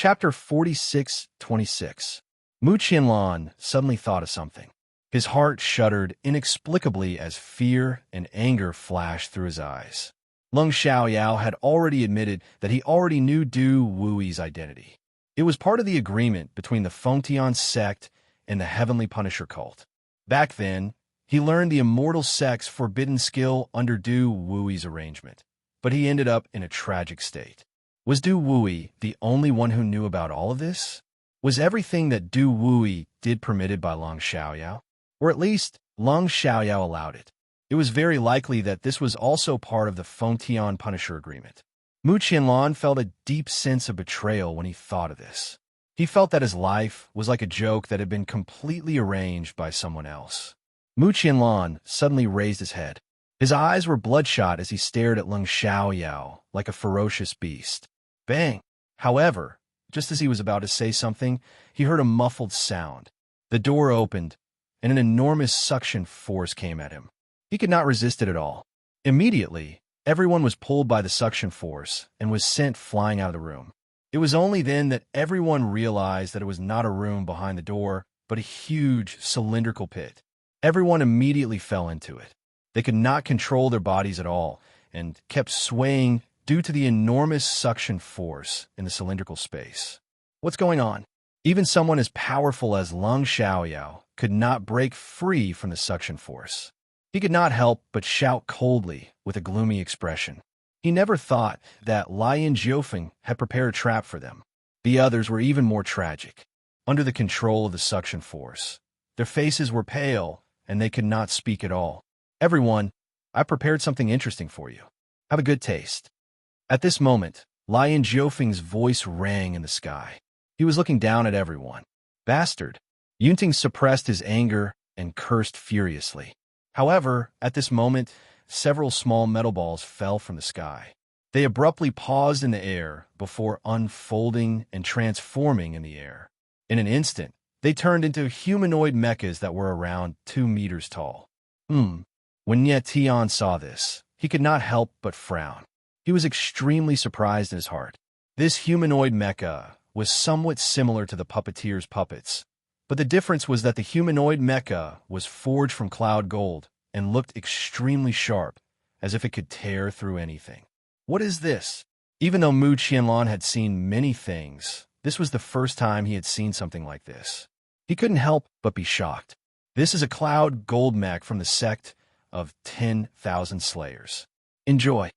Chapter 46:26. Mu Qianlan suddenly thought of something. His heart shuddered inexplicably as fear and anger flashed through his eyes. Leng Xiaoyao had already admitted that he already knew Du Wuyi's identity. It was part of the agreement between the Fengtian sect and the Heavenly Punisher cult. Back then, he learned the immortal sect's forbidden skill under Du Wuyi's arrangement, but he ended up in a tragic state. Was Du Wuyi the only one who knew about all of this? Was everything that Du Wuyi did permitted by Leng Xiaoyao? Or at least, Leng Xiaoyao allowed it. It was very likely that this was also part of the Fengtian Punisher agreement. Mu Qianlan felt a deep sense of betrayal when he thought of this. He felt that his life was like a joke that had been completely arranged by someone else. Mu Qianlan suddenly raised his head. His eyes were bloodshot as he stared at Leng Xiaoyao like a ferocious beast. Bang! However, just as he was about to say something, he heard a muffled sound. The door opened, and an enormous suction force came at him. He could not resist it at all. Immediately, everyone was pulled by the suction force and was sent flying out of the room. It was only then that everyone realized that it was not a room behind the door, but a huge cylindrical pit. Everyone immediately fell into it. They could not control their bodies at all and kept swaying due to the enormous suction force in the cylindrical space. What's going on? Even someone as powerful as Leng Xiaoyao could not break free from the suction force. He could not help but shout coldly with a gloomy expression. He never thought that Lian Jiufeng had prepared a trap for them. The others were even more tragic. Under the control of the suction force, their faces were pale and they could not speak at all. Everyone, I prepared something interesting for you. Have a good taste. At this moment, Lian Jiufeng's voice rang in the sky. He was looking down at everyone. Bastard! Yunting suppressed his anger and cursed furiously. However, at this moment, several small metal balls fell from the sky. They abruptly paused in the air before unfolding and transforming in the air. In an instant, they turned into humanoid mechas that were around 2 meters tall. When Nye Tian saw this, he could not help but frown. He was extremely surprised in his heart. This humanoid mecha was somewhat similar to the puppeteer's puppets, but the difference was that the humanoid mecha was forged from cloud gold and looked extremely sharp, as if it could tear through anything. What is this? Even though Mu Qianlan had seen many things, this was the first time he had seen something like this. He couldn't help but be shocked. This is a cloud gold mech from the sect of 10,000 Slayers. Enjoy.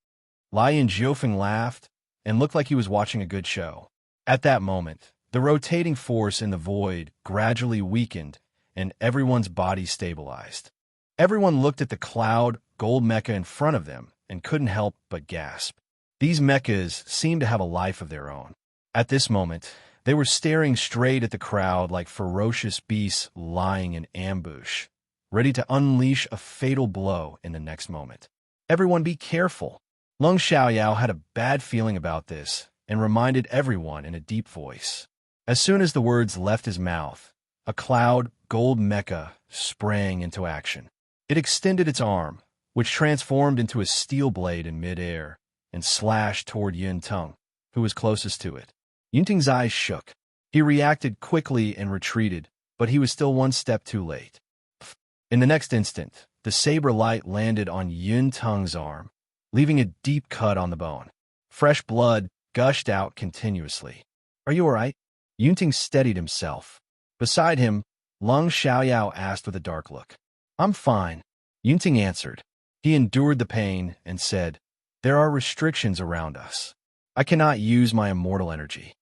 Lian Jiufeng laughed and looked like he was watching a good show. At that moment, the rotating force in the void gradually weakened and everyone's body stabilized. Everyone looked at the cloud gold mecha in front of them and couldn't help but gasp. These mechas seemed to have a life of their own. At this moment, they were staring straight at the crowd like ferocious beasts lying in ambush, ready to unleash a fatal blow in the next moment. Everyone be careful. Leng Xiaoyao had a bad feeling about this and reminded everyone in a deep voice. As soon as the words left his mouth, a cloud gold mecha sprang into action. It extended its arm, which transformed into a steel blade in midair, and slashed toward Yunting, who was closest to it. Yunting's eyes shook. He reacted quickly and retreated, but he was still one step too late. In the next instant, the saber light landed on Yunting's arm, leaving a deep cut on the bone. Fresh blood gushed out continuously. Are you all right? Yunting steadied himself. Beside him, Leng Xiaoyao asked with a dark look. I'm fine, Yunting answered. He endured the pain and said, there are restrictions around us. I cannot use my immortal energy.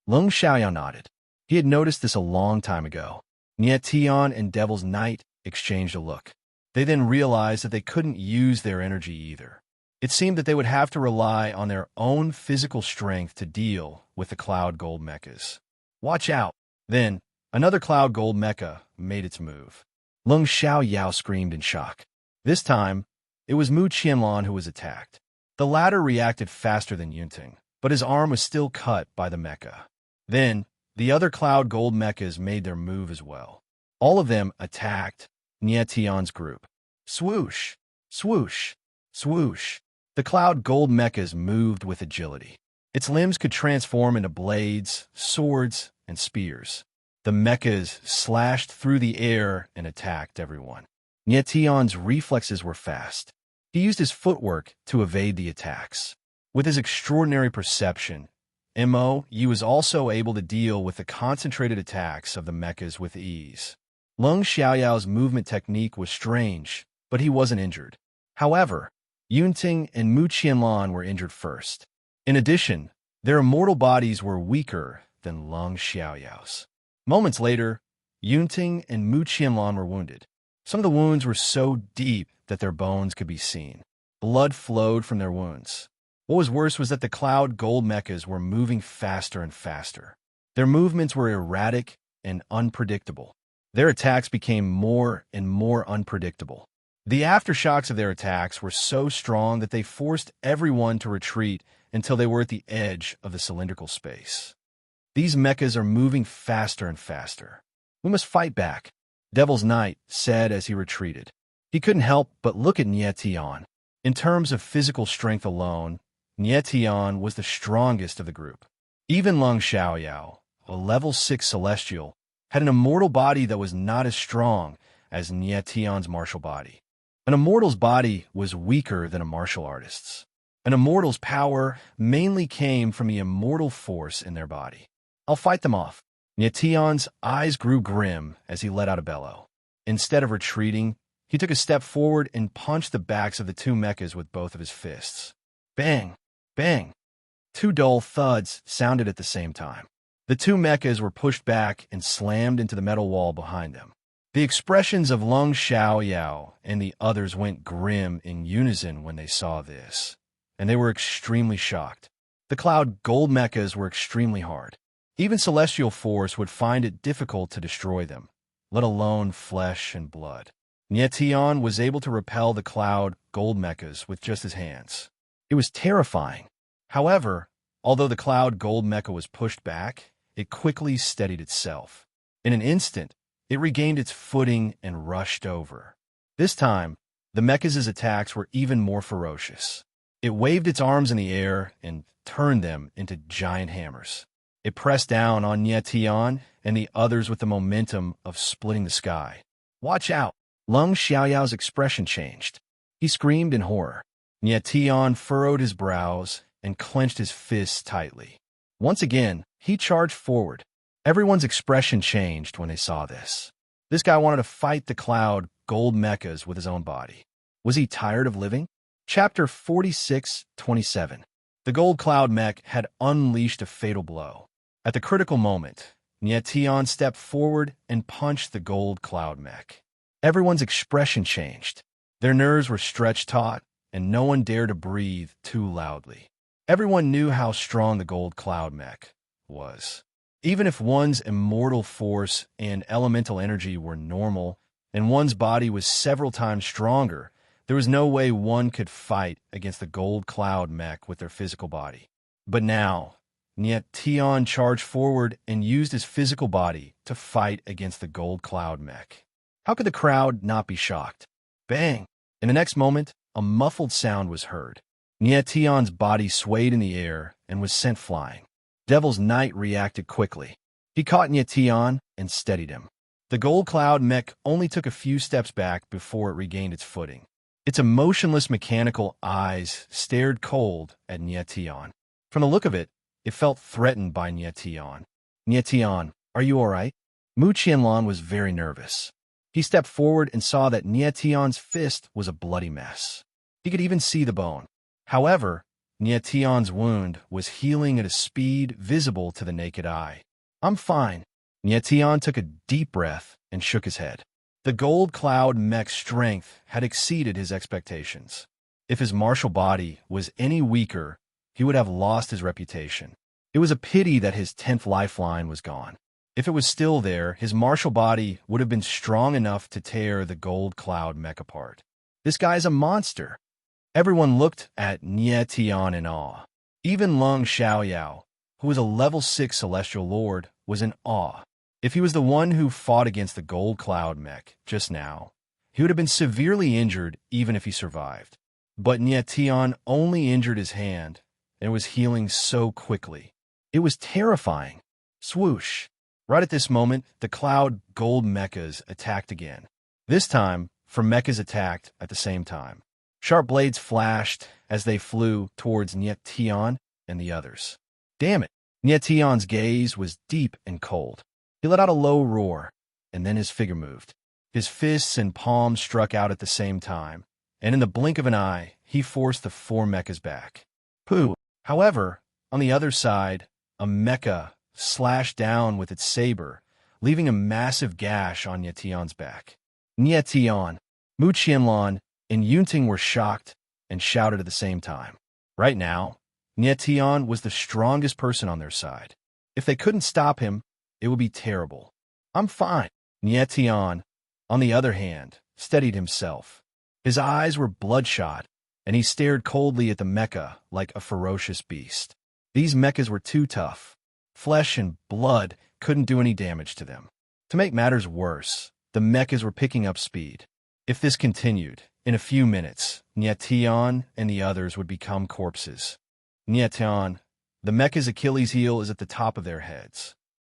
Leng Xiaoyao nodded. He had noticed this a long time ago. Nye Tian and Devil's Knight exchanged a look. They then realized that they couldn't use their energy either. It seemed that they would have to rely on their own physical strength to deal with the cloud gold mechas. Watch out! Then, another cloud gold mecha made its move. Leng Xiaoyao screamed in shock. This time, it was Mu Qianlan who was attacked. The latter reacted faster than Yunting, but his arm was still cut by the mecha. Then, the other cloud gold mechas made their move as well. All of them attacked Nye Tian's group. Swoosh! Swoosh! Swoosh! The cloud gold mechas moved with agility. Its limbs could transform into blades, swords, and spears. The mechas slashed through the air and attacked everyone. Nietion's reflexes were fast. He used his footwork to evade the attacks. With his extraordinary perception, Mo was also able to deal with the concentrated attacks of the mechas with ease. Lung Xiaoyao's movement technique was strange, but he wasn't injured. However, Yunting and Mu Qianlan were injured first. In addition, their immortal bodies were weaker than Lung Xiaoyao's. Moments later, Yunting and Mu Qianlan were wounded. Some of the wounds were so deep that their bones could be seen. Blood flowed from their wounds. What was worse was that the cloud gold mechas were moving faster and faster. Their movements were erratic and unpredictable. Their attacks became more and more unpredictable. The aftershocks of their attacks were so strong that they forced everyone to retreat until they were at the edge of the cylindrical space. These mechas are moving faster and faster. We must fight back, Devil's Knight said as he retreated. He couldn't help but look at Nietion. In terms of physical strength alone, Nietion was the strongest of the group. Even Lung Xiaoyao, a level 6 celestial, had an immortal body that was not as strong as Nietion's martial body. An immortal's body was weaker than a martial artist's. An immortal's power mainly came from the immortal force in their body. I'll fight them off. Nietion's eyes grew grim as he let out a bellow. Instead of retreating, he took a step forward and punched the backs of the two mechas with both of his fists. Bang! Bang! Two dull thuds sounded at the same time. The two mechas were pushed back and slammed into the metal wall behind them. The expressions of Lung Xiaoyao and the others went grim in unison when they saw this, and they were extremely shocked. The cloud gold mechas were extremely hard. Even celestial force would find it difficult to destroy them, let alone flesh and blood. Nietion was able to repel the cloud gold mechas with just his hands. It was terrifying. However, although the cloud gold mecha was pushed back, it quickly steadied itself. In an instant, it regained its footing and rushed over. This time, the mecha's attacks were even more ferocious. It waved its arms in the air and turned them into giant hammers. It pressed down on Nietion and the others with the momentum of splitting the sky. Watch out! Lung Xiaoyao's expression changed. He screamed in horror. Nietion furrowed his brows and clenched his fists tightly. Once again, he charged forward. Everyone's expression changed when they saw this. This guy wanted to fight the cloud gold mechas with his own body. Was he tired of living? Chapter 46:27. The gold cloud mech had unleashed a fatal blow. At the critical moment, Nietion stepped forward and punched the gold cloud mech. Everyone's expression changed. Their nerves were stretched taut, and no one dared to breathe too loudly. Everyone knew how strong the gold cloud mech was. Even if one's immortal force and elemental energy were normal, and one's body was several times stronger, there was no way one could fight against the gold cloud mech with their physical body. But now, Nietion charged forward and used his physical body to fight against the gold cloud mech. How could the crowd not be shocked? Bang! In the next moment, a muffled sound was heard. Nietion's body swayed in the air and was sent flying. Devil's Knight reacted quickly. He caught Nietion and steadied him. The gold cloud mech only took a few steps back before it regained its footing. Its emotionless mechanical eyes stared cold at Nietion. From the look of it, it felt threatened by Nietion. Nietion, are you all right? Mu Qianlan was very nervous. He stepped forward and saw that Nietion's fist was a bloody mess. He could even see the bone. However, Nietion's wound was healing at a speed visible to the naked eye. I'm fine. Nietion took a deep breath and shook his head. The gold cloud mech's strength had exceeded his expectations. If his martial body was any weaker, he would have lost his reputation. It was a pity that his 10th lifeline was gone. If it was still there, his martial body would have been strong enough to tear the gold cloud mech apart. This guy's a monster. Everyone looked at Nietion in awe. Even Lung Xiaoyao, who was a level 6 celestial lord, was in awe. If he was the one who fought against the gold cloud mech just now, he would have been severely injured even if he survived. But Nietion only injured his hand, and it was healing so quickly. It was terrifying. Swoosh. Right at this moment, the cloud gold mechas attacked again. This time, 4 mechas attacked at the same time. Sharp blades flashed as they flew towards Nyetion and the others. Damn it! Nyetion's gaze was deep and cold. He let out a low roar, and then his figure moved. His fists and palms struck out at the same time, and in the blink of an eye, he forced the 4 mechas back. Pooh! However, on the other side, a mecha slashed down with its saber, leaving a massive gash on Nyetion's back. Nyetion, Mu Qianlan, and Yunting were shocked and shouted at the same time. Right now, Nyetion was the strongest person on their side. If they couldn't stop him, it would be terrible. I'm fine. Nyetion, on the other hand, steadied himself. His eyes were bloodshot, and he stared coldly at the mecha like a ferocious beast. These mechas were too tough. Flesh and blood couldn't do any damage to them. To make matters worse, the mechas were picking up speed. If this continued, in a few minutes, Nyetion and the others would become corpses. Nyetion, the mecha's Achilles heel is at the top of their heads.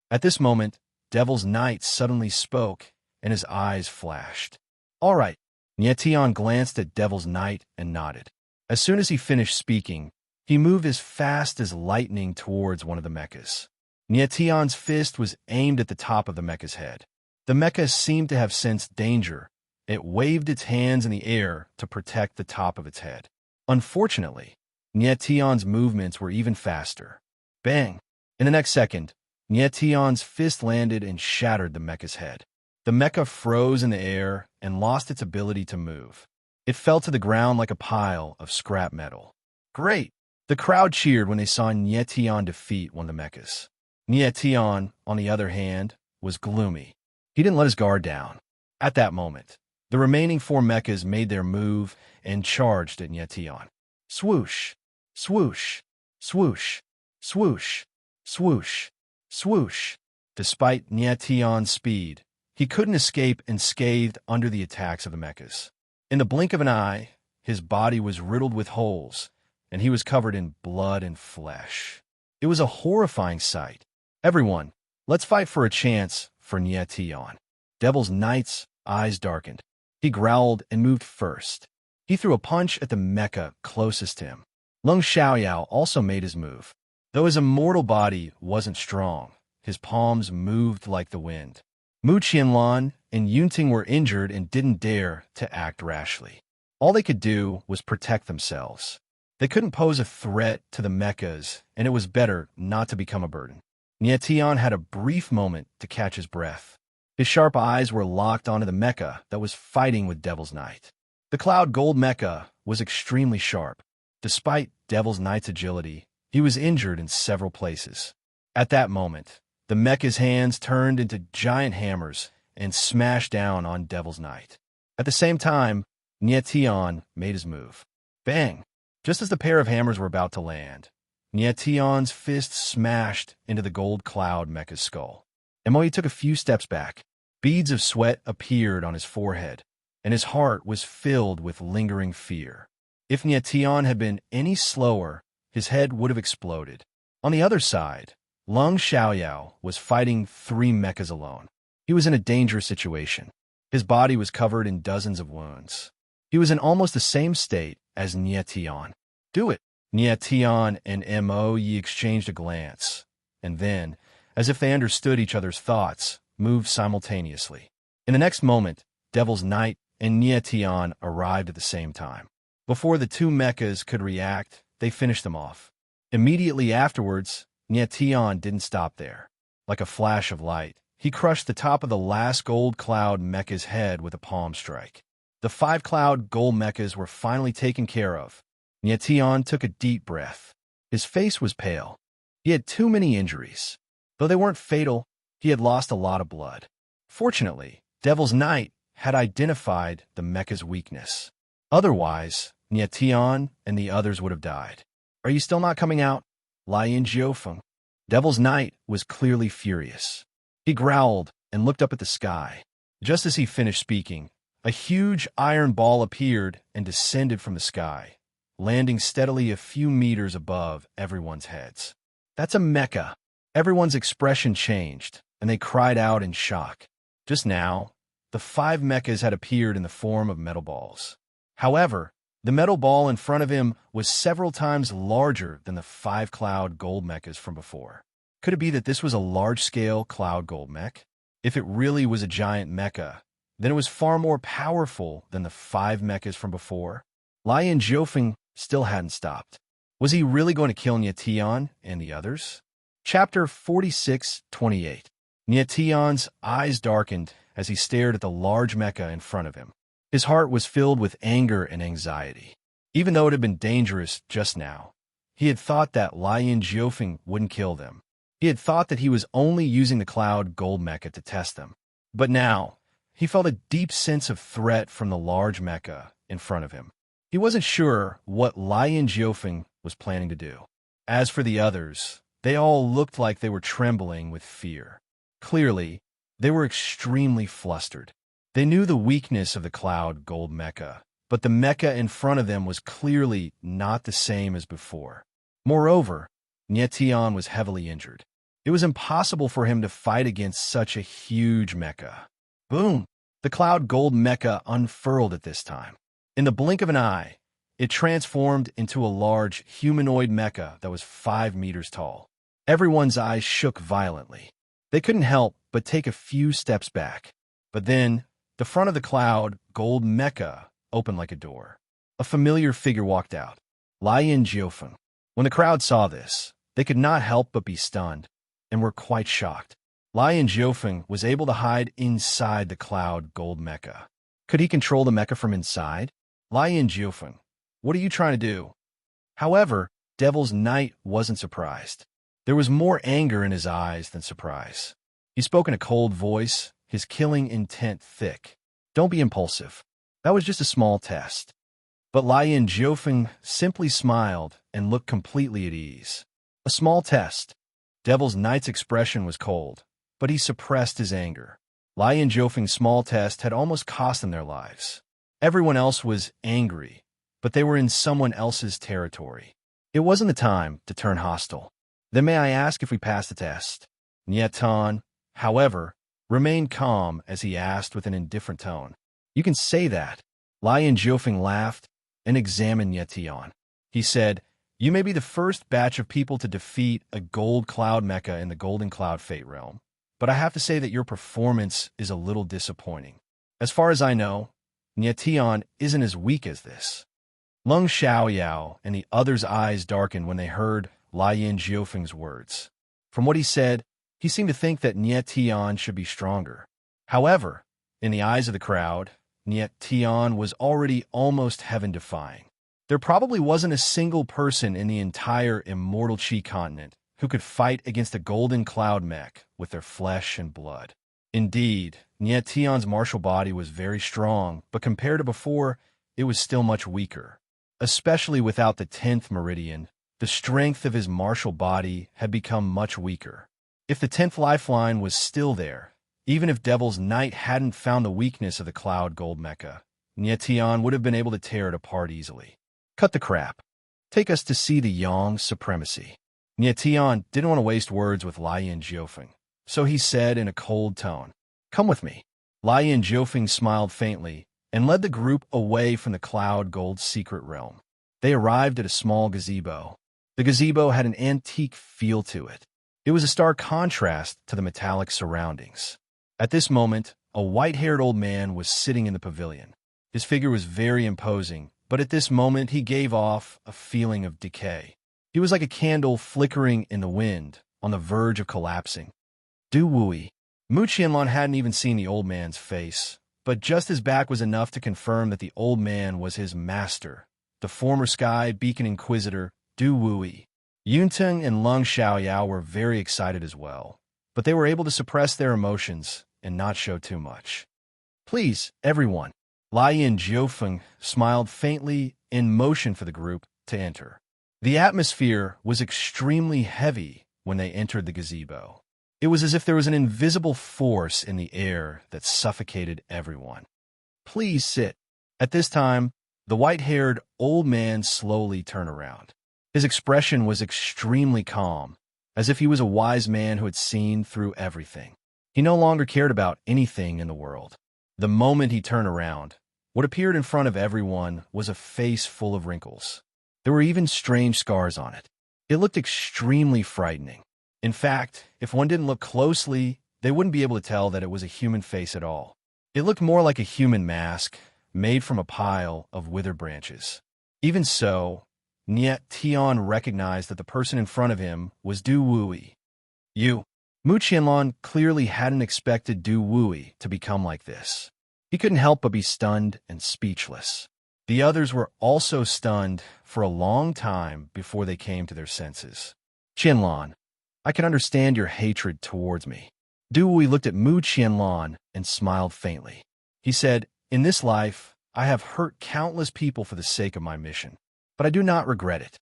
At this moment, Devil's Knight suddenly spoke, and his eyes flashed. All right. Nyetion glanced at Devil's Knight and nodded. As soon as he finished speaking, he moved as fast as lightning towards one of the mechas. Nyetion's fist was aimed at the top of the mecha's head. The mecha seemed to have sensed danger. It waved its hands in the air to protect the top of its head. Unfortunately, Nyetion's movements were even faster. Bang! In the next second, Nyetion's fist landed and shattered the mecha's head. The mecha froze in the air and lost its ability to move. It fell to the ground like a pile of scrap metal. Great! The crowd cheered when they saw Nyetion defeat one of the mechas. Nyetion, on the other hand, was gloomy. He didn't let his guard down. At that moment, the remaining 4 mechas made their move and charged at Nyetion. Swoosh! Swoosh! Swoosh! Swoosh! Swoosh! Swoosh! Despite Nyetion's speed, he couldn't escape and scathed under the attacks of the mechas. In the blink of an eye, his body was riddled with holes, and he was covered in blood and flesh. It was a horrifying sight. Everyone, let's fight for a chance for Nyetion. Devil's Knight's eyes darkened. He growled and moved first. He threw a punch at the mecha closest to him. Lung Xiaoyao also made his move. Though his immortal body wasn't strong, his palms moved like the wind. Mu Qianlan and Yunting were injured and didn't dare to act rashly. All they could do was protect themselves. They couldn't pose a threat to the mechas, and it was better not to become a burden. Nyetion had a brief moment to catch his breath. His sharp eyes were locked onto the mecha that was fighting with Devil's Knight. The Cloud Gold mecha was extremely sharp. Despite Devil's Knight's agility, he was injured in several places. At that moment, the mecha's hands turned into giant hammers and smashed down on Devil's Knight. At the same time, Nyetion made his move. Bang! Just as the pair of hammers were about to land, Nyetion's fist smashed into the gold cloud mecha's skull. Emoi took a few steps back. Beads of sweat appeared on his forehead, and his heart was filled with lingering fear. If Nyetion had been any slower, his head would have exploded. On the other side, Lung Xiaoyao was fighting 3 mechas alone. He was in a dangerous situation. His body was covered in dozens of wounds. He was in almost the same state as Nyetion. Do it! Nyetion and Mo Yi exchanged a glance, and then, as if they understood each other's thoughts, moved simultaneously. In the next moment, Devil's Knight and Nyetion arrived at the same time. Before the 2 mechas could react, they finished them off. Immediately afterwards, Nyetion didn't stop there. Like a flash of light, he crushed the top of the last gold cloud mecha's head with a palm strike. The 5 cloud gold mechas were finally taken care of. Nyetion took a deep breath. His face was pale. He had too many injuries. Though they weren't fatal, he had lost a lot of blood. Fortunately, Devil's Knight had identified the mecha's weakness. Otherwise, Nyetion and the others would have died. Are you still not coming out? Lian Jiufeng. Devil's Knight was clearly furious. He growled and looked up at the sky. Just as he finished speaking, a huge iron ball appeared and descended from the sky, landing steadily a few meters above everyone's heads. "That's a mecha." Everyone's expression changed, and they cried out in shock. Just now, the 5 mechas had appeared in the form of metal balls. However, the metal ball in front of him was several times larger than the 5 cloud gold mechas from before. Could it be that this was a large-scale cloud gold mech? If it really was a giant mecha, then it was far more powerful than the 5 mechas from before. Lion Jiufeng still hadn't stopped. Was he really going to kill Nietian and the others? Chapter 46:28. Nietian's eyes darkened as he stared at the large mecha in front of him. His heart was filled with anger and anxiety. Even though it had been dangerous just now, he had thought that Lion Jiufeng wouldn't kill them. He had thought that he was only using the cloud gold mecha to test them. But now, he felt a deep sense of threat from the large mecha in front of him. He wasn't sure what Lion Jiufeng was planning to do. As for the others, they all looked like they were trembling with fear. Clearly, they were extremely flustered. They knew the weakness of the cloud gold mecha, but the mecha in front of them was clearly not the same as before. Moreover, Nietian was heavily injured. It was impossible for him to fight against such a huge mecha. Boom! The cloud gold mecha unfurled at this time. In the blink of an eye, it transformed into a large humanoid mecha that was 5 meters tall. Everyone's eyes shook violently. They couldn't help but take a few steps back. But then, the front of the cloud gold mecha opened like a door. A familiar figure walked out. Lion Jiufeng. When the crowd saw this, they could not help but be stunned, and were quite shocked. Lion Jiufeng was able to hide inside the cloud gold mecha. Could he control the mecha from inside? Lion Jiufeng, what are you trying to do? However, Devil's Knight wasn't surprised. There was more anger in his eyes than surprise. He spoke in a cold voice, his killing intent thick. Don't be impulsive. That was just a small test. But Lion Jiufeng simply smiled and looked completely at ease. A small test. Devil's Knight's expression was cold, but he suppressed his anger. Lion Jiufeng's small test had almost cost them their lives. Everyone else was angry, but they were in someone else's territory. It wasn't the time to turn hostile. Then may I ask if we passed the test? Nietian, however, remained calm as he asked with an indifferent tone. You can say that. Lion Jiufeng laughed and examined Nietian. He said, you may be the first batch of people to defeat a gold cloud mecha in the Golden Cloud Fate Realm, but I have to say that your performance is a little disappointing. As far as I know, Nietian isn't as weak as this. Lung Xiaoyao and the others' eyes darkened when they heard Lion Jiufeng's words. From what he said, he seemed to think that Nietian should be stronger. However, in the eyes of the crowd, Nietian was already almost heaven-defying. There probably wasn't a single person in the entire Immortal Chi continent who could fight against a golden cloud mech with their flesh and blood. Indeed, Nietian's martial body was very strong, but compared to before, it was still much weaker. Especially without the 10th meridian, the strength of his martial body had become much weaker. If the 10th lifeline was still there, even if Devil's Knight hadn't found the weakness of the Cloud Gold Mecha, Nietian would have been able to tear it apart easily. Cut the crap. Take us to see the Yang supremacy. Nietian didn't want to waste words with Lion Jiufeng, so he said in a cold tone, Come with me. Lion Jiufeng smiled faintly and led the group away from the Cloud Gold secret realm. They arrived at a small gazebo. The gazebo had an antique feel to it. It was a stark contrast to the metallic surroundings. At this moment, a white-haired old man was sitting in the pavilion. His figure was very imposing, but at this moment he gave off a feeling of decay. He was like a candle flickering in the wind, on the verge of collapsing. Du Wui. Mu Qianlong hadn't even seen the old man's face, but just his back was enough to confirm that the old man was his master, the former Sky Beacon Inquisitor, Du Wui. Yunteng and Lung Xiaoyao were very excited as well, but they were able to suppress their emotions and not show too much. Please, everyone. Lion Jiufeng smiled faintly in motion for the group to enter. The atmosphere was extremely heavy when they entered the gazebo. It was as if there was an invisible force in the air that suffocated everyone. Please sit. At this time, The white-haired old man slowly turned around. His expression was extremely calm, as if he was a wise man who had seen through everything. He no longer cared about anything in the world. The moment he turned around, what appeared in front of everyone was a face full of wrinkles. There were even strange scars on it. It looked extremely frightening. In fact, if one didn't look closely, they wouldn't be able to tell that it was a human face at all. It looked more like a human mask, made from a pile of withered branches. Even so, Niet Tion recognized that the person in front of him was Du Wui. Mu Qianlong clearly hadn't expected Du Wui to become like this. He couldn't help but be stunned and speechless. The others were also stunned for a long time before they came to their senses. Qianlong, I can understand your hatred towards me. Du Wui looked at Mu Qianlong and smiled faintly. He said, in this life, I have hurt countless people for the sake of my mission, but I do not regret it.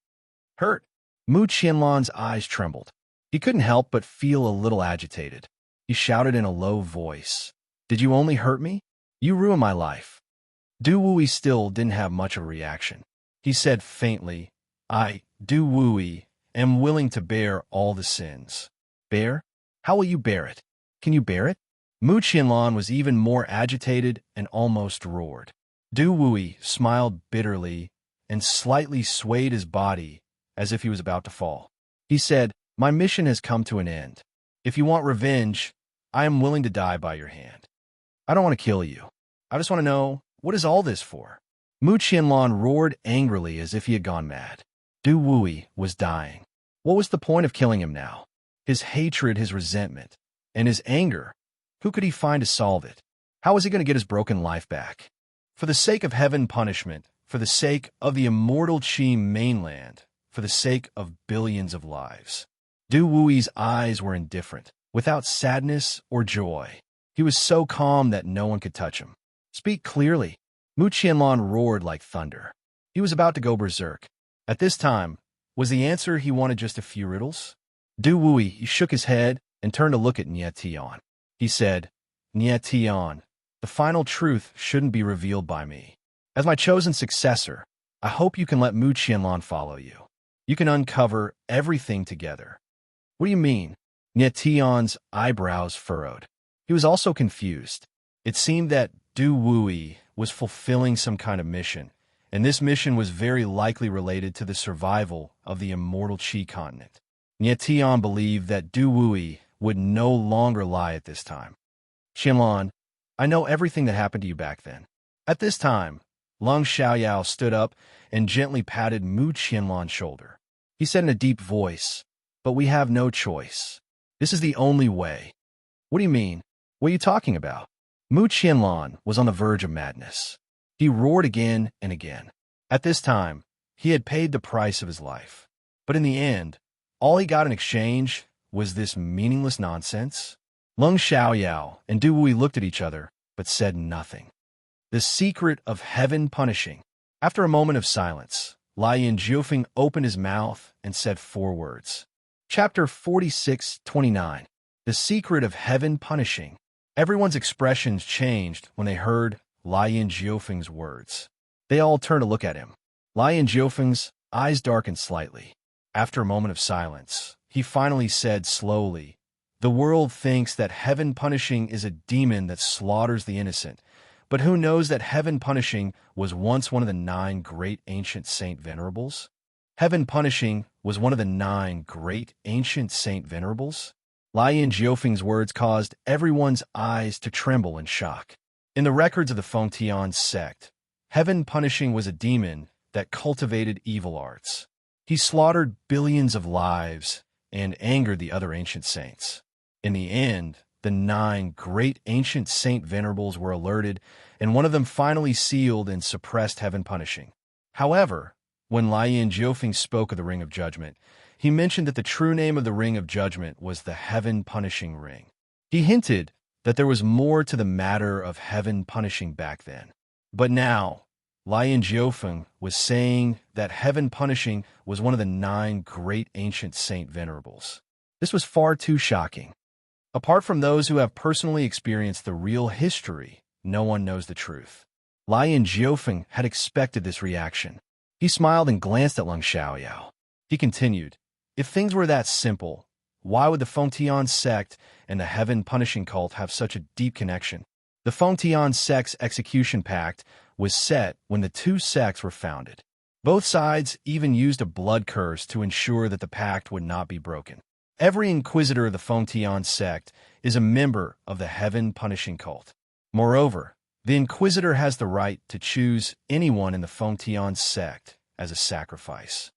Hurt? Mu Qianlong's eyes trembled. He couldn't help but feel a little agitated. He shouted in a low voice, did you only hurt me? You ruined my life. Du Wui still didn't have much of a reaction. He said faintly, I, Du Wui, am willing to bear all the sins. Bear? How will you bear it? Can you bear it? Mu Qianlong was even more agitated and almost roared. Du Wui smiled bitterly and slightly swayed his body as if he was about to fall. He said, my mission has come to an end. If you want revenge, I am willing to die by your hand. I don't want to kill you. I just want to know, what is all this for? Mu Qianlong roared angrily as if he had gone mad. Du Wui was dying. What was the point of killing him now? His hatred, his resentment, and his anger, who could he find to solve it? How was he going to get his broken life back? For the sake of heaven punishment, for the sake of the immortal Qi mainland, for the sake of billions of lives. Du Wui's eyes were indifferent, without sadness or joy. He was so calm that no one could touch him. Speak clearly. Mu Qianlong roared like thunder. He was about to go berserk. At this time, was the answer he wanted just a few riddles? Du Wui shook his head and turned to look at Niet Tion. He said, Niet Tion, the final truth shouldn't be revealed by me. As my chosen successor, I hope you can let Mu Qianlong follow you. You can uncover everything together. What do you mean? Niet Tion's eyebrows furrowed. He was also confused. It seemed that Du Wui was fulfilling some kind of mission, and this mission was very likely related to the survival of the immortal Qi continent. Niet Tion believed that Du Wui would no longer lie at this time. Qianlong, I know everything that happened to you back then. At this time, Lung Xiaoyao stood up and gently patted Mu Qianlong's shoulder. He said in a deep voice, but we have no choice. This is the only way. What do you mean? What are you talking about? Mu Qianlong was on the verge of madness. He roared again and again. At this time, he had paid the price of his life. But in the end, all he got in exchange was this meaningless nonsense. Lung Xiaoyao and Du Wui looked at each other, but said nothing. The secret of heaven punishing. After a moment of silence, Lien Jiufeng opened his mouth and said 4 words. Chapter 46:29. The secret of heaven punishing. Everyone's expressions changed when they heard Lien Jiufeng's words. They all turned to look at him. Lien Jiufeng's eyes darkened slightly. After a moment of silence, he finally said slowly, the world thinks that heaven punishing is a demon that slaughters the innocent, but who knows that heaven punishing was once one of the 9 great ancient saint venerables? Heaven punishing was one of the 9 great ancient saint venerables? Lien Jiufeng's words caused everyone's eyes to tremble in shock. In the records of the Fengtian sect, heaven punishing was a demon that cultivated evil arts. He slaughtered billions of lives and angered the other ancient saints. In the end, the 9 great ancient saint venerables were alerted, and one of them finally sealed and suppressed heaven punishing. However, when Lien Jiufeng spoke of the Ring of Judgment, he mentioned that the true name of the Ring of Judgment was the Heaven Punishing Ring. He hinted that there was more to the matter of heaven punishing back then. But now, Lien Jiufeng was saying that heaven punishing was one of the 9 great ancient saint venerables. This was far too shocking. Apart from those who have personally experienced the real history, no one knows the truth. Lion Jiufeng had expected this reaction. He smiled and glanced at Lung Xiaoyao. He continued, if things were that simple, why would the Fengtian sect and the Heaven Punishing Cult have such a deep connection? The Fengtian sect's execution pact was set when the two sects were founded. Both sides even used a blood curse to ensure that the pact would not be broken. Every inquisitor of the Fengtian sect is a member of the Heaven Punishing Cult. Moreover, the inquisitor has the right to choose anyone in the Fengtian sect as a sacrifice.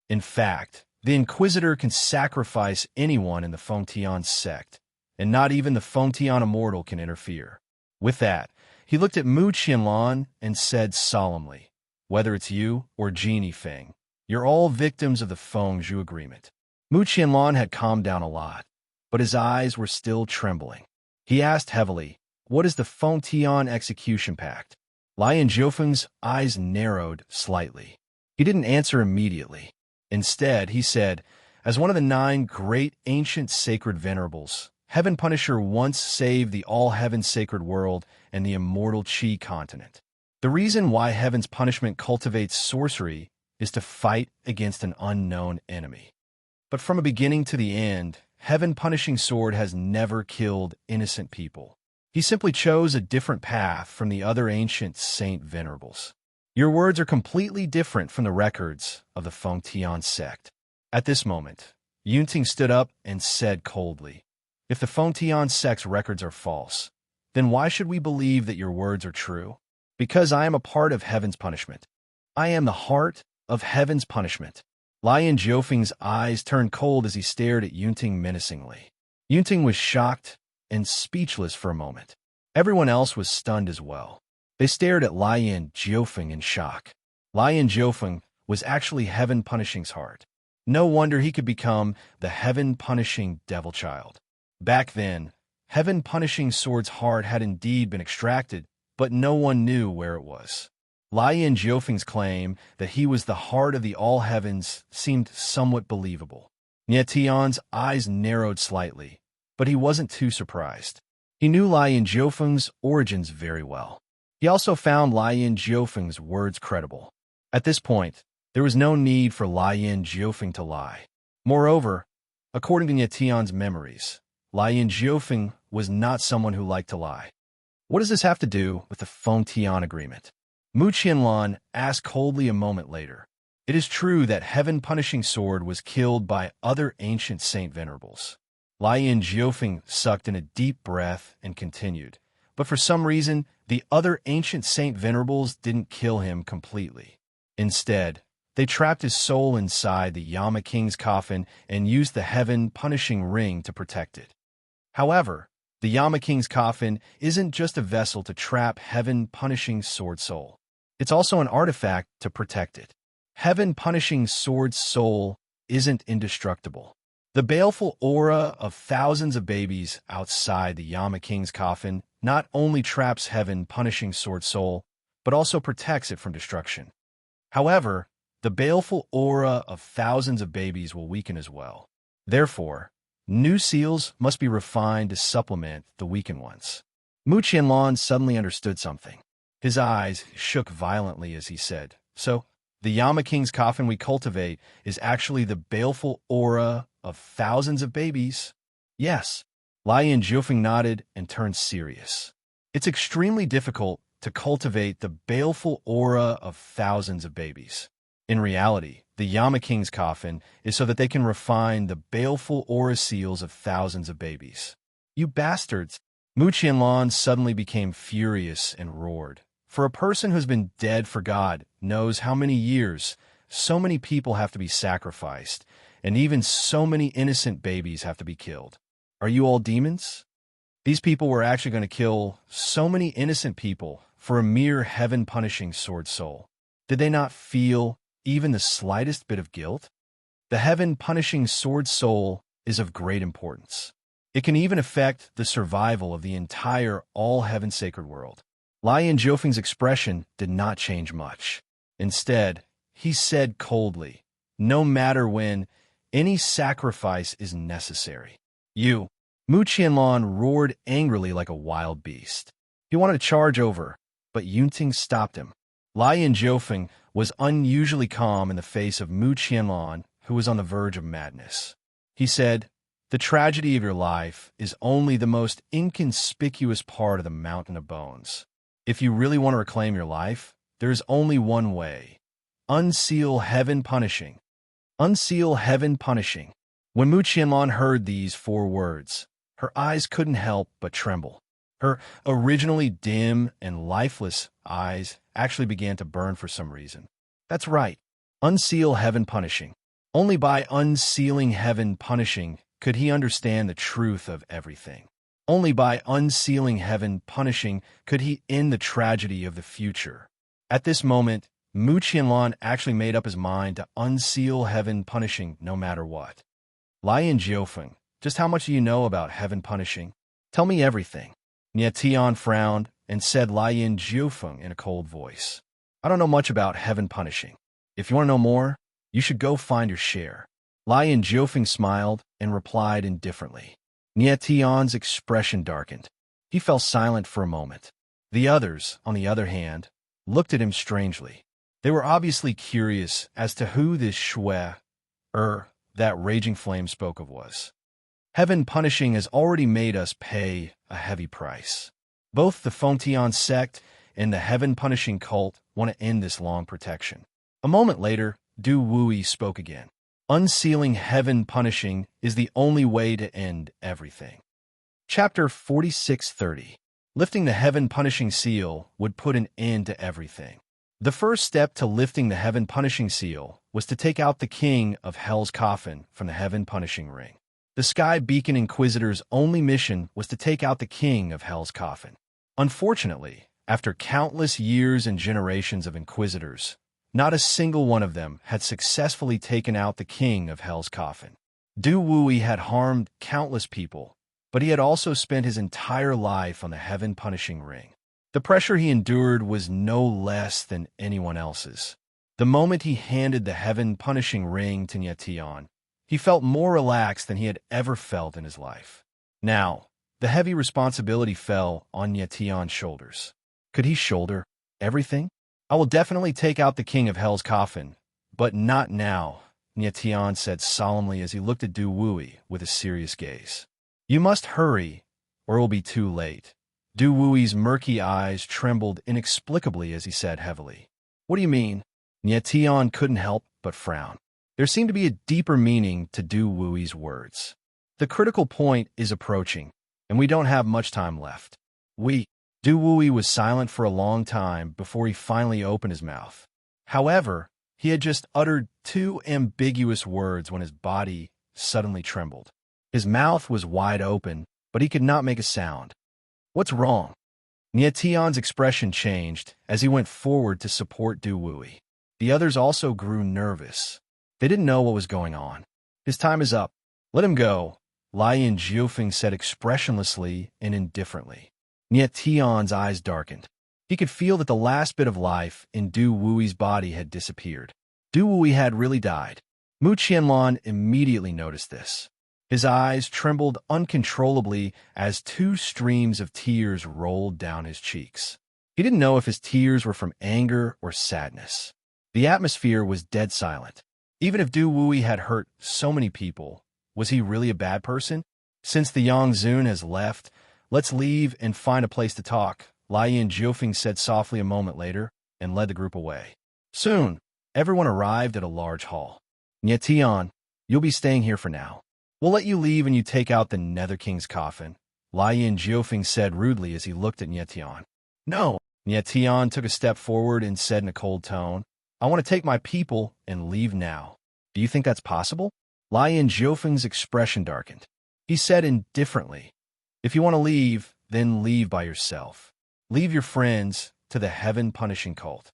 In fact, the inquisitor can sacrifice anyone in the Fengtian sect, and not even the Fengtian immortal can interfere. With that, he looked at Mu Qianlan and said solemnly, whether it's you or Genie Feng, you're all victims of the Feng Zhu agreement. Mu Qianlan had calmed down a lot, but his eyes were still trembling. He asked heavily, what is the Fengtian execution pact? Lion Jiufeng's eyes narrowed slightly. He didn't answer immediately. Instead, he said, as one of the 9 great ancient sacred venerables, Heaven Punisher once saved the all-heaven sacred world and the immortal Qi continent. The reason why Heaven's punishment cultivates sorcery is to fight against an unknown enemy. But from a beginning to the end, Heaven Punishing Sword has never killed innocent people. He simply chose a different path from the other ancient saint venerables. Your words are completely different from the records of the Fengtian sect. At this moment, Yunting stood up and said coldly, if the Fengtian sect's records are false, then why should we believe that your words are true? Because I am a part of Heaven's punishment. I am the heart of Heaven's punishment. Lion Jiufeng's eyes turned cold as he stared at Yunting menacingly. Yunting was shocked and speechless for a moment. Everyone else was stunned as well. They stared at Lion Jiufeng in shock. Lion Jiufeng was actually Heaven Punishing's heart. No wonder he could become the Heaven Punishing Devil Child. Back then, Heaven Punishing Sword's heart had indeed been extracted, but no one knew where it was. Lion Jiufeng's claim that he was the heart of the All Heavens seemed somewhat believable. Nie Tian's eyes narrowed slightly, but he wasn't too surprised. He knew Lion Jiufeng's origins very well. He also found Lion Jiufeng's words credible. At this point, there was no need for Lion Jiufeng to lie. Moreover, according to Nie Tian's memories, Lion Jiufeng was not someone who liked to lie. What does this have to do with the Fengtian agreement? Mu Qianlan asked coldly a moment later. It is true that Heaven Punishing Sword was killed by other ancient saint venerables. Lion Jiufeng sucked in a deep breath and continued, but for some reason, the other ancient saint venerables didn't kill him completely. Instead, they trapped his soul inside the Yama King's coffin and used the Heaven Punishing Ring to protect it. However, the Yama King's coffin isn't just a vessel to trap Heaven Punishing Sword soul. It's also an artifact to protect it. Heaven Punishing Sword's soul isn't indestructible. The baleful aura of thousands of babies outside the Yama King's coffin not only traps Heaven Punishing Sword soul, but also protects it from destruction. However, the baleful aura of thousands of babies will weaken as well. Therefore, new seals must be refined to supplement the weakened ones. Mu Qianlan suddenly understood something. His eyes shook violently as he said, so, the Yama King's coffin we cultivate is actually the baleful aura of thousands of babies? Yes. Lion Jiufeng nodded and turned serious. It's extremely difficult to cultivate the baleful aura of thousands of babies. In reality, the Yama King's coffin is so that they can refine the baleful aura seals of thousands of babies. You bastards! Mu Qianlan suddenly became furious and roared. For a person who's been dead for God knows how many years, so many people have to be sacrificed, and even so many innocent babies have to be killed. Are you all demons? These people were actually going to kill so many innocent people for a mere Heaven-punishing sword soul. Did they not feel even the slightest bit of guilt? The Heaven-punishing sword soul is of great importance. It can even affect the survival of the entire all-heaven sacred world. Lion Jiufeng's expression did not change much. Instead, he said coldly, no matter when, any sacrifice is necessary. You! Mu Qianlan roared angrily like a wild beast. He wanted to charge over, but Yunting stopped him. Lian Jiufeng was unusually calm in the face of Mu Qianlan, who was on the verge of madness. He said, "The tragedy of your life is only the most inconspicuous part of the mountain of bones. If you really want to reclaim your life, there is only one way. Unseal heaven punishing. Unseal heaven punishing." When Mu Qianlan heard these 4 words, her eyes couldn't help but tremble. Her originally dim and lifeless eyes actually began to burn for some reason. That's right. Unseal heaven punishing. Only by unsealing heaven punishing could he understand the truth of everything. Only by unsealing heaven punishing could he end the tragedy of the future. At this moment, Mu Qianlan actually made up his mind to unseal heaven punishing no matter what. Lian Jiufeng, just how much do you know about heaven punishing? Tell me everything. Nie Tian frowned and said Lian Jiufeng in a cold voice. I don't know much about heaven punishing. If you want to know more, you should go find your share. Lian Jiufeng smiled and replied indifferently. Nie Tian's expression darkened. He fell silent for a moment. The others, on the other hand, looked at him strangely. They were obviously curious as to who this Shui, that raging flame spoke of was. Heaven punishing has already made us pay a heavy price. Both the Fengtian sect and the heaven punishing cult want to end this long protection. A moment later, Du Wui spoke again. Unsealing heaven punishing is the only way to end everything. Chapter 4630. Lifting the heaven punishing seal would put an end to everything. The first step to lifting the heaven punishing seal was to take out the king of Hell's coffin from the heaven punishing ring. The Sky Beacon Inquisitor's only mission was to take out the king of Hell's coffin. Unfortunately, after countless years and generations of Inquisitors, not a single one of them had successfully taken out the king of Hell's coffin. Du Wui had harmed countless people, but he had also spent his entire life on the heaven punishing ring. The pressure he endured was no less than anyone else's. The moment he handed the heaven punishing ring to Nie Tian, he felt more relaxed than he had ever felt in his life. Now, the heavy responsibility fell on Nie Tian's shoulders. Could he shoulder everything? I will definitely take out the king of Hell's coffin, but not now, Nie Tian said solemnly as he looked at Du Wui with a serious gaze. You must hurry, or it will be too late. Du Wui's murky eyes trembled inexplicably as he said heavily. What do you mean? Nie Tian couldn't help but frown. There seemed to be a deeper meaning to Du Wui's words. The critical point is approaching, and we don't have much time left. Du Wui was silent for a long time before he finally opened his mouth. However, he had just uttered 2 ambiguous words when his body suddenly trembled. His mouth was wide open, but he could not make a sound. What's wrong? Nie Tian's expression changed as he went forward to support Du Wui. The others also grew nervous. They didn't know what was going on. His time is up. Let him go, Lian Jiufeng said expressionlessly and indifferently. Nie Tian's eyes darkened. He could feel that the last bit of life in Du Wui's body had disappeared. Du Wui had really died. Mu Qianlan immediately noticed this. His eyes trembled uncontrollably as 2 streams of tears rolled down his cheeks. He didn't know if his tears were from anger or sadness. The atmosphere was dead silent. Even if Du Wui had hurt so many people, was he really a bad person? Since the Yangzun has left, let's leave and find a place to talk, Lian Jiufeng said softly a moment later and led the group away. Soon, everyone arrived at a large hall. Nie Tian, you'll be staying here for now. We'll let you leave and you take out the Nether King's coffin, Lian Jiufeng said rudely as he looked at Nie Tian. No, Nie Tian took a step forward and said in a cold tone, I want to take my people and leave now. Do you think that's possible? Lian Jiufeng's expression darkened. He said indifferently, if you want to leave, then leave by yourself. Leave your friends to the heaven-punishing cult.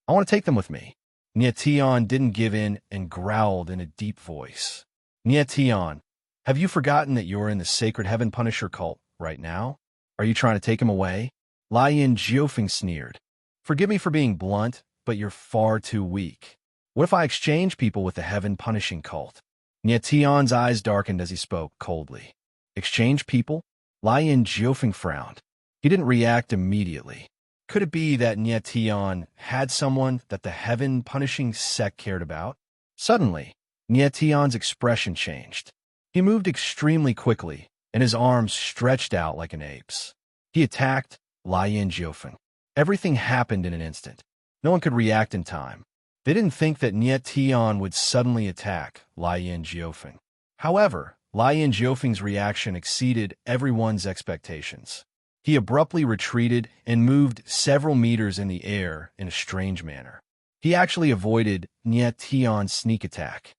I want to take them with me. Nie Tian didn't give in and growled in a deep voice. Nie Tian, have you forgotten that you're in the sacred heaven punisher cult right now? Are you trying to take him away? Lian Jiufeng sneered. Forgive me for being blunt, but you're far too weak. What if I exchange people with the heaven punishing cult? Nie Tian's eyes darkened as he spoke coldly. Exchange people? Lian Jiufeng frowned. He didn't react immediately. Could it be that Nyetian had someone that the heaven-punishing sect cared about? Suddenly, Nyetian's expression changed. He moved extremely quickly, and his arms stretched out like an ape's. He attacked Lian Jiufeng. Everything happened in an instant. No one could react in time. They didn't think that Nyetian would suddenly attack Lian Jiufeng. However, Lian Jiufeng's reaction exceeded everyone's expectations. He abruptly retreated and moved several meters in the air in a strange manner. He actually avoided Nyetian's sneak attack.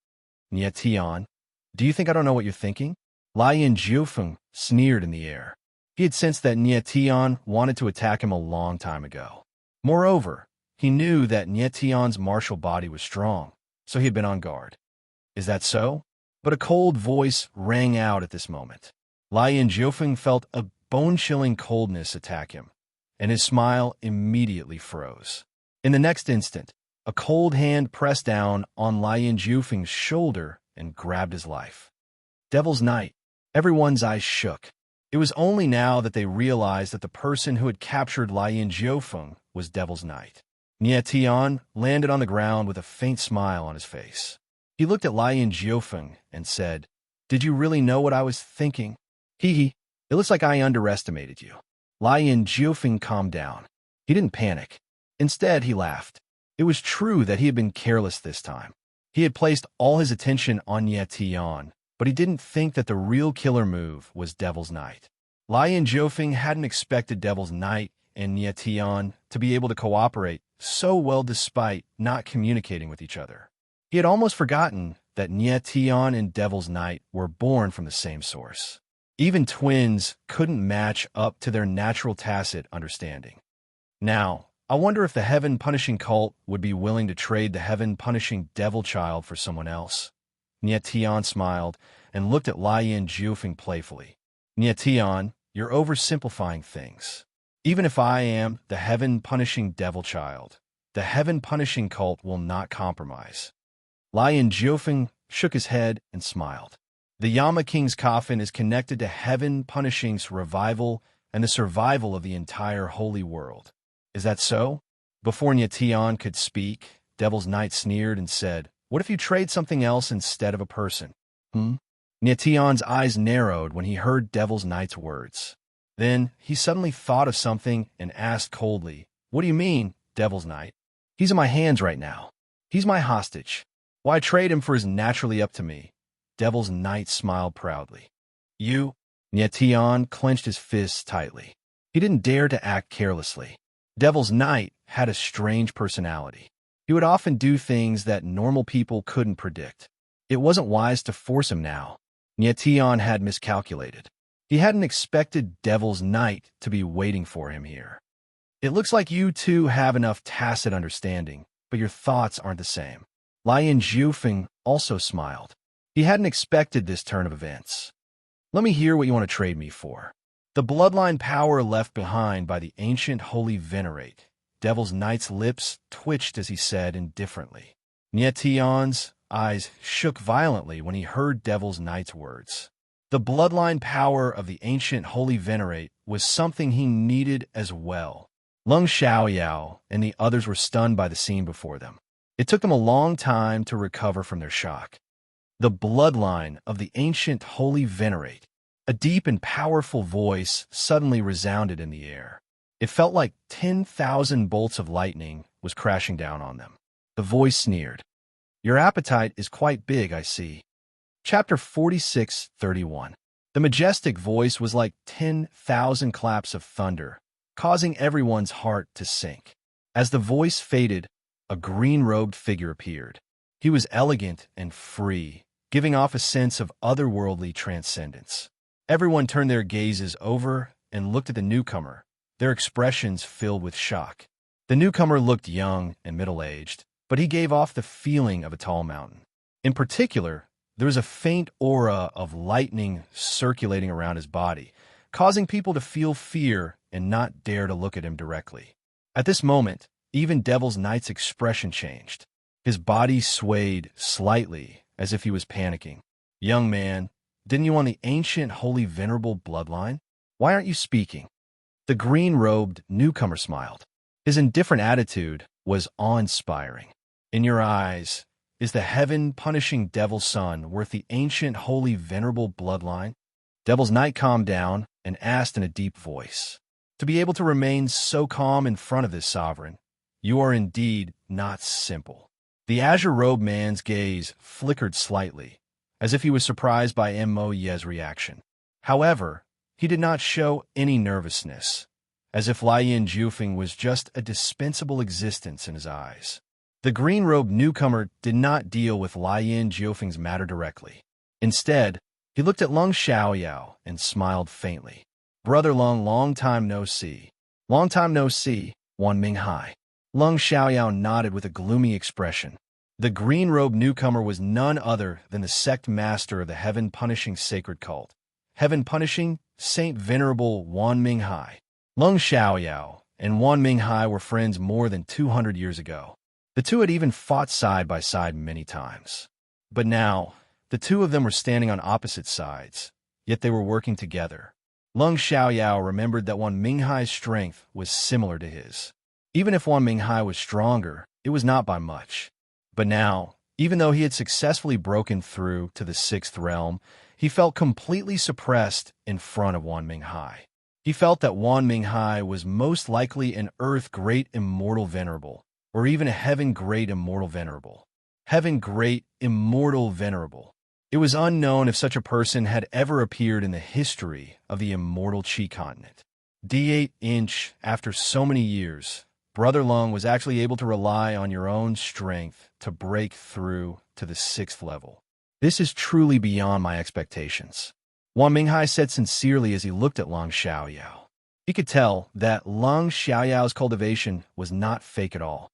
Nyetian, do you think I don't know what you're thinking? Lian Jiufeng sneered in the air. He had sensed that Nyetian wanted to attack him a long time ago. Moreover, he knew that Nyetian's martial body was strong, so he had been on guard. Is that so? But a cold voice rang out at this moment. Lian Jiufeng felt a bone-chilling coldness attack him, and his smile immediately froze. In the next instant, a cold hand pressed down on Lian Jiufeng's shoulder and grabbed his life. Devil's Knight. Everyone's eyes shook. It was only now that they realized that the person who had captured Lian Jiufeng was Devil's Knight. Nyetian landed on the ground with a faint smile on his face. He looked at Lian Jiufeng and said, "Did you really know what I was thinking? Hee. It looks like I underestimated you." Lian Jiufeng calmed down. He didn't panic. Instead, he laughed. It was true that he had been careless this time. He had placed all his attention on Nyetian, but he didn't think that the real killer move was Devil's Knight. Lian Jiufeng hadn't expected Devil's Knight and Nyetian to be able to cooperate so well despite not communicating with each other. He had almost forgotten that Nyetian and Devil's Knight were born from the same source. Even twins couldn't match up to their natural tacit understanding. Now, I wonder if the heaven-punishing cult would be willing to trade the heaven-punishing devil child for someone else. Nyetian smiled and looked at Lian Jiufeng playfully. Nyetian, you're oversimplifying things. Even if I am the heaven-punishing devil child, the heaven-punishing cult will not compromise. Lian Jiufeng shook his head and smiled. The Yama King's coffin is connected to heaven-punishing's revival and the survival of the entire holy world. Is that so? Before Nyetian could speak, Devil's Knight sneered and said, "What if you trade something else instead of a person?" Nyetian's eyes narrowed when he heard Devil's Knight's words. Then he suddenly thought of something and asked coldly, "What do you mean, Devil's Knight? He's in my hands right now. He's my hostage. Why trade him for his naturally up to me?" Devil's Knight smiled proudly. "You?" Nyetian clenched his fists tightly. He didn't dare to act carelessly. Devil's Knight had a strange personality. He would often do things that normal people couldn't predict. It wasn't wise to force him now. Nyetian had miscalculated. He hadn't expected Devil's Knight to be waiting for him here. "It looks like you two have enough tacit understanding, but your thoughts aren't the same." Lian Jiufeng also smiled. He hadn't expected this turn of events. "Let me hear what you want to trade me for." The bloodline power left behind by the ancient holy venerate. Devil's Knight's lips twitched as he said indifferently. Nyetian's eyes shook violently when he heard Devil's Knight's words. The bloodline power of the ancient holy venerate was something he needed as well. Lung Xiaoyao and the others were stunned by the scene before them. It took them a long time to recover from their shock. The bloodline of the ancient holy venerate. A deep and powerful voice suddenly resounded in the air. It felt like 10,000 bolts of lightning was crashing down on them. The voice sneered. "Your appetite is quite big, I see." Chapter 46:31. The majestic voice was like 10,000 claps of thunder, causing everyone's heart to sink. As the voice faded, a green-robed figure appeared. He was elegant and free, giving off a sense of otherworldly transcendence. Everyone turned their gazes over and looked at the newcomer, their expressions filled with shock. The newcomer looked young and middle-aged, but he gave off the feeling of a tall mountain. In particular, there was a faint aura of lightning circulating around his body, causing people to feel fear and not dare to look at him directly. At this moment, even Devil's Knight's expression changed. His body swayed slightly as if he was panicking. "Young man, didn't you want the ancient, holy, venerable bloodline? Why aren't you speaking?" The green-robed newcomer smiled. His indifferent attitude was awe-inspiring. In your eyes, is the heaven-punishing Devil's son worth the ancient, holy, venerable bloodline? Devil's Knight calmed down and asked in a deep voice, to be able to remain so calm in front of this sovereign, you are indeed not simple. The azure-robed man's gaze flickered slightly, as if he was surprised by Moye's reaction. However, he did not show any nervousness, as if Lian Jufeng was just a dispensable existence in his eyes. The green-robed newcomer did not deal with Lian Jufeng's matter directly. Instead, he looked at Lung Xiaoyao and smiled faintly. Brother Lung, long time no see. Long time no see, Wan Minghai. Lung Xiaoyao nodded with a gloomy expression. The green-robed newcomer was none other than the sect master of the heaven-punishing sacred cult. Heaven-punishing Saint Venerable Wan Minghai. Lung Xiaoyao and Wan Minghai were friends more than 200 years ago. The two had even fought side by side many times. But now, the two of them were standing on opposite sides, yet they were working together. Lung Xiaoyao remembered that Wan Minghai's strength was similar to his. Even if Wan Minghai was stronger, it was not by much. But now, even though he had successfully broken through to the sixth realm, he felt completely suppressed in front of Wan Minghai. He felt that Wan Minghai was most likely an Earth Great Immortal Venerable, or even a Heaven Great Immortal Venerable. Heaven Great Immortal Venerable. It was unknown if such a person had ever appeared in the history of the Immortal Qi continent. D8-inch, after so many years, Brother Lung was actually able to rely on your own strength to break through to the sixth level. This is truly beyond my expectations. Wan Minghai said sincerely as he looked at Lung Xiaoyao. He could tell that Lung Xiaoyao's cultivation was not fake at all.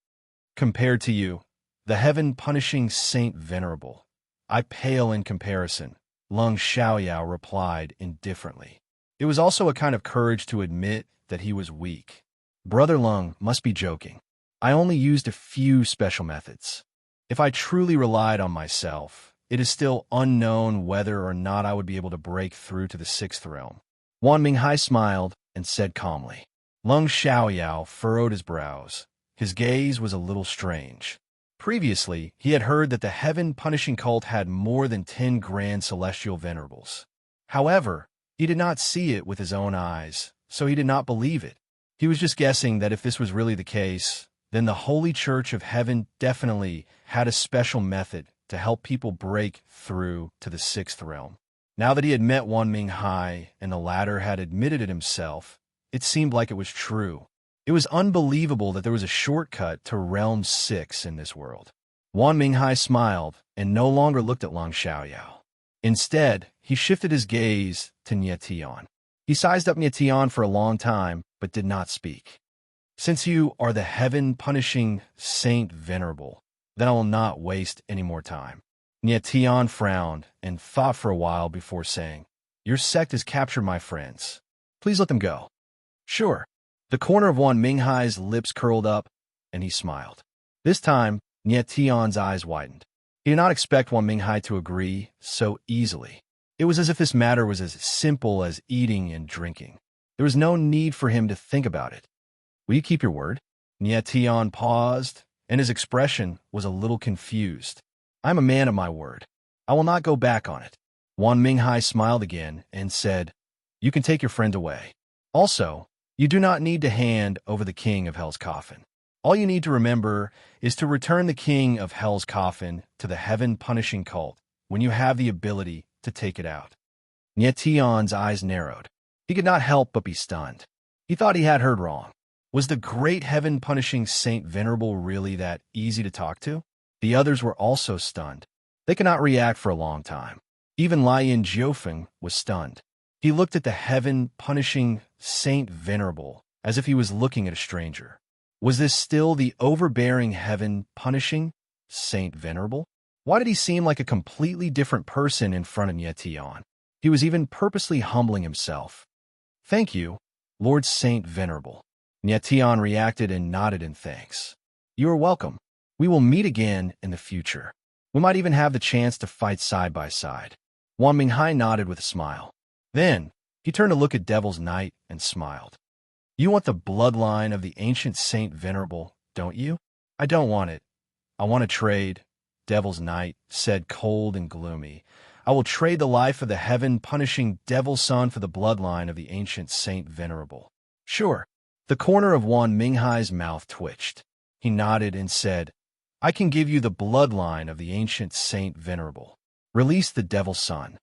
Compared to you, the heaven-punishing Saint Venerable, I pale in comparison, Lung Xiaoyao replied indifferently. It was also a kind of courage to admit that he was weak. Brother Lung must be joking. I only used a few special methods. If I truly relied on myself, it is still unknown whether or not I would be able to break through to the sixth realm. Wan Minghai smiled and said calmly. Lung Xiaoyao furrowed his brows. His gaze was a little strange. Previously, he had heard that the heaven-punishing cult had more than 10 grand celestial venerables. However, he did not see it with his own eyes, so he did not believe it. He was just guessing that if this was really the case, then the Holy Church of Heaven definitely had a special method to help people break through to the sixth realm. Now that he had met Wan Minghai and the latter had admitted it himself, it seemed like it was true. It was unbelievable that there was a shortcut to Realm 6 in this world. Wan Minghai smiled and no longer looked at Lung Xiaoyao. Instead, he shifted his gaze to Nie Tian. He sized up Nie Tian for a long time, but did not speak. Since you are the heaven-punishing Saint Venerable, then I will not waste any more time. Nie Tian frowned and thought for a while before saying, Your sect has captured my friends. Please let them go. Sure. The corner of Wan Minghai's lips curled up, and he smiled. This time, Nie Tian's eyes widened. He did not expect Wan Minghai to agree so easily. It was as if this matter was as simple as eating and drinking. There was no need for him to think about it. Will you keep your word? Nie Tian paused, and his expression was a little confused. I am a man of my word. I will not go back on it. Wan Minghai smiled again and said, You can take your friend away. Also, you do not need to hand over the king of Hell's coffin. All you need to remember is to return the king of Hell's coffin to the heaven-punishing cult when you have the ability to take it out. Nie Tian's eyes narrowed. He could not help but be stunned. He thought he had heard wrong. Was the great heaven-punishing Saint Venerable really that easy to talk to? The others were also stunned. They could not react for a long time. Even Lian Jiufeng was stunned. He looked at the heaven-punishing Saint Venerable as if he was looking at a stranger. Was this still the overbearing heaven-punishing Saint Venerable? Why did he seem like a completely different person in front of Nie Tian? He was even purposely humbling himself. Thank you, Lord Saint Venerable. Nie Tian reacted and nodded in thanks. You are welcome. We will meet again in the future. We might even have the chance to fight side by side. Wan Minghai nodded with a smile. Then, he turned to look at Devil's Knight and smiled. You want the bloodline of the ancient Saint Venerable, don't you? I don't want it. I want to trade, Devil's Knight said, cold and gloomy. I will trade the life of the heaven-punishing Devil's Son for the bloodline of the ancient Saint Venerable. Sure. The corner of Wan Minghai's mouth twitched. He nodded and said, I can give you the bloodline of the ancient Saint Venerable. Release the Devil's Son.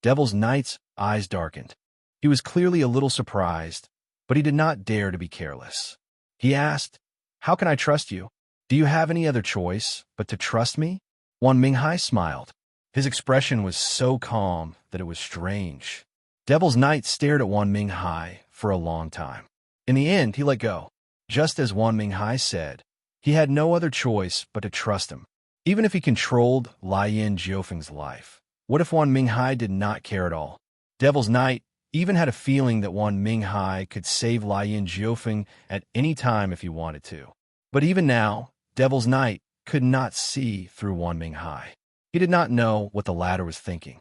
Devil's Knight's eyes darkened. He was clearly a little surprised, but he did not dare to be careless. He asked, How can I trust you? Do you have any other choice but to trust me? Wan Minghai smiled. His expression was so calm that it was strange. Devil's Knight stared at Wan Minghai for a long time. In the end, he let go. Just as Wan Minghai said, he had no other choice but to trust him, even if he controlled Lai Yin Jiufeng's life. What if Wan Minghai did not care at all? Devil's Knight even had a feeling that Wan Minghai could save Lai Yin Jiufeng at any time if he wanted to. But even now, Devil's Knight could not see through Wan Minghai. He did not know what the latter was thinking.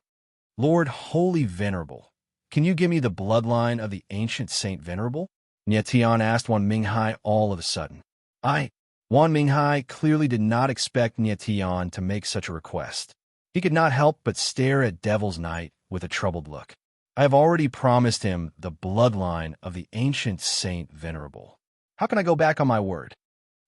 Lord Holy Venerable, can you give me the bloodline of the ancient Saint Venerable? Nietian asked Wan Minghai all of a sudden. Wan Minghai clearly did not expect Nietian to make such a request. He could not help but stare at Devil's Knight with a troubled look. I have already promised him the bloodline of the ancient Saint Venerable. How can I go back on my word?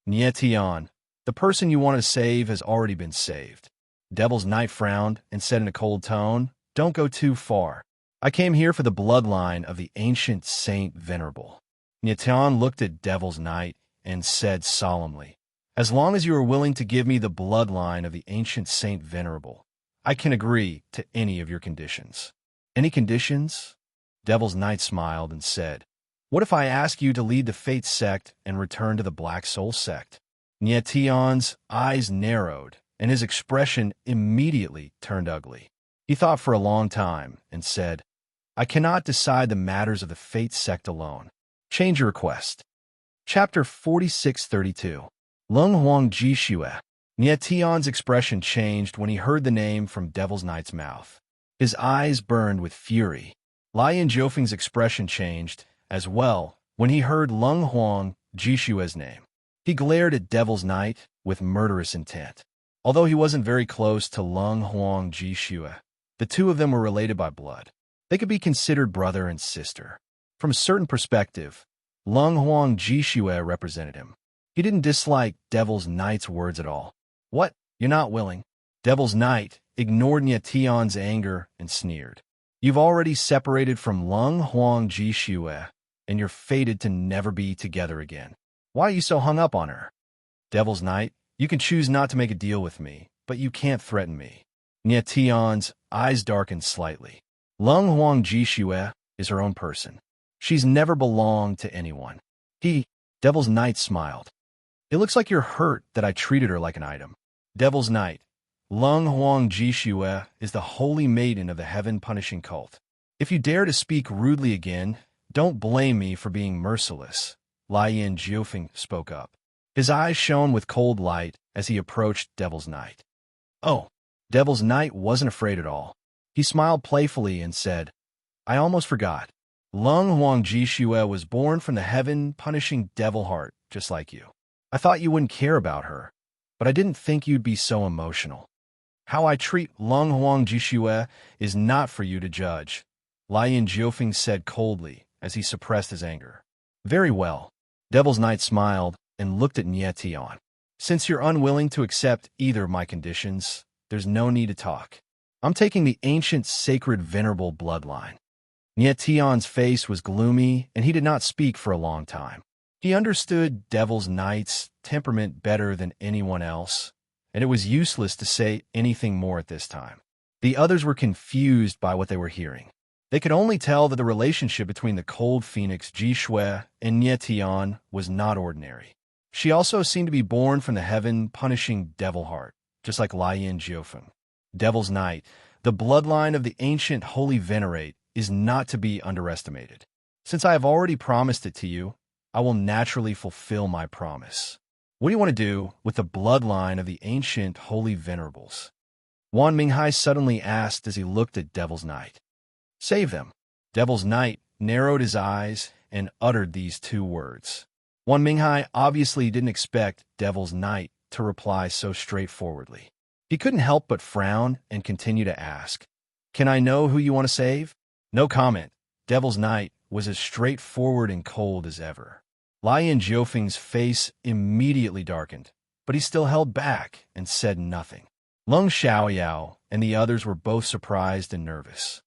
Nietian, the person you want to save has already been saved. Devil's Knight frowned and said in a cold tone, Don't go too far. I came here for the bloodline of the ancient Saint Venerable. Nietian looked at Devil's Knight and said solemnly, As long as you are willing to give me the bloodline of the ancient Saint Venerable, I can agree to any of your conditions. Any conditions? Devil's Knight smiled and said, What if I ask you to lead the Fate sect and return to the Black Soul sect? Nietian's eyes narrowed, and his expression immediately turned ugly. He thought for a long time and said, I cannot decide the matters of the Fate sect alone. Change your request. Chapter 4632. Lung Huang Ji Xue. Nietian's expression changed when he heard the name from Devil's Knight's mouth. His eyes burned with fury. Lai Yin Jiufeng's expression changed as well when he heard Lung Huang Ji Xue's name. He glared at Devil's Knight with murderous intent. Although he wasn't very close to Lung Huang Ji Xue, the two of them were related by blood. They could be considered brother and sister. From a certain perspective, Lung Huang Ji Xue represented him. He didn't dislike Devil's Knight's words at all. What? You're not willing? Devil's Knight ignored Nietian's anger and sneered. You've already separated from Lung Huang Ji Xue, and you're fated to never be together again. Why are you so hung up on her? Devil's Knight, you can choose not to make a deal with me, but you can't threaten me. Nietian's eyes darkened slightly. Lung Huang Ji Xue is her own person. She's never belonged to anyone. Devil's Knight smiled. It looks like you're hurt that I treated her like an item. Devil's Knight, Lung Huang Ji Xue is the holy maiden of the heaven-punishing cult. If you dare to speak rudely again, don't blame me for being merciless. Lai Yin Jiufeng spoke up. His eyes shone with cold light as he approached Devil's Knight. Oh, Devil's Knight wasn't afraid at all. He smiled playfully and said, I almost forgot. Lung Huang Ji Xue was born from the heaven-punishing devil heart, just like you. I thought you wouldn't care about her, but I didn't think you'd be so emotional. How I treat Lung Huang Ji Xue is not for you to judge, Lai Yin Jiufeng said coldly as he suppressed his anger. Very well. Devil's Knight smiled and looked at Nietian. Since you're unwilling to accept either of my conditions, there's no need to talk. I'm taking the ancient sacred venerable bloodline. Nietian's face was gloomy, and he did not speak for a long time. He understood Devil's Knight's temperament better than anyone else, and it was useless to say anything more at this time. The others were confused by what they were hearing. They could only tell that the relationship between the cold phoenix Ji Xue and Nietian was not ordinary. She also seemed to be born from the heaven-punishing devil heart, just like Lai Yin Jiufeng. Devil's Knight, the bloodline of the ancient holy venerate, is not to be underestimated. Since I have already promised it to you, I will naturally fulfill my promise. What do you want to do with the bloodline of the ancient holy venerables? Wan Minghai suddenly asked as he looked at Devil's Knight. Save them. Devil's Knight narrowed his eyes and uttered these two words. Wan Minghai obviously didn't expect Devil's Knight to reply so straightforwardly. He couldn't help but frown and continue to ask, "Can I know who you want to save?" No comment. Devil's Knight was as straightforward and cold as ever. Lian Jiufeng's face immediately darkened, but he still held back and said nothing. Lung Xiaoyao and the others were both surprised and nervous.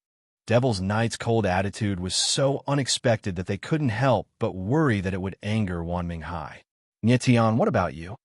Devil's Knight's cold attitude was so unexpected that they couldn't help but worry that it would anger Wan Minghai. "Nietian, what about you?"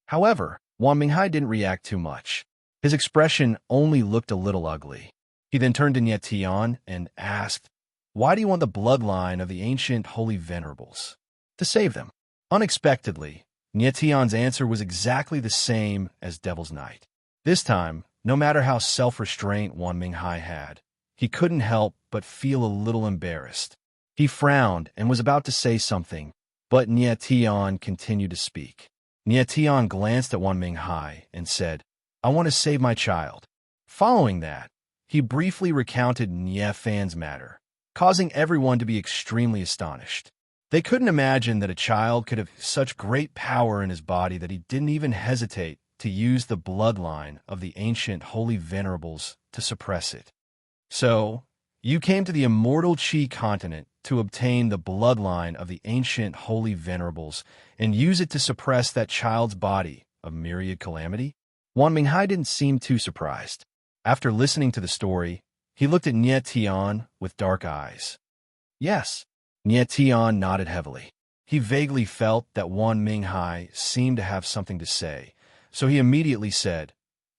However, Wan Minghai didn't react too much. His expression only looked a little ugly. He then turned to Nietian and asked, "Why do you want the bloodline of the ancient holy venerables?" "To save them." Unexpectedly, Nietian's answer was exactly the same as Devil's Knight. This time, no matter how self-restraint Wan Minghai had, he couldn't help but feel a little embarrassed. He frowned and was about to say something, but Nietian continued to speak. Nietian glanced at Wan Minghai and said, "I want to save my child." Following that, he briefly recounted Niefan's matter, causing everyone to be extremely astonished. They couldn't imagine that a child could have such great power in his body that he didn't even hesitate to use the bloodline of the ancient holy venerables to suppress it. "So, you came to the immortal Qi continent to obtain the bloodline of the ancient holy venerables and use it to suppress that child's body of myriad calamity?" Wan Minghai didn't seem too surprised. After listening to the story, he looked at Nietian with dark eyes. "Yes." Nietian nodded heavily. He vaguely felt that Wan Minghai seemed to have something to say, so he immediately said,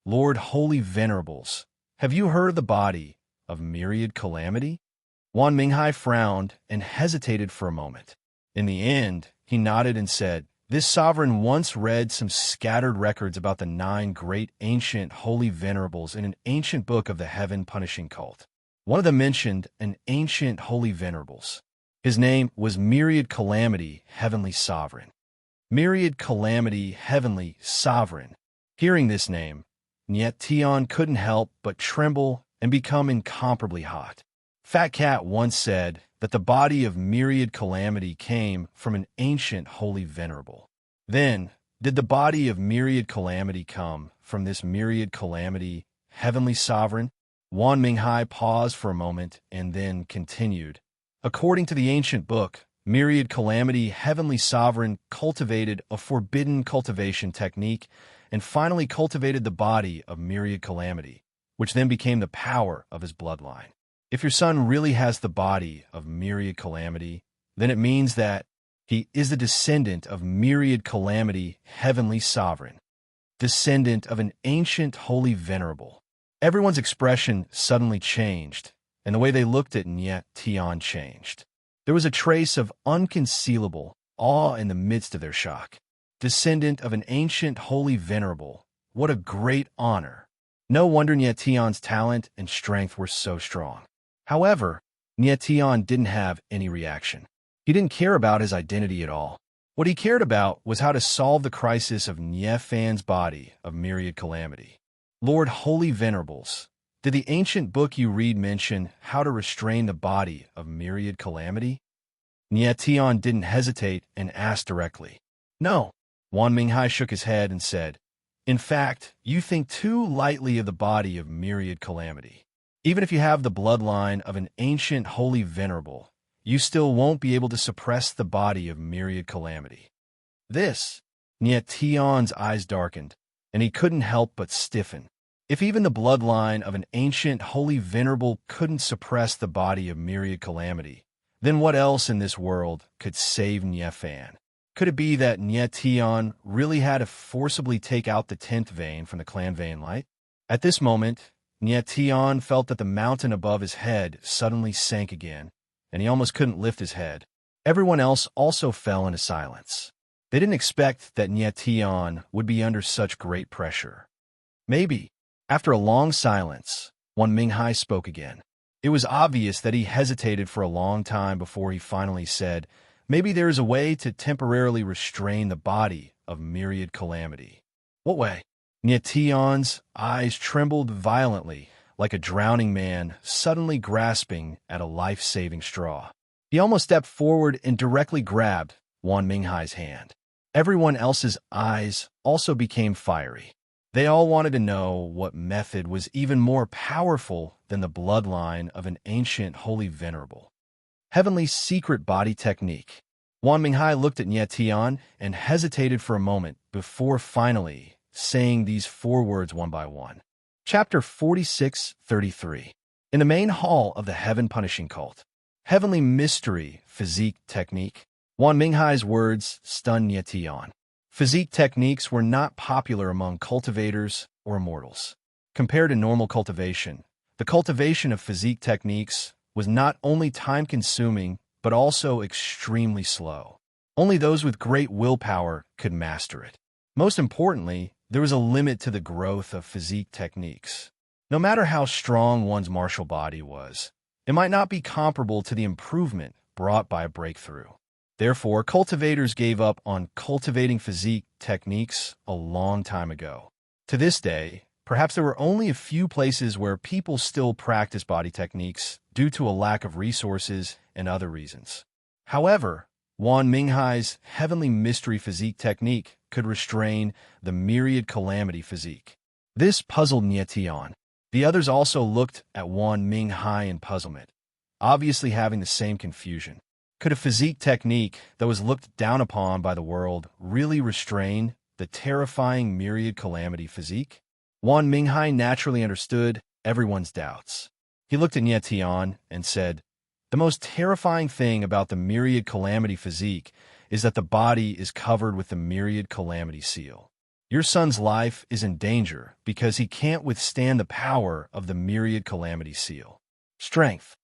"Lord Holy Venerables, have you heard of the body of myriad calamity?" Wan Minghai frowned and hesitated for a moment. In the end, he nodded and said, "This sovereign once read some scattered records about the 9 great ancient holy venerables in an ancient book of the heaven-punishing cult. One of them mentioned an ancient holy venerables. His name was Myriad Calamity, Heavenly Sovereign." Myriad Calamity, Heavenly Sovereign. Hearing this name, Nietian couldn't help but tremble and become incomparably hot. Fat Cat once said that the body of Myriad Calamity came from an ancient holy venerable. Then, did the body of Myriad Calamity come from this Myriad Calamity, Heavenly Sovereign? Wan Minghai paused for a moment and then continued. According to the ancient book, Myriad Calamity, Heavenly Sovereign cultivated a forbidden cultivation technique and finally cultivated the body of Myriad Calamity, which then became the power of his bloodline. If your son really has the body of Myriad Calamity, then it means that he is the descendant of Myriad Calamity, Heavenly Sovereign, descendant of an ancient holy venerable. Everyone's expression suddenly changed, and the way they looked at Nietian changed. There was a trace of unconcealable awe in the midst of their shock. Descendant of an ancient holy venerable. What a great honor. No wonder Nietian's talent and strength were so strong. However, Nietian didn't have any reaction. He didn't care about his identity at all. What he cared about was how to solve the crisis of Niefan's body of myriad calamity. Lord Holy Venerables, did the ancient book you read mention how to restrain the body of myriad calamity? Nietian didn't hesitate and asked directly. No. Wan Minghai shook his head and said, "In fact, you think too lightly of the body of myriad calamity. Even if you have the bloodline of an ancient holy venerable, you still won't be able to suppress the body of myriad calamity." This, Nietian's eyes darkened, and he couldn't help but stiffen. If even the bloodline of an ancient holy venerable couldn't suppress the body of myriad calamity, then what else in this world could save Niefan? Could it be that Nietian really had to forcibly take out the 10th vein from the clan vein light? At this moment, Nietian felt that the mountain above his head suddenly sank again, and he almost couldn't lift his head. Everyone else also fell into silence. They didn't expect that Nietian would be under such great pressure. Maybe. After a long silence, Wan Minghai spoke again. It was obvious that he hesitated for a long time before he finally said, "Maybe there is a way to temporarily restrain the body of myriad calamity." "What way?" Nietian's eyes trembled violently, like a drowning man suddenly grasping at a life-saving straw. He almost stepped forward and directly grabbed Wan Minghai's hand. Everyone else's eyes also became fiery. They all wanted to know what method was even more powerful than the bloodline of an ancient holy venerable. Heavenly secret body technique. Wan Minghai looked at Nye Tian and hesitated for a moment before finally saying these 4 words one by one. Chapter 46:33. In the main hall of the Heaven Punishing Cult. Heavenly mystery physique technique. Wan Minghai's words stunned Nye Tian. Physique techniques were not popular among cultivators or immortals. Compared to normal cultivation, the cultivation of physique techniques was not only time-consuming, but also extremely slow. Only those with great willpower could master it. Most importantly, there was a limit to the growth of physique techniques. No matter how strong one's martial body was, it might not be comparable to the improvement brought by a breakthrough. Therefore, cultivators gave up on cultivating physique techniques a long time ago. To this day, perhaps there were only a few places where people still practice body techniques due to a lack of resources and other reasons. However, Wan Minghai's heavenly mystery physique technique could restrain the myriad calamity physique. This puzzled Nye Tian. The others also looked at Wan Minghai in puzzlement, obviously having the same confusion. Could a physique technique that was looked down upon by the world really restrain the terrifying myriad calamity physique? Wan Minghai naturally understood everyone's doubts. He looked at Nye Tian and said, "The most terrifying thing about the myriad calamity physique is that the body is covered with the myriad calamity seal. Your son's life is in danger because he can't withstand the power of the myriad calamity seal. Strength.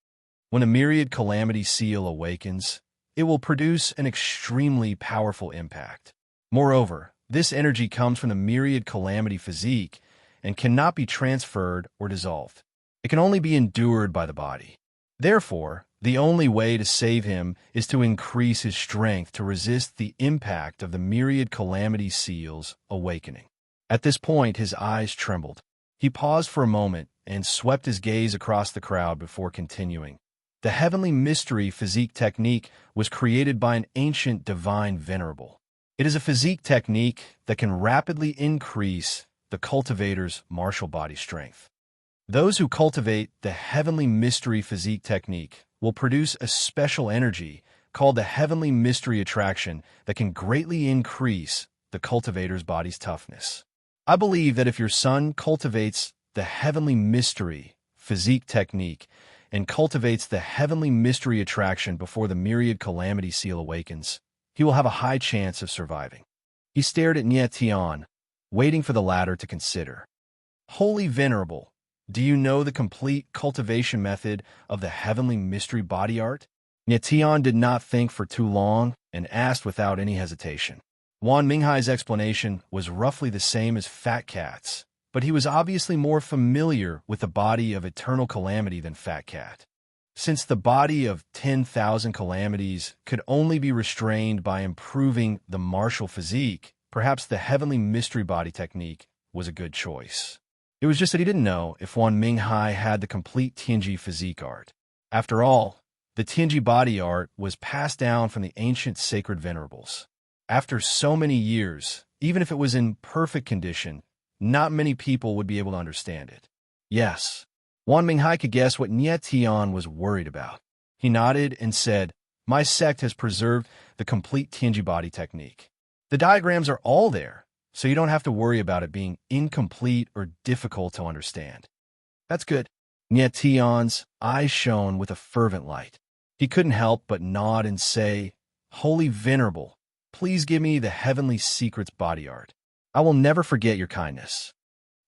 When a myriad calamity seal awakens, it will produce an extremely powerful impact. Moreover, this energy comes from the myriad calamity physique and cannot be transferred or dissolved. It can only be endured by the body. Therefore, the only way to save him is to increase his strength to resist the impact of the myriad calamity seal's awakening." At this point, his eyes trembled. He paused for a moment and swept his gaze across the crowd before continuing. The heavenly mystery physique technique was created by an ancient divine venerable. It is a physique technique that can rapidly increase the cultivator's martial body strength. Those who cultivate the heavenly mystery physique technique will produce a special energy called the heavenly mystery attraction that can greatly increase the cultivator's body's toughness. I believe that if your son cultivates the heavenly mystery physique technique and cultivates the heavenly mystery attraction before the myriad calamity seal awakens, he will have a high chance of surviving. He stared at Nye Tian, waiting for the latter to consider. "Holy Venerable, do you know the complete cultivation method of the heavenly mystery body art?" Nye Tian did not think for too long and asked without any hesitation. Wan Minghai's explanation was roughly the same as Fat Cat's, but he was obviously more familiar with the body of eternal calamity than Fat Cat. Since the body of 10,000 calamities could only be restrained by improving the martial physique, perhaps the heavenly mystery body technique was a good choice. It was just that he didn't know if Wan Minghai had the complete Tianji physique art. After all, the Tianji body art was passed down from the ancient sacred venerables. After so many years, even if it was in perfect condition, not many people would be able to understand it. Yes, Wan Minghai could guess what Nye Tian was worried about. He nodded and said, "My sect has preserved the complete Tianji body technique. The diagrams are all there, so you don't have to worry about it being incomplete or difficult to understand." "That's good." Nye Tian's eyes shone with a fervent light. He couldn't help but nod and say, "Holy Venerable, please give me the heavenly secrets body art. I will never forget your kindness.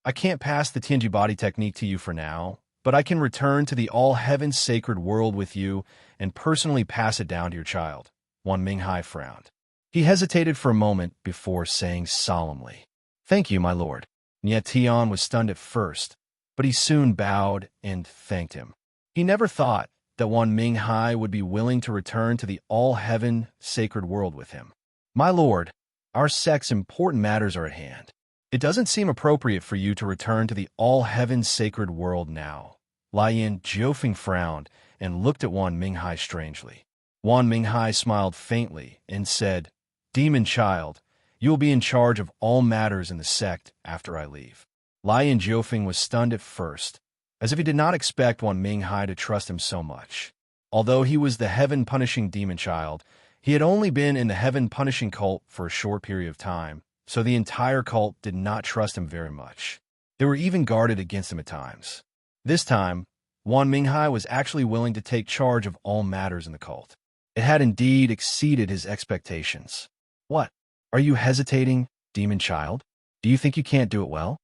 I can't pass the Tianji body technique to you for now, but I can return to the all-heaven sacred world with you and personally pass it down to your child." Wan Minghai frowned. He hesitated for a moment before saying solemnly, "Thank you, my lord." Nye Tian was stunned at first, but he soon bowed and thanked him. He never thought that Wan Minghai would be willing to return to the all-heaven sacred world with him. "My lord, our sect's important matters are at hand. It doesn't seem appropriate for you to return to the all-heaven sacred world now." Lian Jiufeng frowned and looked at Wan Minghai strangely. Wan Minghai smiled faintly and said, "Demon child, you will be in charge of all matters in the sect after I leave." Lian Jiufeng was stunned at first, as if he did not expect Wan Minghai to trust him so much. Although he was the heaven-punishing demon child, he had only been in the heaven-punishing cult for a short period of time, so the entire cult did not trust him very much. They were even guarded against him at times. This time, Wan Minghai was actually willing to take charge of all matters in the cult. It had indeed exceeded his expectations. "What? Are you hesitating, demon child? Do you think you can't do it well?"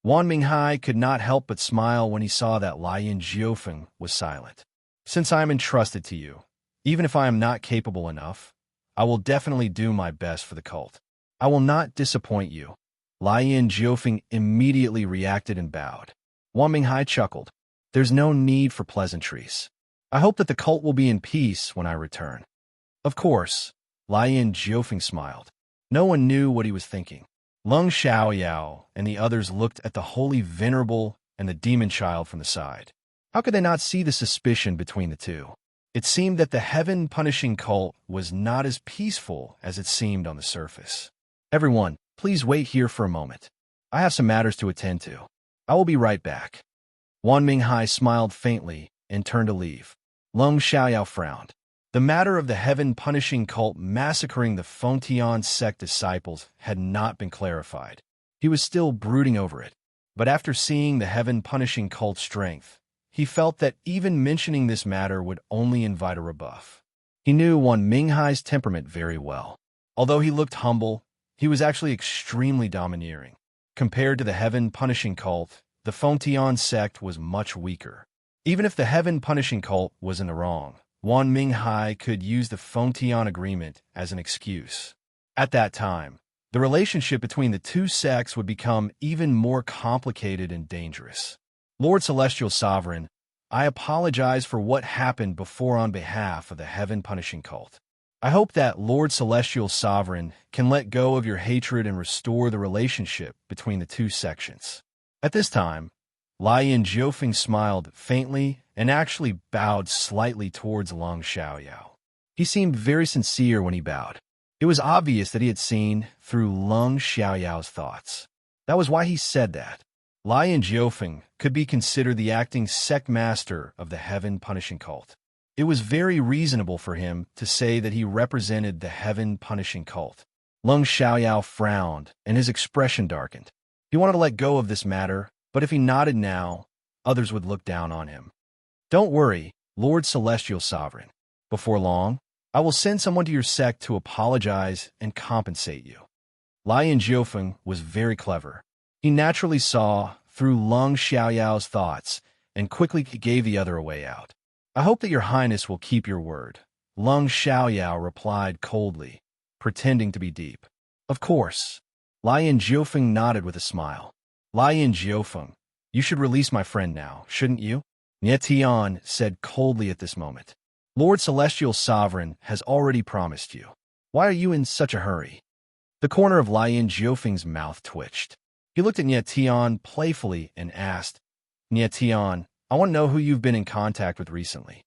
Wan Minghai could not help but smile when he saw that Lian Jiufeng was silent. "Since I am entrusted to you, even if I am not capable enough, I will definitely do my best for the cult. I will not disappoint you." Lian Jiufeng immediately reacted and bowed. Wan Minghai chuckled. "There's no need for pleasantries. I hope that the cult will be in peace when I return." "Of course," Lian Jiufeng smiled. No one knew what he was thinking. Lung Xiaoyao and the others looked at the holy venerable and the demon child from the side. How could they not see the suspicion between the two? It seemed that the heaven-punishing cult was not as peaceful as it seemed on the surface. "Everyone, please wait here for a moment. I have some matters to attend to. I will be right back." Wan Minghai smiled faintly and turned to leave. Lung Xiaoyao frowned. The matter of the heaven-punishing cult massacring the Fengtian sect disciples had not been clarified. He was still brooding over it. But after seeing the heaven-punishing cult's strength, he felt that even mentioning this matter would only invite a rebuff. He knew Wan Minghai's temperament very well. Although he looked humble, he was actually extremely domineering. Compared to the heaven-punishing cult, the Fengtian sect was much weaker. Even if the heaven-punishing cult was in the wrong, Wan Minghai could use the Fengtian agreement as an excuse. At that time, the relationship between the two sects would become even more complicated and dangerous. "Lord Celestial Sovereign, I apologize for what happened before on behalf of the heaven-punishing cult. I hope that Lord Celestial Sovereign can let go of your hatred and restore the relationship between the two sections." At this time, Lian Jiufeng smiled faintly and actually bowed slightly towards Lung Xiaoyao. He seemed very sincere when he bowed. It was obvious that he had seen through Lung Xiaoyao's thoughts. That was why he said that. Lian Jiufeng could be considered the acting sect master of the heaven-punishing cult. It was very reasonable for him to say that he represented the heaven-punishing cult. Lung Xiaoyao frowned, and his expression darkened. He wanted to let go of this matter, but if he nodded now, others would look down on him. "Don't worry, Lord Celestial Sovereign. Before long, I will send someone to your sect to apologize and compensate you." Lian Jiufeng was very clever. He naturally saw through Lung Xiaoyao's thoughts and quickly gave the other a way out. "I hope that your highness will keep your word," Lung Xiaoyao replied coldly, pretending to be deep. "Of course." Lian Jiufeng nodded with a smile. "Lian Jiufeng, you should release my friend now, shouldn't you?" Nie Tian said coldly at this moment. "Lord Celestial Sovereign has already promised you. Why are you in such a hurry?" The corner of Lian Jiufeng's mouth twitched. He looked at Nie Tian playfully and asked, "Nie Tian, I want to know who you've been in contact with recently."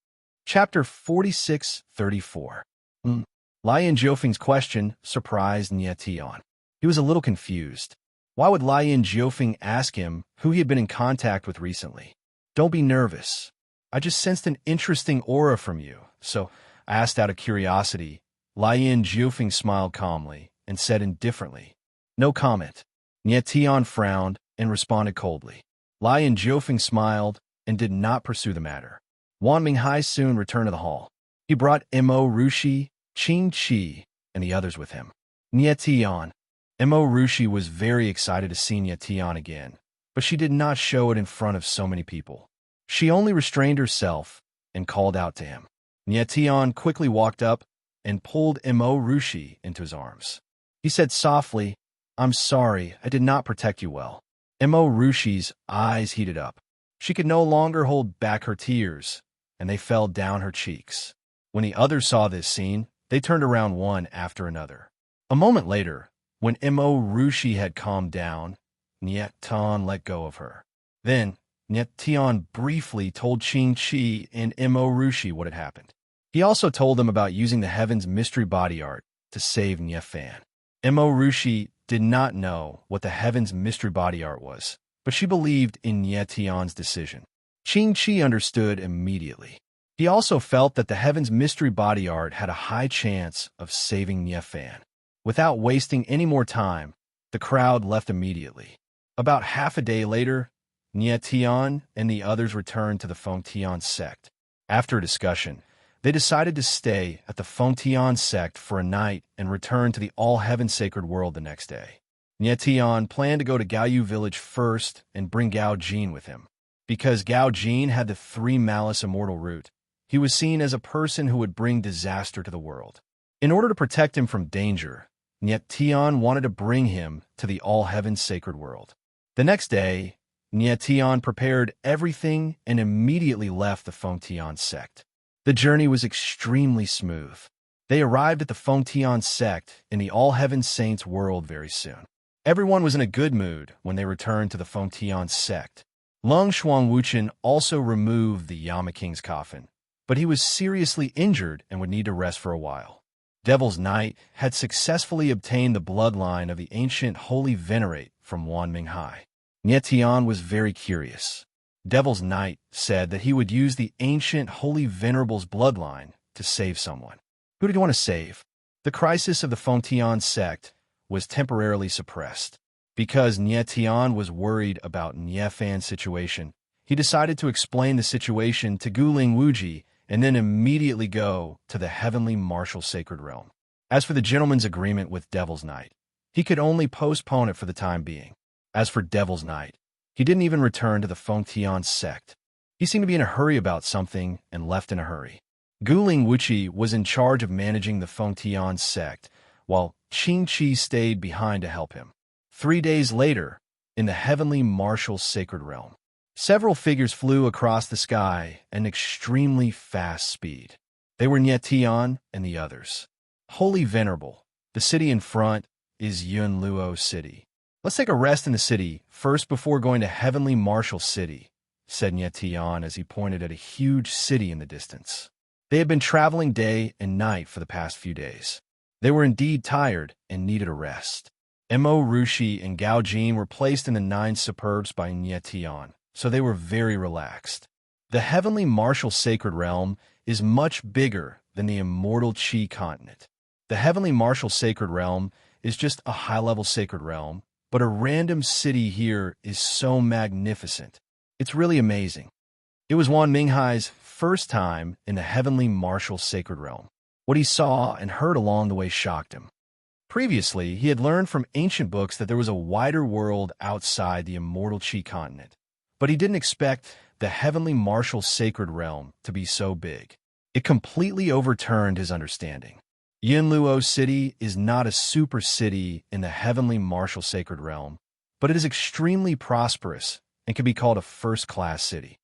Chapter 46-34. Lian Jiufeng's question surprised Nie Tian. He was a little confused. Why would Lian Jiufeng ask him who he had been in contact with recently? "Don't be nervous. I just sensed an interesting aura from you, so I asked out of curiosity." Lian Jiufeng smiled calmly and said indifferently, "No comment." Nie Tian frowned and responded coldly. Lian Jiufeng smiled and did not pursue the matter. Wan Minghai soon returned to the hall. He brought Mo Rushi, Qing Qi, and the others with him. Nie Tian. Mo Rushi was very excited to see Nie Tian again, but she did not show it in front of so many people. She only restrained herself and called out to him. Nie Tian quickly walked up and pulled Mo Rushi into his arms. He said softly, "I'm sorry, I did not protect you well." Mo Rushi's eyes heated up. She could no longer hold back her tears, and they fell down her cheeks. When the others saw this scene, they turned around one after another. A moment later, when Mo Rushi had calmed down, Nie Tian let go of her. Then, Nie Tian briefly told Qing Qi and Mo Rushi what had happened. He also told them about using the Heaven's mystery body art to save Niefan. Mo Rushi did not know what the Heaven's mystery body art was, but she believed in Nie Tian's decision. Qing Chi understood immediately. He also felt that the Heaven's mystery body art had a high chance of saving Niefan. Without wasting any more time, the crowd left immediately. About half a day later, Nie Tian and the others returned to the Fengtian sect. After a discussion, they decided to stay at the Fengtian sect for a night and return to the All-Heaven Sacred World the next day. Nie Tian planned to go to Gaoyu village first and bring Gao Jin with him. Because Gao Jin had the 3 malice immortal root, he was seen as a person who would bring disaster to the world. In order to protect him from danger, Nie Tian wanted to bring him to the All-Heaven Sacred World. The next day, Nie Tian prepared everything and immediately left the Fengtian sect. The journey was extremely smooth. They arrived at the Fengtian sect in the All-Heaven Saints world very soon. Everyone was in a good mood when they returned to the Fengtian sect. Lung Shuang Wuchen also removed the Yama King's coffin, but he was seriously injured and would need to rest for a while. Devil's Knight had successfully obtained the bloodline of the ancient Holy Venerate from Wan Minghai. Nie Tian was very curious. Devil's Knight said that he would use the ancient Holy Venerable's bloodline to save someone. Who did he want to save? The crisis of the Fengtian sect was temporarily suppressed. Because Nie Tian was worried about Niefan's situation, he decided to explain the situation to Guling Wuji and then immediately go to the heavenly martial sacred realm. As for the gentleman's agreement with Devil's Knight, he could only postpone it for the time being. As for Devil's Knight, he didn't even return to the Fengtian sect. He seemed to be in a hurry about something and left in a hurry. Guling Wuji was in charge of managing the Fengtian sect, while Qing Chi stayed behind to help him. 3 days later, in the heavenly martial sacred realm, several figures flew across the sky at an extremely fast speed. They were Nie Tian and the others. Holy Venerable, the city in front is Yunluo City. Let's take a rest in the city first before going to heavenly martial city, said Nie Tian as he pointed at a huge city in the distance. They had been traveling day and night for the past few days. They were indeed tired and needed a rest. Mo Rushi and Gao Jin were placed in the 9 superbs by Nie Tian, so they were very relaxed. The heavenly martial sacred realm is much bigger than the immortal Qi continent. The heavenly martial sacred realm is just a high-level sacred realm, but a random city here is so magnificent. It's really amazing. It was Wan Minghai's first time in the heavenly martial sacred realm. What he saw and heard along the way shocked him. Previously, he had learned from ancient books that there was a wider world outside the immortal Qi continent, but he didn't expect the heavenly martial sacred realm to be so big. It completely overturned his understanding. Yunluo City is not a super city in the heavenly martial sacred realm, but it is extremely prosperous and can be called a first-class city.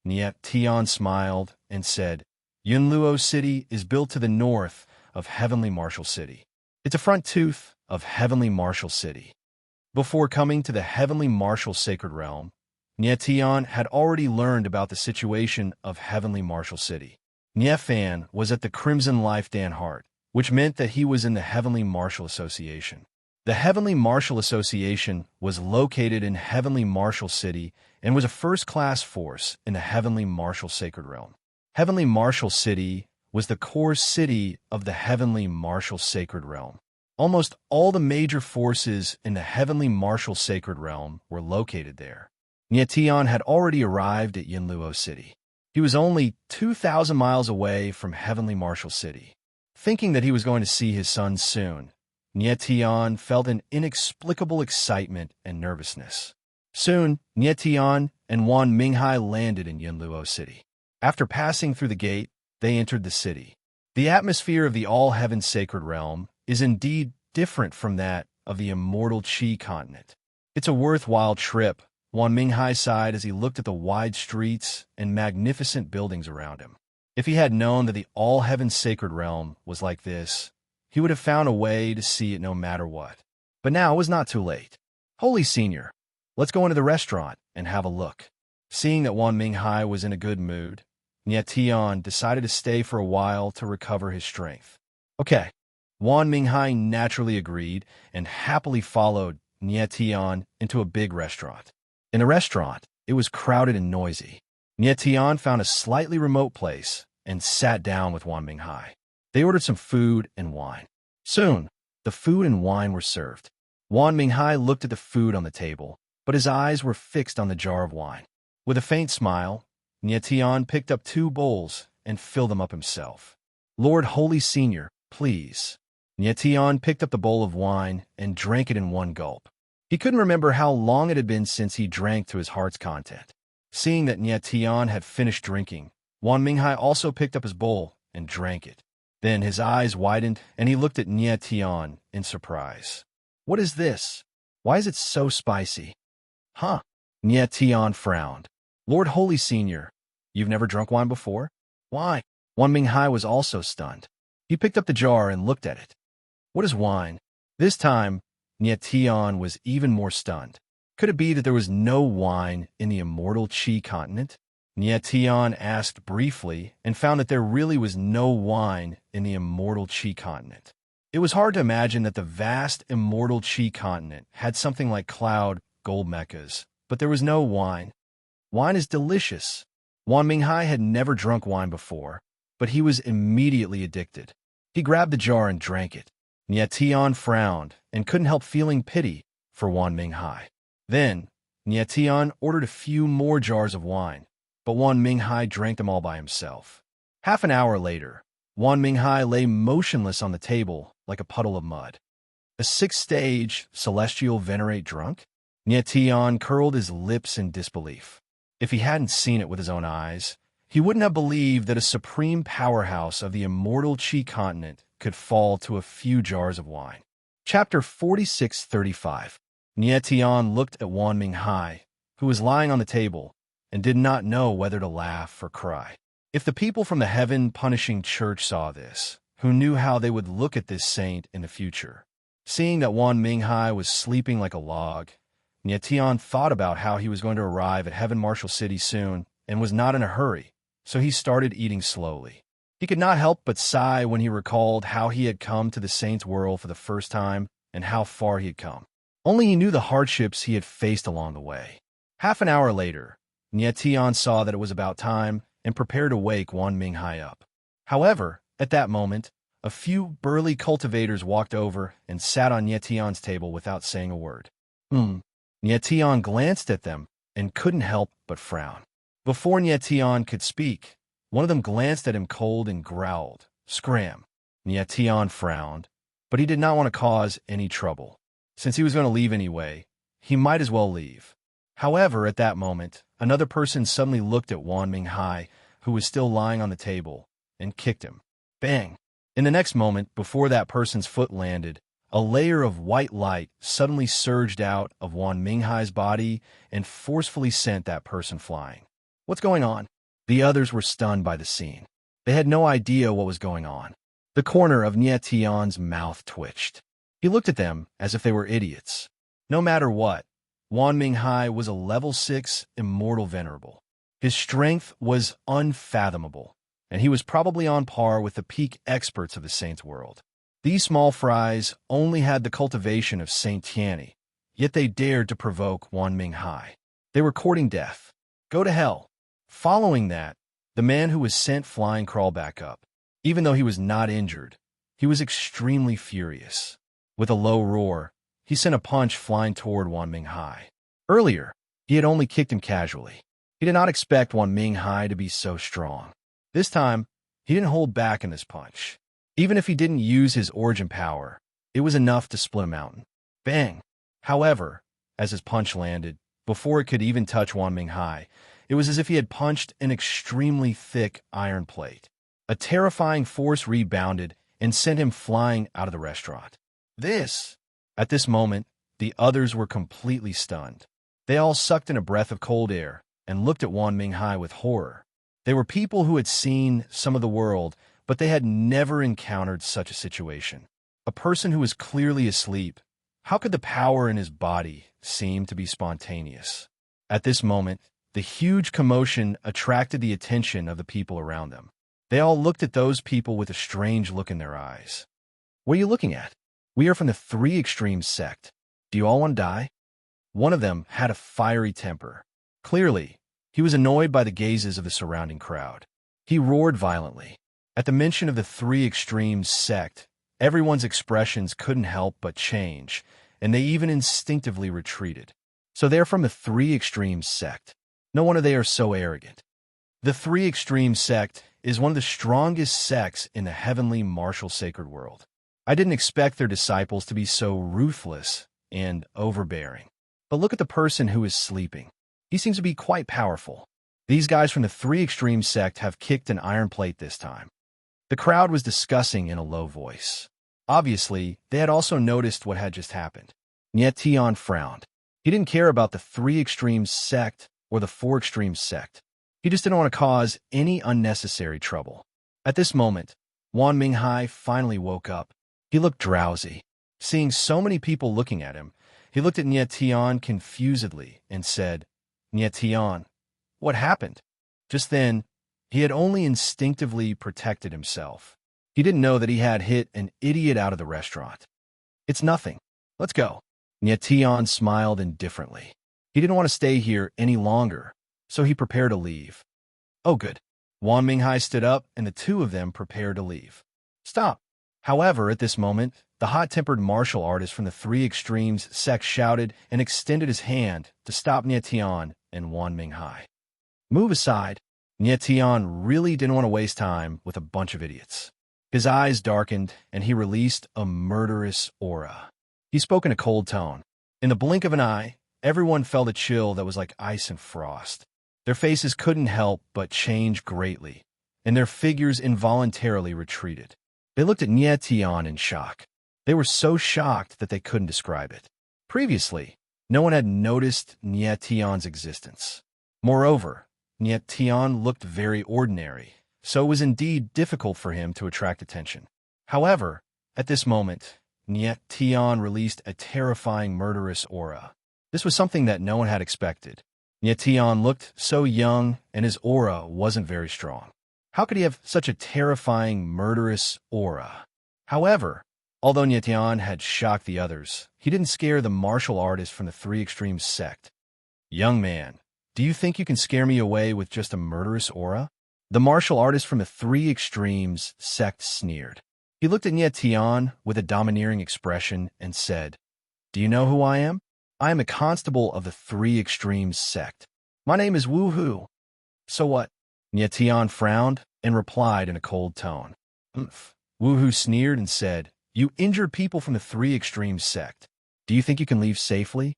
Nie Tian smiled and said, Yunluo City is built to the north of heavenly martial city. It's a front tooth of heavenly martial city. Before coming to the heavenly martial sacred realm, Nie Tian had already learned about the situation of heavenly martial city. Niefan was at the Crimson Life Dan Hart, which meant that he was in the Heavenly Martial Association. The Heavenly Martial Association was located in Heavenly Martial City and was a first-class force in the Heavenly Martial Sacred Realm. Heavenly Martial City was the core city of the Heavenly Martial Sacred Realm. Almost all the major forces in the Heavenly Martial Sacred Realm were located there. Nie Tian had already arrived at Yunluo City. He was only 2,000 miles away from Heavenly Martial City. Thinking that he was going to see his son soon, Nie Tian felt an inexplicable excitement and nervousness. Soon, Nie Tian and Wan Minghai landed in Yunluo City. After passing through the gate, they entered the city. The atmosphere of the All-Heaven Sacred Realm is indeed different from that of the immortal Qi continent. It's a worthwhile trip, Wan Minghai sighed as he looked at the wide streets and magnificent buildings around him. If he had known that the All-Heaven Sacred Realm was like this, he would have found a way to see it no matter what. But now it was not too late. Holy Senior, let's go into the restaurant and have a look. Seeing that Wan Minghai was in a good mood, Tian decided to stay for a while to recover his strength. Okay. Wang Minghai naturally agreed and happily followed Tian into a big restaurant. In the restaurant, it was crowded and noisy. Tian found a slightly remote place and sat down with Wang Minghai. They ordered some food and wine. Soon, the food and wine were served. Wang Minghai looked at the food on the table, but his eyes were fixed on the jar of wine. With a faint smile, Tian picked up 2 bowls and filled them up himself. Lord Holy Senior, please. Tian picked up the bowl of wine and drank it in one gulp. He couldn't remember how long it had been since he drank to his heart's content. Seeing that Tian had finished drinking, Wang Minghai also picked up his bowl and drank it. Then his eyes widened and he looked at Tian in surprise. What is this? Why is it so spicy? Huh? Tian frowned. Lord Holy Senior, you've never drunk wine before? Why? Wang Minghai was also stunned. He picked up the jar and looked at it. What is wine? This time, Tian was even more stunned. Could it be that there was no wine in the immortal Qi continent? Tian asked briefly and found that there really was no wine in the immortal Qi continent. It was hard to imagine that the vast immortal Qi continent had something like cloud gold mechas, but there was no wine. Wine is delicious. Wang Minghai had never drunk wine before, but he was immediately addicted. He grabbed the jar and drank it. Tian frowned and couldn't help feeling pity for Wang Minghai. Then, Tian ordered a few more jars of wine, but Wang Minghai drank them all by himself. Half an hour later, Wang Minghai lay motionless on the table like a puddle of mud. A 6th-stage celestial venerate drunk? Tian curled his lips in disbelief. If he hadn't seen it with his own eyes, he wouldn't have believed that a supreme powerhouse of the immortal Qi continent could fall to a few jars of wine. Chapter 46:35. Tian looked at Wang Minghai, who was lying on the table, and did not know whether to laugh or cry. If the people from the heaven-punishing church saw this, who knew how they would look at this saint in the future? Seeing that Wang Minghai was sleeping like a log, Tian thought about how he was going to arrive at Heaven Marshal City soon and was not in a hurry, so he started eating slowly. He could not help but sigh when he recalled how he had come to the saint's world for the first time and how far he had come. Only he knew the hardships he had faced along the way. Half an hour later, Tian saw that it was about time and prepared to wake Wang Minghai up. However, at that moment, a few burly cultivators walked over and sat on Tian's table without saying a word. Tian glanced at them and couldn't help but frown. Before Tian could speak, one of them glanced at him cold and growled, "Scram." Tian frowned, but he did not want to cause any trouble. Since he was going to leave anyway, he might as well leave. However, at that moment, another person suddenly looked at Wang Minghai, who was still lying on the table, and kicked him. Bang! In the next moment, before that person's foot landed, a layer of white light suddenly surged out of Wang Minghai's body and forcefully sent that person flying. What's going on? The others were stunned by the scene. They had no idea what was going on. The corner of Tian's mouth twitched. He looked at them as if they were idiots. No matter what, Wang Minghai was a level 6 immortal venerable. His strength was unfathomable, and he was probably on par with the peak experts of the saint's world. These small fries only had the cultivation of Saint Tianni, yet they dared to provoke Wang Minghai. They were courting death. Go to hell. Following that, the man who was sent flying crawled back up. Even though he was not injured, he was extremely furious. With a low roar, he sent a punch flying toward Wang Minghai. Earlier, he had only kicked him casually. He did not expect Wang Minghai to be so strong. This time, he didn't hold back in this punch. Even if he didn't use his origin power, it was enough to split a mountain. Bang! However, as his punch landed, before it could even touch Wang Minghai, it was as if he had punched an extremely thick iron plate. A terrifying force rebounded and sent him flying out of the restaurant. At this moment, the others were completely stunned. They all sucked in a breath of cold air and looked at Wang Minghai with horror. They were people who had seen some of the world, but they had never encountered such a situation. A person who was clearly asleep. How could the power in his body seem to be spontaneous? At this moment, The huge commotion attracted the attention of the people around them. They all looked at those people with a strange look in their eyes. "What are you looking at? We are from the Three Extremes sect. Do you all want to die?" One of them had a fiery temper. Clearly, he was annoyed by the gazes of the surrounding crowd. He roared violently. At the mention of the Three Extremes sect, everyone's expressions couldn't help but change, and they even instinctively retreated. So they're from the Three Extremes sect. No wonder they are so arrogant. The Three Extremes sect is one of the strongest sects in the heavenly martial sacred world. I didn't expect their disciples to be so ruthless and overbearing. But look at the person who is sleeping. He seems to be quite powerful. These guys from the Three Extremes sect have kicked an iron plate this time. The crowd was discussing in a low voice. Obviously, they had also noticed what had just happened. Yet Tian frowned. He didn't care about the Three Extremes sect or the Four Extremes sect. He just didn't want to cause any unnecessary trouble. At this moment, Wan Minghai finally woke up. He looked drowsy. Seeing so many people looking at him, he looked at Nye Tian confusedly and said, "Nye Tian, what happened?" Just then, he had only instinctively protected himself. He didn't know that he had hit an idiot out of the restaurant. "It's nothing. Let's go." Nye Tian smiled indifferently. He didn't want to stay here any longer, so he prepared to leave. "Oh, good." Wan Minghai stood up, and the two of them prepared to leave. "Stop." However, at this moment, the hot-tempered martial artist from the Three Extremes sect shouted and extended his hand to stop Nye Tian and Wan Minghai. "Move aside." Nye Tian really didn't want to waste time with a bunch of idiots. His eyes darkened, and he released a murderous aura. He spoke in a cold tone. In the blink of an eye, everyone felt a chill that was like ice and frost. Their faces couldn't help but change greatly, and their figures involuntarily retreated. They looked at Nye Tian in shock. They were so shocked that they couldn't describe it. Previously, no one had noticed Nye Tian's existence. Moreover, Nye Tian looked very ordinary, so it was indeed difficult for him to attract attention. However, at this moment, Nye Tian released a terrifying murderous aura. This was something that no one had expected. Nye Tian looked so young, and his aura wasn't very strong. How could he have such a terrifying, murderous aura? However, although Nye Tian had shocked the others, he didn't scare the martial artist from the Three Extremes sect. "Young man, do you think you can scare me away with just a murderous aura?" The martial artist from the Three Extremes sect sneered. He looked at Nye Tian with a domineering expression and said, "Do you know who I am? I am a constable of the Three Extremes sect. My name is Wu Hu." "So what?" Nye Tian frowned and replied in a cold tone. "Umph." Wu Hu sneered and said, "You injured people from the Three Extremes sect. Do you think you can leave safely?"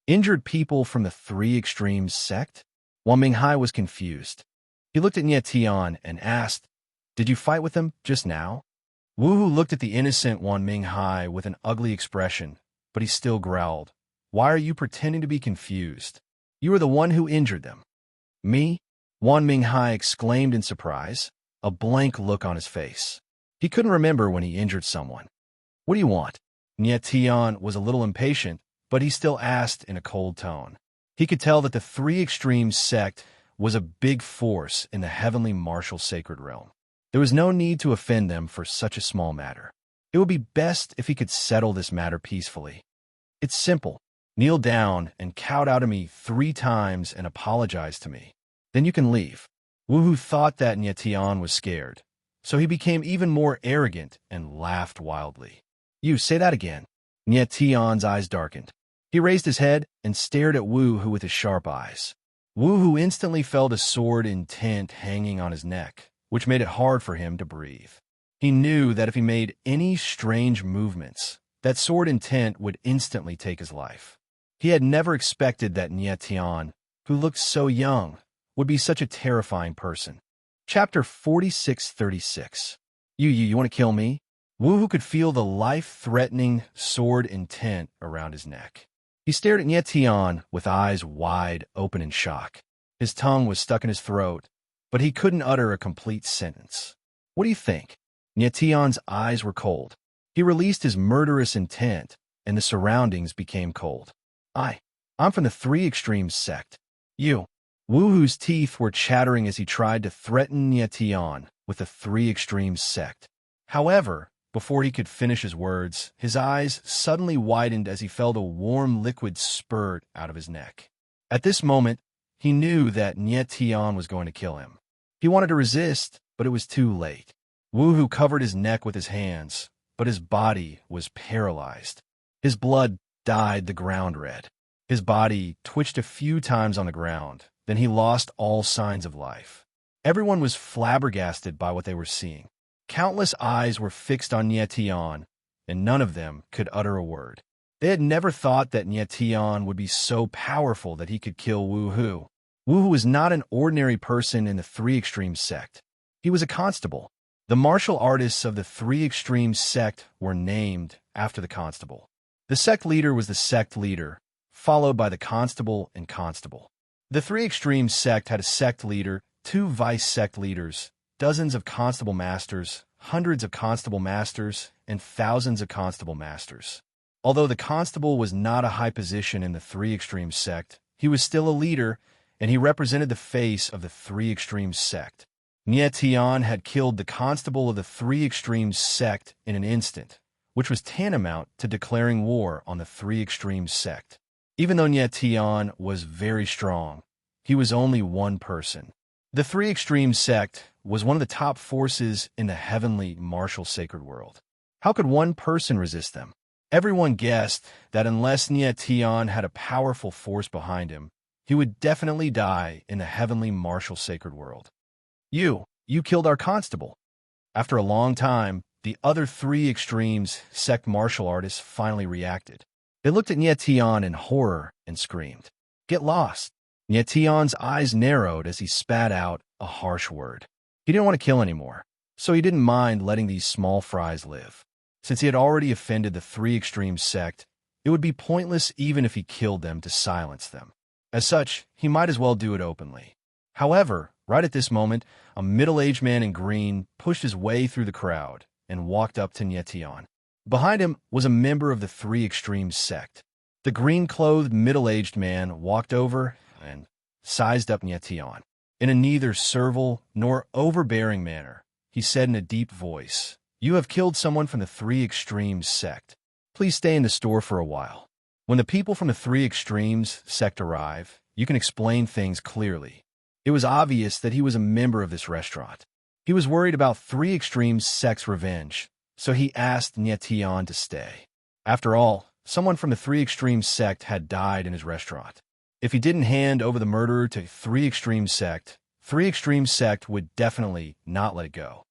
Injured people from the Three Extremes sect? Wan Minghai was confused. He looked at Nye Tian and asked, "Did you fight with them just now?" Wu Hu looked at the innocent Wan Minghai with an ugly expression, but he still growled, "Why are you pretending to be confused? You are the one who injured them." "Me?" Wan Minghai exclaimed in surprise, a blank look on his face. He couldn't remember when he injured someone. "What do you want?" Nye Tian was a little impatient, but he still asked in a cold tone. He could tell that the Three Extremes sect was a big force in the heavenly martial sacred realm. There was no need to offend them for such a small matter. It would be best if he could settle this matter peacefully. "It's simple. Kneel down and kowtow to me 3 times and apologize to me. Then you can leave." Wu Hu thought that Nye Tian was scared, so he became even more arrogant and laughed wildly. "You say that again." Nye Tian's eyes darkened. He raised his head and stared at Wu Hu with his sharp eyes. Wu Hu instantly felt a sword intent hanging on his neck, which made it hard for him to breathe. He knew that if he made any strange movements, that sword intent would instantly take his life. He had never expected that Nye Tian, who looked so young, would be such a terrifying person. Chapter 4636. You want to kill me? Wu Hu could feel the life-threatening sword intent around his neck. He stared at Nye Tian with eyes wide open in shock. His tongue was stuck in his throat, but he couldn't utter a complete sentence. "What do you think?" Nye Tian's eyes were cold. He released his murderous intent, and the surroundings became cold. I'm from the Three Extremes sect. You." Woohoo's teeth were chattering as he tried to threaten Nietian with the Three Extremes sect. However, before he could finish his words, his eyes suddenly widened as he felt a warm liquid spurt out of his neck. At this moment, he knew that Nietian was going to kill him. He wanted to resist, but it was too late. Woohoo covered his neck with his hands, but his body was paralyzed. His blood dyed the ground red. His body twitched a few times on the ground, then he lost all signs of life. Everyone was flabbergasted by what they were seeing. Countless eyes were fixed on Nietian, and none of them could utter a word. They had never thought that Nietian would be so powerful that he could kill Woohoo. Woohoo was not an ordinary person in the Three Extremes sect. He was a constable. The martial artists of the Three Extremes sect were named after the constable. The sect leader was the sect leader, followed by the constable and constable. The Three Extremes sect had a sect leader, 2 vice sect leaders, dozens of constable masters, hundreds of constable masters, and thousands of constable masters. Although the constable was not a high position in the Three Extremes sect, he was still a leader, and he represented the face of the Three Extremes sect. Nietian had killed the constable of the Three Extremes sect in an instant, which was tantamount to declaring war on the Three Extremes sect. Even though Nietian was very strong, he was only one person. The Three Extremes sect was one of the top forces in the heavenly martial sacred world. How could one person resist them? Everyone guessed that unless Nietian had a powerful force behind him, he would definitely die in the heavenly martial sacred world. You killed our constable. After a long time, the other Three Extremes sect martial artists finally reacted. They looked at Nietian in horror and screamed, "Get lost!" Nietian's eyes narrowed as he spat out a harsh word. He didn't want to kill anymore, so he didn't mind letting these small fries live. Since he had already offended the Three Extremes sect, it would be pointless even if he killed them to silence them. As such, he might as well do it openly. However, right at this moment, a middle-aged man in green pushed his way through the crowd and walked up to Nietian. Behind him was a member of the Three Extremes sect. The green-clothed middle-aged man walked over and sized up Nietian. In a neither servile nor overbearing manner, he said in a deep voice, "You have killed someone from the Three Extremes sect. Please stay in the store for a while. When the people from the Three Extremes sect arrive, you can explain things clearly." It was obvious that he was a member of this restaurant. He was worried about Three Extremes sect's revenge, so he asked Nietian to stay. After all, someone from the Three Extremes sect had died in his restaurant. If he didn't hand over the murderer to Three Extremes sect would definitely not let it go.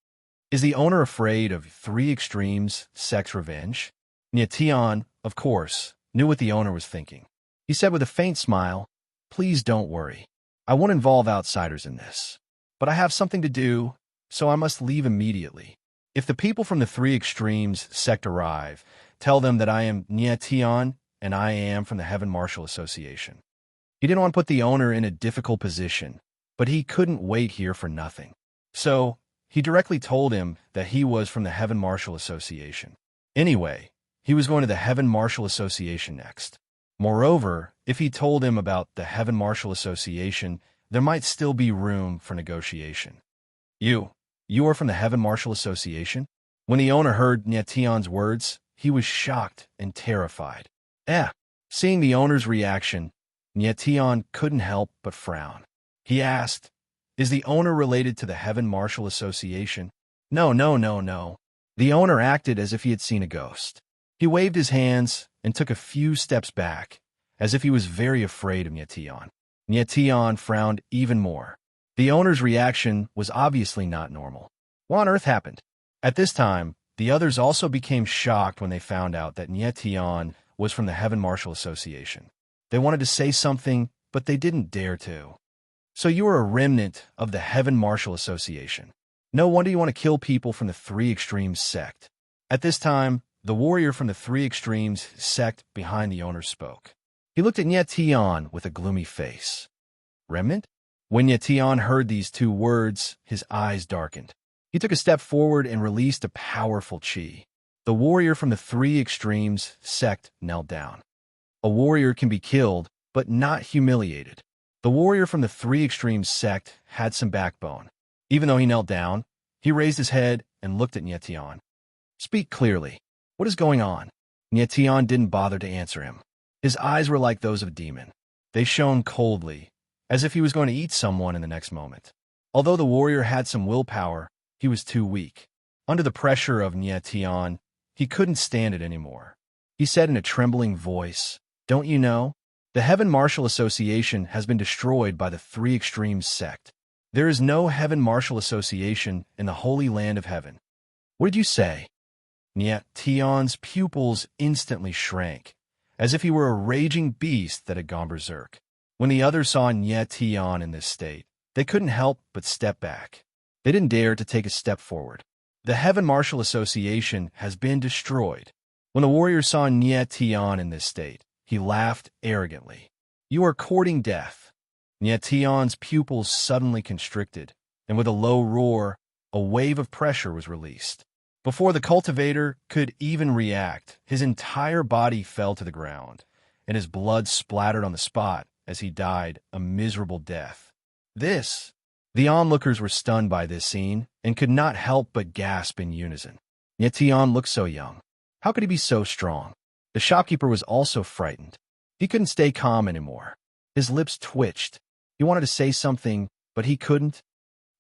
Is the owner afraid of Three Extremes sect's revenge? Nietian, of course, knew what the owner was thinking. He said with a faint smile, "Please don't worry. I won't involve outsiders in this. But I have something to do, so I must leave immediately. If the people from the Three Extremes sect arrive, tell them that I am Nietian and I am from the Heaven Martial Association." He didn't want to put the owner in a difficult position, but he couldn't wait here for nothing. So, he directly told him that he was from the Heaven Martial Association. Anyway, he was going to the Heaven Martial Association next. Moreover, if he told him about the Heaven Martial Association, there might still be room for negotiation. You are from the Heaven Martial Association?" When the owner heard Nietian's words, he was shocked and terrified. Seeing the owner's reaction, Nietian couldn't help but frown. He asked, "Is the owner related to the Heaven Martial Association?" No. The owner acted as if he had seen a ghost. He waved his hands and took a few steps back, as if he was very afraid of Nietian. Nietian frowned even more. The owner's reaction was obviously not normal. What on earth happened? At this time, the others also became shocked when they found out that Nietian was from the Heaven Martial Association. They wanted to say something, but they didn't dare to. "So you are a remnant of the Heaven Martial Association. No wonder you want to kill people from the Three Extremes sect." At this time, the warrior from the Three Extremes sect behind the owner spoke. He looked at Nietian with a gloomy face. "Remnant?" When Nietian heard these two words, his eyes darkened. He took a step forward and released a powerful chi. The warrior from the Three Extremes sect knelt down. A warrior can be killed, but not humiliated. The warrior from the Three Extremes sect had some backbone. Even though he knelt down, he raised his head and looked at Nyetian. Speak clearly. What is going on? Nyetian didn't bother to answer him. His eyes were like those of a demon. They shone coldly, as if he was going to eat someone in the next moment. Although the warrior had some willpower, he was too weak. Under the pressure of Nyetian, he couldn't stand it anymore. He said in a trembling voice, "Don't you know? The Heaven Martial Association has been destroyed by the Three Extremes sect. There is no Heaven Martial Association in the Holy Land of Heaven." What did you say? Nyetian's pupils instantly shrank, as if he were a raging beast that had gone berserk. When the others saw Nyetian in this state, they couldn't help but step back. They didn't dare to take a step forward. The Heaven Martial Association has been destroyed. When the warrior saw Nyetian in this state, he laughed arrogantly. You are courting death. Nyetian's pupils suddenly constricted, and with a low roar, a wave of pressure was released. Before the cultivator could even react, his entire body fell to the ground, and his blood splattered on the spot as he died a miserable death. The onlookers were stunned by this scene and could not help but gasp in unison. Nyetian looked so young. How could he be so strong? The shopkeeper was also frightened. He couldn't stay calm anymore. His lips twitched. He wanted to say something, but he couldn't.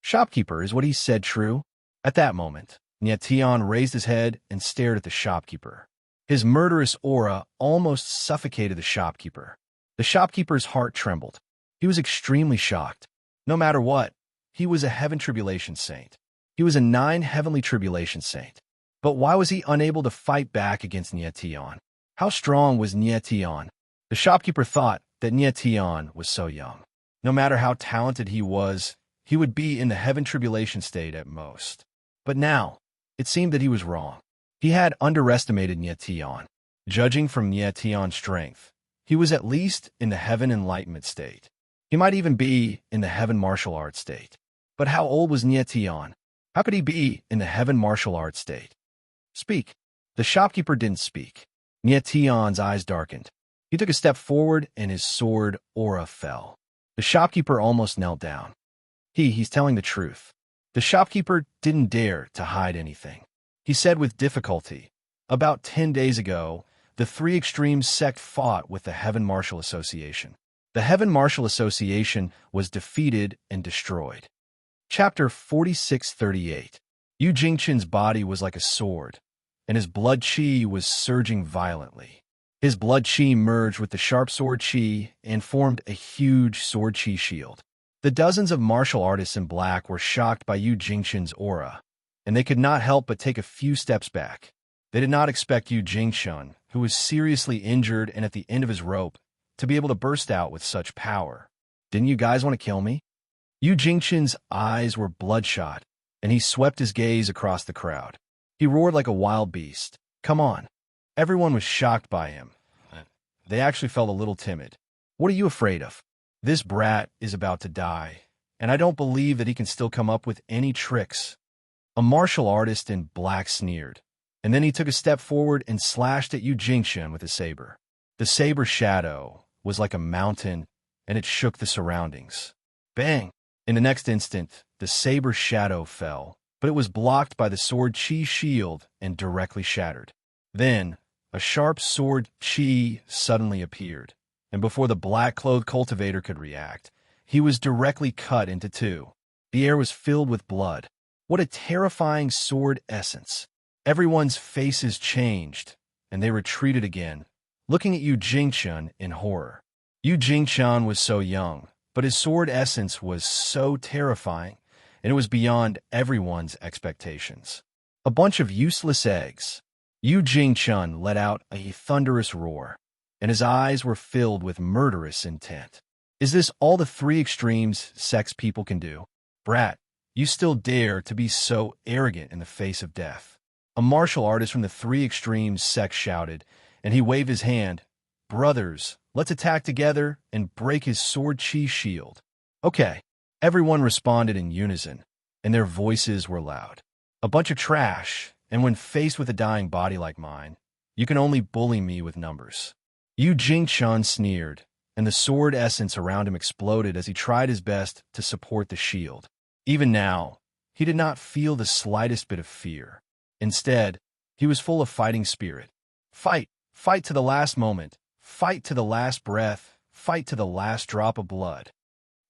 Shopkeeper, is what he said true? At that moment, Nyetian raised his head and stared at the shopkeeper. His murderous aura almost suffocated the shopkeeper. The shopkeeper's heart trembled. He was extremely shocked. No matter what, he was a Heaven Tribulation Saint. He was a 9 Heavenly Tribulation Saint. But why was he unable to fight back against Nyetian? How strong was Nyetian? The shopkeeper thought that Nyetian was so young. No matter how talented he was, he would be in the Heaven Tribulation state at most. But now, it seemed that he was wrong. He had underestimated Nyetian. Judging from Nyetian's strength, he was at least in the Heaven Enlightenment state. He might even be in the Heaven Martial Arts state. But how old was Nyetian? How could he be in the Heaven Martial Arts state? Speak. The shopkeeper didn't speak. Nyetian's eyes darkened. He took a step forward and his sword aura fell. The shopkeeper almost knelt down. He's telling the truth. The shopkeeper didn't dare to hide anything. He said with difficulty, about 10 days ago, the Three Extremes sect fought with the Heaven Martial Association. The Heaven Martial Association was defeated and destroyed. Chapter 4638. Yu Jingqin's body was like a sword, and his blood qi was surging violently. His blood qi merged with the sharp sword qi and formed a huge sword qi shield. The dozens of martial artists in black were shocked by Yu Jingqin's aura, and they could not help but take a few steps back. They did not expect Yu Jingqin, who was seriously injured and at the end of his rope, to be able to burst out with such power. Didn't you guys want to kill me? Yu Jingqin's eyes were bloodshot, and he swept his gaze across the crowd. He roared like a wild beast. Come on. Everyone was shocked by him. They actually felt a little timid. What are you afraid of? This brat is about to die, and I don't believe that he can still come up with any tricks. A martial artist in black sneered, and then he took a step forward and slashed at Yu Jingqin with a saber. The saber shadow was like a mountain, and it shook the surroundings. Bang! In the next instant, the saber shadow fell, but it was blocked by the sword qi shield and directly shattered. Then, a sharp sword qi suddenly appeared, and before the black-clothed cultivator could react, he was directly cut into two. The air was filled with blood. What a terrifying sword essence! Everyone's faces changed, and they retreated again, looking at Yu Jingqin in horror. Yu Jingqin was so young, but his sword essence was so terrifying, and it was beyond everyone's expectations. A bunch of useless eggs. Yu Jingqin let out a thunderous roar, and his eyes were filled with murderous intent. Is this all the Three Extremes sex people can do? Brat, you still dare to be so arrogant in the face of death. A martial artist from the Three Extremes sect shouted, and he waved his hand. Brothers, let's attack together and break his sword qi shield. Okay. Everyone responded in unison, and their voices were loud. A bunch of trash, and when faced with a dying body like mine, you can only bully me with numbers. Yu Jingqin sneered, and the sword essence around him exploded as he tried his best to support the shield. Even now, he did not feel the slightest bit of fear. Instead, he was full of fighting spirit. Fight! Fight to the last moment. Fight to the last breath. Fight to the last drop of blood.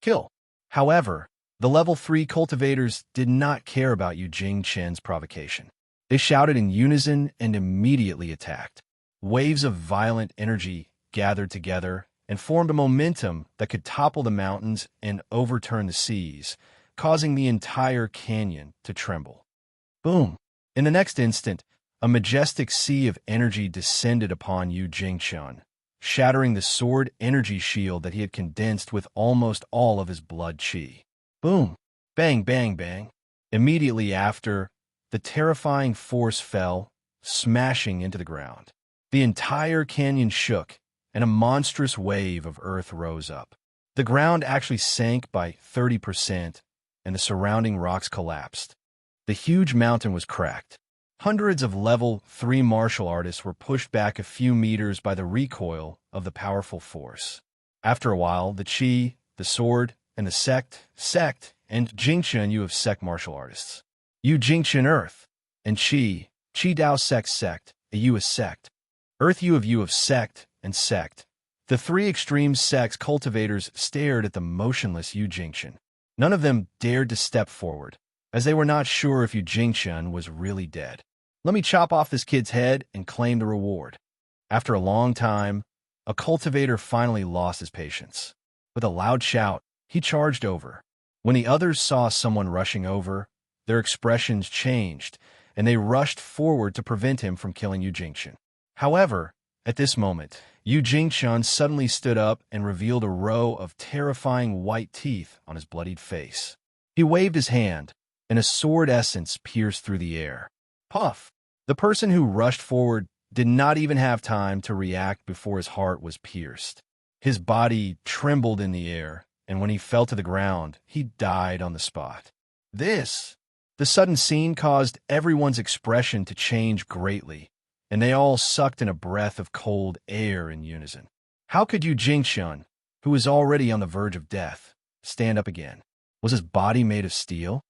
Kill. However, the level 3 cultivators did not care about Yu Jingchen's provocation. They shouted in unison and immediately attacked. Waves of violent energy gathered together and formed a momentum that could topple the mountains and overturn the seas, causing the entire canyon to tremble. Boom! In the next instant, a majestic sea of energy descended upon Yu Jingchen, shattering the sword energy shield that he had condensed with almost all of his blood qi. Boom! Bang, bang, bang. Immediately after, the terrifying force fell, smashing into the ground. The entire canyon shook, and a monstrous wave of earth rose up. The ground actually sank by 30%, and the surrounding rocks collapsed. The huge mountain was cracked. Hundreds of level 3 martial artists were pushed back a few meters by the recoil of the powerful force. After a while, the Qi, the sword, and the sect, and Jingchen Yu of sect martial artists. Yu Jingchen Earth, and Qi Dao sect, a Yu of sect. Earth Yu of sect, and sect. The 3 extreme sects cultivators stared at the motionless Yu Jingchen. None of them dared to step forward, as they were not sure if Yu Jingchen was really dead. Let me chop off this kid's head and claim the reward. After a long time, a cultivator finally lost his patience. With a loud shout, he charged over. When the others saw someone rushing over, their expressions changed, and they rushed forward to prevent him from killing Yu Jingchen. However, at this moment, Yu Jingchen suddenly stood up and revealed a row of terrifying white teeth on his bloodied face. He waved his hand, and a sword essence pierced through the air. Puff! The person who rushed forward did not even have time to react before his heart was pierced. His body trembled in the air, and when he fell to the ground, he died on the spot. The sudden scene caused everyone's expression to change greatly, and they all sucked in a breath of cold air in unison. How could Yu Jingchen, who was already on the verge of death, stand up again? Was his body made of steel?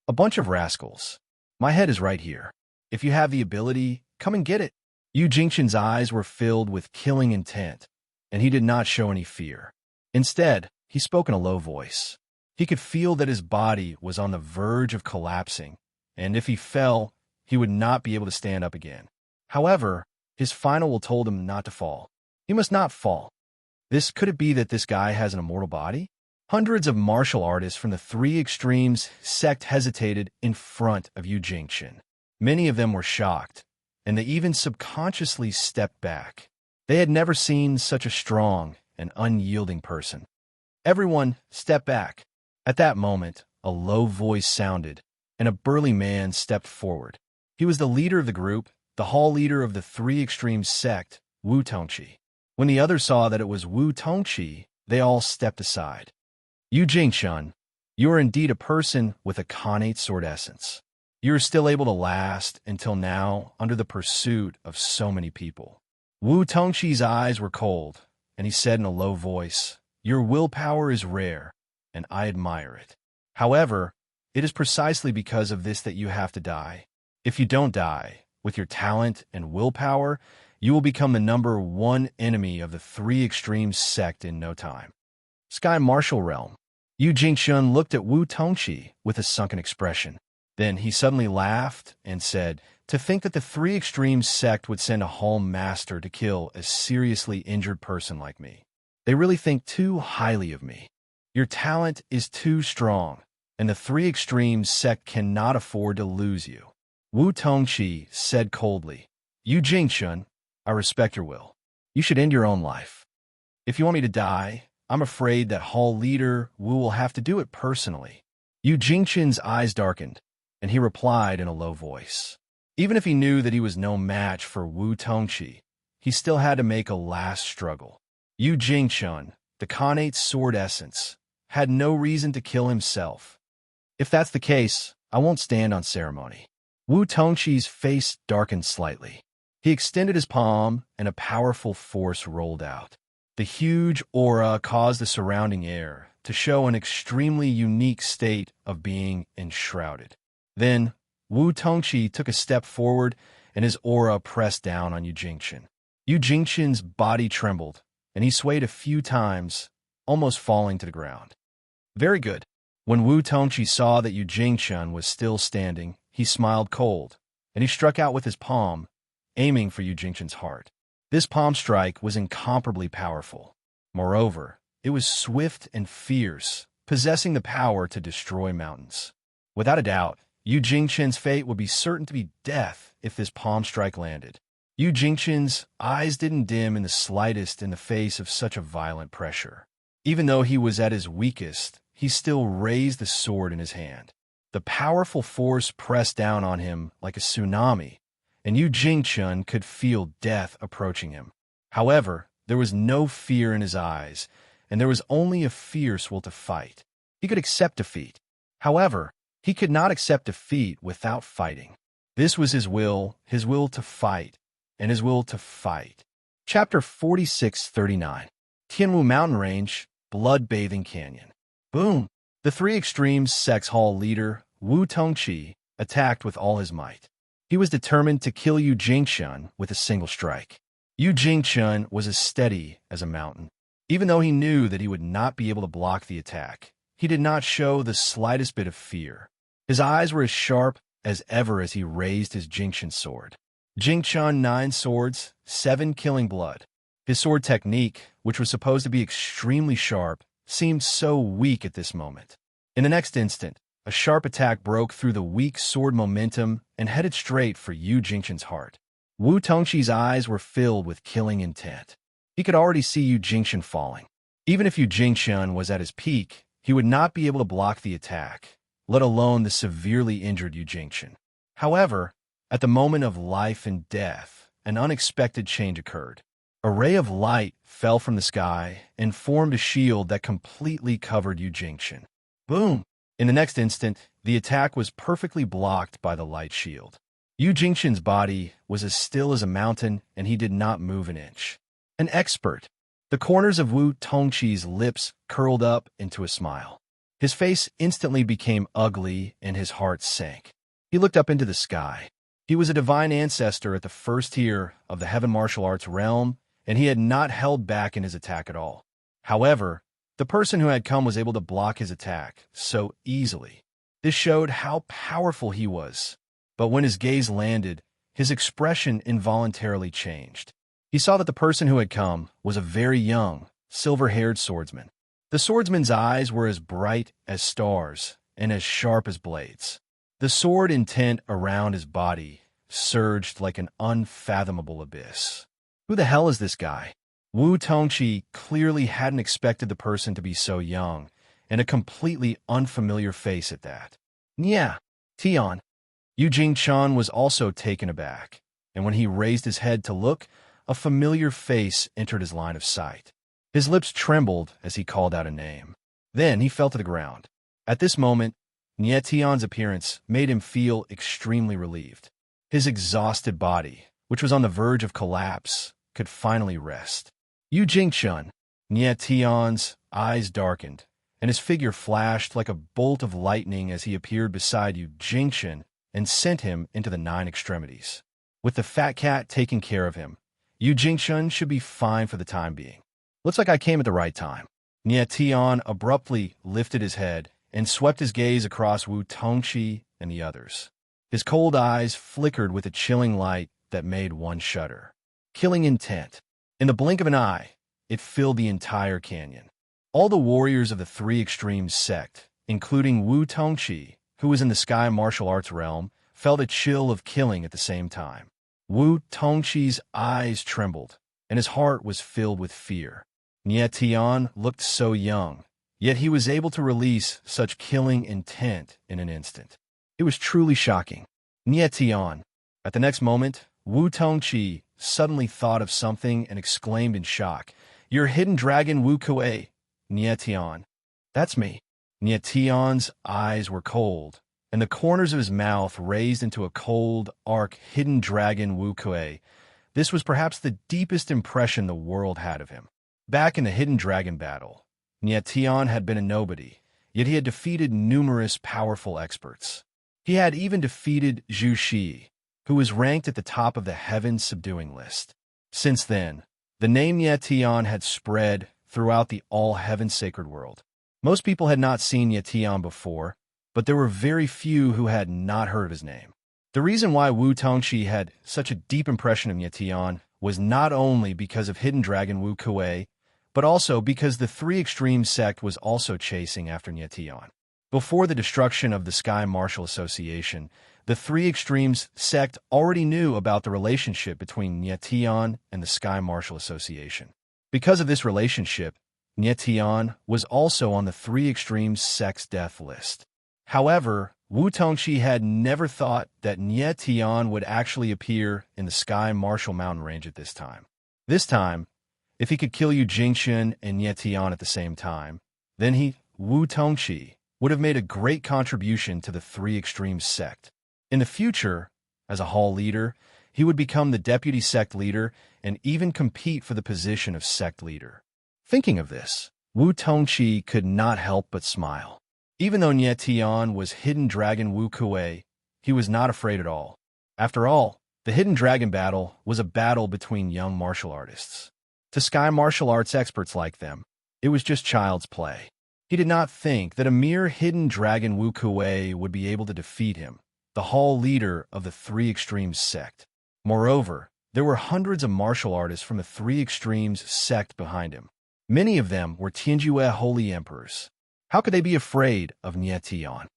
A bunch of rascals. My head is right here. If you have the ability, come and get it. Yu Jingchen's eyes were filled with killing intent, and he did not show any fear. Instead, he spoke in a low voice. He could feel that his body was on the verge of collapsing, and if he fell, he would not be able to stand up again. However, his final will told him not to fall. He must not fall. Could it be that this guy has an immortal body? Hundreds of martial artists from the 3 extremes sect hesitated in front of Yu Jingchen. Many of them were shocked, and they even subconsciously stepped back. They had never seen such a strong and unyielding person. Everyone, step back. At that moment, a low voice sounded, and a burly man stepped forward. He was the leader of the group, the hall leader of the 3 extreme sect, Wu Tongqi. When the others saw that it was Wu Tongqi, they all stepped aside. Yu Jingchen, you are indeed a person with a connate sword essence. You are still able to last until now under the pursuit of so many people. Wu Tongqi's eyes were cold, and he said in a low voice, "Your willpower is rare, and I admire it. However, it is precisely because of this that you have to die. If you don't die, with your talent and willpower, you will become the number 1 enemy of the 3 extremes sect in no time." Sky Martial Realm. Yu Jingchen looked at Wu Tongqi with a sunken expression. Then he suddenly laughed and said, "To think that the 3 extremes sect would send a hall master to kill a seriously injured person like me. They really think too highly of me. Your talent is too strong, and the 3 extremes sect cannot afford to lose you." Wu Tongqi said coldly, "Yu Jingchen, I respect your will. You should end your own life. If you want me to die, I'm afraid that hall leader Wu will have to do it personally." Yu Jingchen's eyes darkened, and he replied in a low voice. Even if he knew that he was no match for Wu Tongqi, he still had to make a last struggle. Yu Jingchen, the connate sword essence, had no reason to kill himself. If that's the case, I won't stand on ceremony. Wu Tongqi's face darkened slightly. He extended his palm, and a powerful force rolled out. The huge aura caused the surrounding air to show an extremely unique state of being enshrouded. Then, Wu Tongqi took a step forward, and his aura pressed down on Yu Jingchen. Yu Jingchen's body trembled, and he swayed a few times, almost falling to the ground. Very good. When Wu Tongqi saw that Yu Jingchen was still standing, he smiled cold, and he struck out with his palm, aiming for Yu Jingchen's heart. This palm strike was incomparably powerful. Moreover, it was swift and fierce, possessing the power to destroy mountains. Without a doubt, Yu Jingchen's fate would be certain to be death if this palm strike landed. Yu Jingchen's eyes didn't dim in the slightest in the face of such a violent pressure. Even though he was at his weakest, he still raised the sword in his hand. The powerful force pressed down on him like a tsunami, and Yu Jingchen could feel death approaching him. However, there was no fear in his eyes, and there was only a fierce will to fight. He could accept defeat. However, he could not accept defeat without fighting. This was his will to fight, and his will to fight. Chapter 4639. Tianwu Mountain Range, Blood-Bathing Canyon. Boom! The Three Extremes Sex Hall leader, Wu Tongqi, attacked with all his might. He was determined to kill Yu Jingchen with a single strike. Yu Jingchen was as steady as a mountain. Even though he knew that he would not be able to block the attack, he did not show the slightest bit of fear. His eyes were as sharp as ever as he raised his Jingchen sword. Jingchen 9 swords, 7 killing blood. His sword technique, which was supposed to be extremely sharp, seemed so weak at this moment. In the next instant, a sharp attack broke through the weak sword momentum and headed straight for Yu Jingchen's heart. Wu Tongqi's eyes were filled with killing intent. He could already see Yu Jingchen falling. Even if Yu Jingchen was at his peak, he would not be able to block the attack, let alone the severely injured Yu Jingchen. However, at the moment of life and death, an unexpected change occurred. A ray of light fell from the sky and formed a shield that completely covered Yu Jingchen. Boom! In the next instant, the attack was perfectly blocked by the light shield. Yu Jingchen's body was as still as a mountain, and he did not move an inch. An expert. The corners of Wu Tongqi's lips curled up into a smile. His face instantly became ugly, and his heart sank. He looked up into the sky. He was a divine ancestor at the first tier of the heaven martial arts realm, and he had not held back in his attack at all. However, the person who had come was able to block his attack so easily. This showed how powerful he was. But when his gaze landed, his expression involuntarily changed. He saw that the person who had come was a very young, silver-haired swordsman. The swordsman's eyes were as bright as stars and as sharp as blades. The sword intent around his body surged like an unfathomable abyss. Who the hell is this guy? Wu Tongqi clearly hadn't expected the person to be so young, and a completely unfamiliar face at that. Yeah, Tian. Yu Jingchen was also taken aback, and when he raised his head to look, a familiar face entered his line of sight. His lips trembled as he called out a name. Then he fell to the ground. At this moment, Nie Tian's appearance made him feel extremely relieved. His exhausted body, which was on the verge of collapse, could finally rest. Yu Jingchen, Nie Tian's eyes darkened, and his figure flashed like a bolt of lightning as he appeared beside Yu Jingchen and sent him into the 9 extremities. With the fat cat taking care of him, Yu Jingchen should be fine for the time being. Looks like I came at the right time. Nie Tian abruptly lifted his head and swept his gaze across Wu Tongqi and the others. His cold eyes flickered with a chilling light that made one shudder. Killing intent. In the blink of an eye, it filled the entire canyon. All the warriors of the Three Extremes sect, including Wu Tongqi, who was in the sky martial arts realm, felt a chill of killing at the same time. Wu Tongqi's eyes trembled, and his heart was filled with fear. Nie Tian looked so young, yet he was able to release such killing intent in an instant. It was truly shocking. Nie Tian. At the next moment, Wu Tongqi suddenly thought of something and exclaimed in shock, "Your hidden dragon Wu Kuei, Nie Tian." That's me. Nie Tian's eyes were cold, and the corners of his mouth raised into a cold arc. Hidden dragon Wu Kuei. This was perhaps the deepest impression the world had of him. Back in the Hidden Dragon battle, Tian had been a nobody, yet he had defeated numerous powerful experts. He had even defeated Zhu Shi, who was ranked at the top of the heaven-subduing list. Since then, the name Tian had spread throughout the all-heaven sacred world. Most people had not seen Tian before, but there were very few who had not heard of his name. The reason why Wu Tongqi had such a deep impression of Tian was not only because of Hidden Dragon Wu Kuei, but also because the Three Extremes sect was also chasing after Tian. Before the destruction of the Sky Martial Association, the Three Extremes sect already knew about the relationship between Tian and the Sky Martial Association. Because of this relationship, Tian was also on the Three Extremes sect's death list. However, Wu Tongqi had never thought that Tian would actually appear in the Sky Martial Mountain Range at this time. This time, if he could kill Yu Jingxun and Tian at the same time, then he, Wu Tongqi, would have made a great contribution to the Three Extremes sect. In the future, as a hall leader, he would become the deputy sect leader and even compete for the position of sect leader. Thinking of this, Wu Tongqi could not help but smile. Even though Tian was Hidden Dragon Wu Kuei, he was not afraid at all. After all, the Hidden Dragon battle was a battle between young martial artists. To Sky martial arts experts like them, it was just child's play. He did not think that a mere Hidden Dragon Wu Kuei would be able to defeat him, the hall leader of the Three Extremes sect. Moreover, there were hundreds of martial artists from the Three Extremes sect behind him. Many of them were Tianjue holy emperors. How could they be afraid of Tian?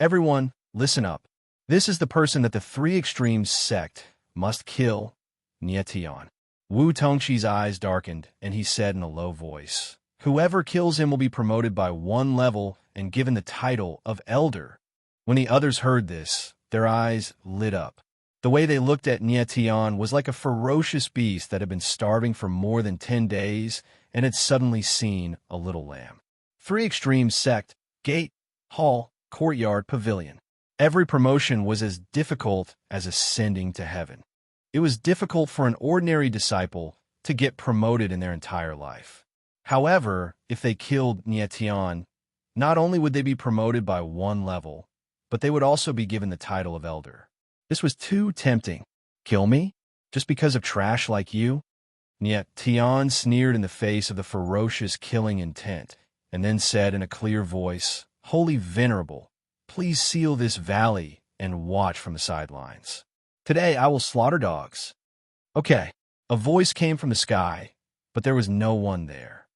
Everyone, listen up. This is the person that the Three Extremes sect must kill, Tian. Wu Tongqi's eyes darkened, and he said in a low voice, "Whoever kills him will be promoted by 1 level and given the title of Elder." When the others heard this, their eyes lit up. The way they looked at Tian was like a ferocious beast that had been starving for more than 10 days and had suddenly seen a little lamb. Three Extremes sect, gate, hall, courtyard, pavilion. Every promotion was as difficult as ascending to heaven. It was difficult for an ordinary disciple to get promoted in their entire life. However, if they killed Tian, not only would they be promoted by 1 level, but they would also be given the title of Elder. This was too tempting. Kill me? Just because of trash like you? Tian sneered in the face of the ferocious killing intent, and then said in a clear voice, "Holy Venerable, please seal this valley and watch from the sidelines. Today I will slaughter dogs." Okay, a voice came from the sky, but there was no one there.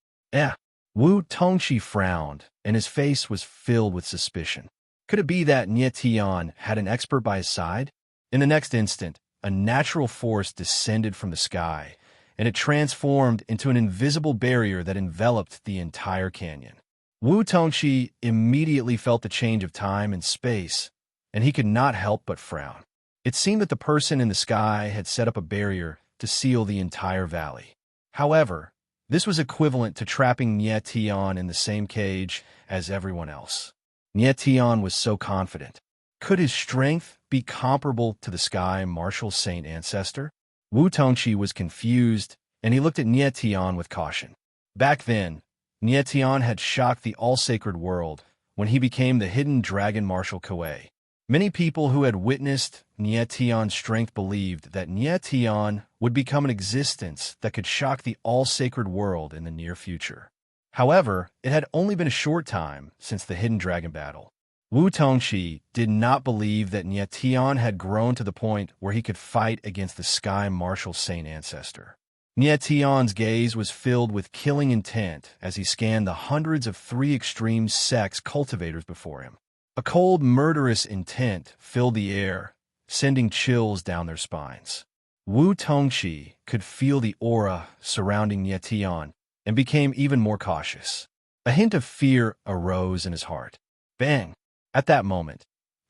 Wu Tongqi frowned, and his face was filled with suspicion. Could it be that Tian had an expert by his side? In the next instant, a natural force descended from the sky, and it transformed into an invisible barrier that enveloped the entire canyon. Wu Tongqi immediately felt the change of time and space, and he could not help but frown. It seemed that the person in the sky had set up a barrier to seal the entire valley. However, this was equivalent to trapping Tian in the same cage as everyone else. Tian was so confident. Could his strength be comparable to the Sky Martial Saint ancestor? Wu Tongqi was confused, and he looked at Tian with caution. Back then, Tian had shocked the all-sacred world when he became the Hidden Dragon Martial Kuei. Many people who had witnessed Tian's strength believed that Tian would become an existence that could shock the all-sacred world in the near future. However, it had only been a short time since the Hidden Dragon battle. Wu Tongqi did not believe that Tian had grown to the point where he could fight against the Sky Martial Saint ancestor. Tian's gaze was filled with killing intent as he scanned the hundreds of Three Extremes sects cultivators before him. A cold, murderous intent filled the air, sending chills down their spines. Wu Tongqi could feel the aura surrounding Tian and became even more cautious. A hint of fear arose in his heart. Bang! At that moment,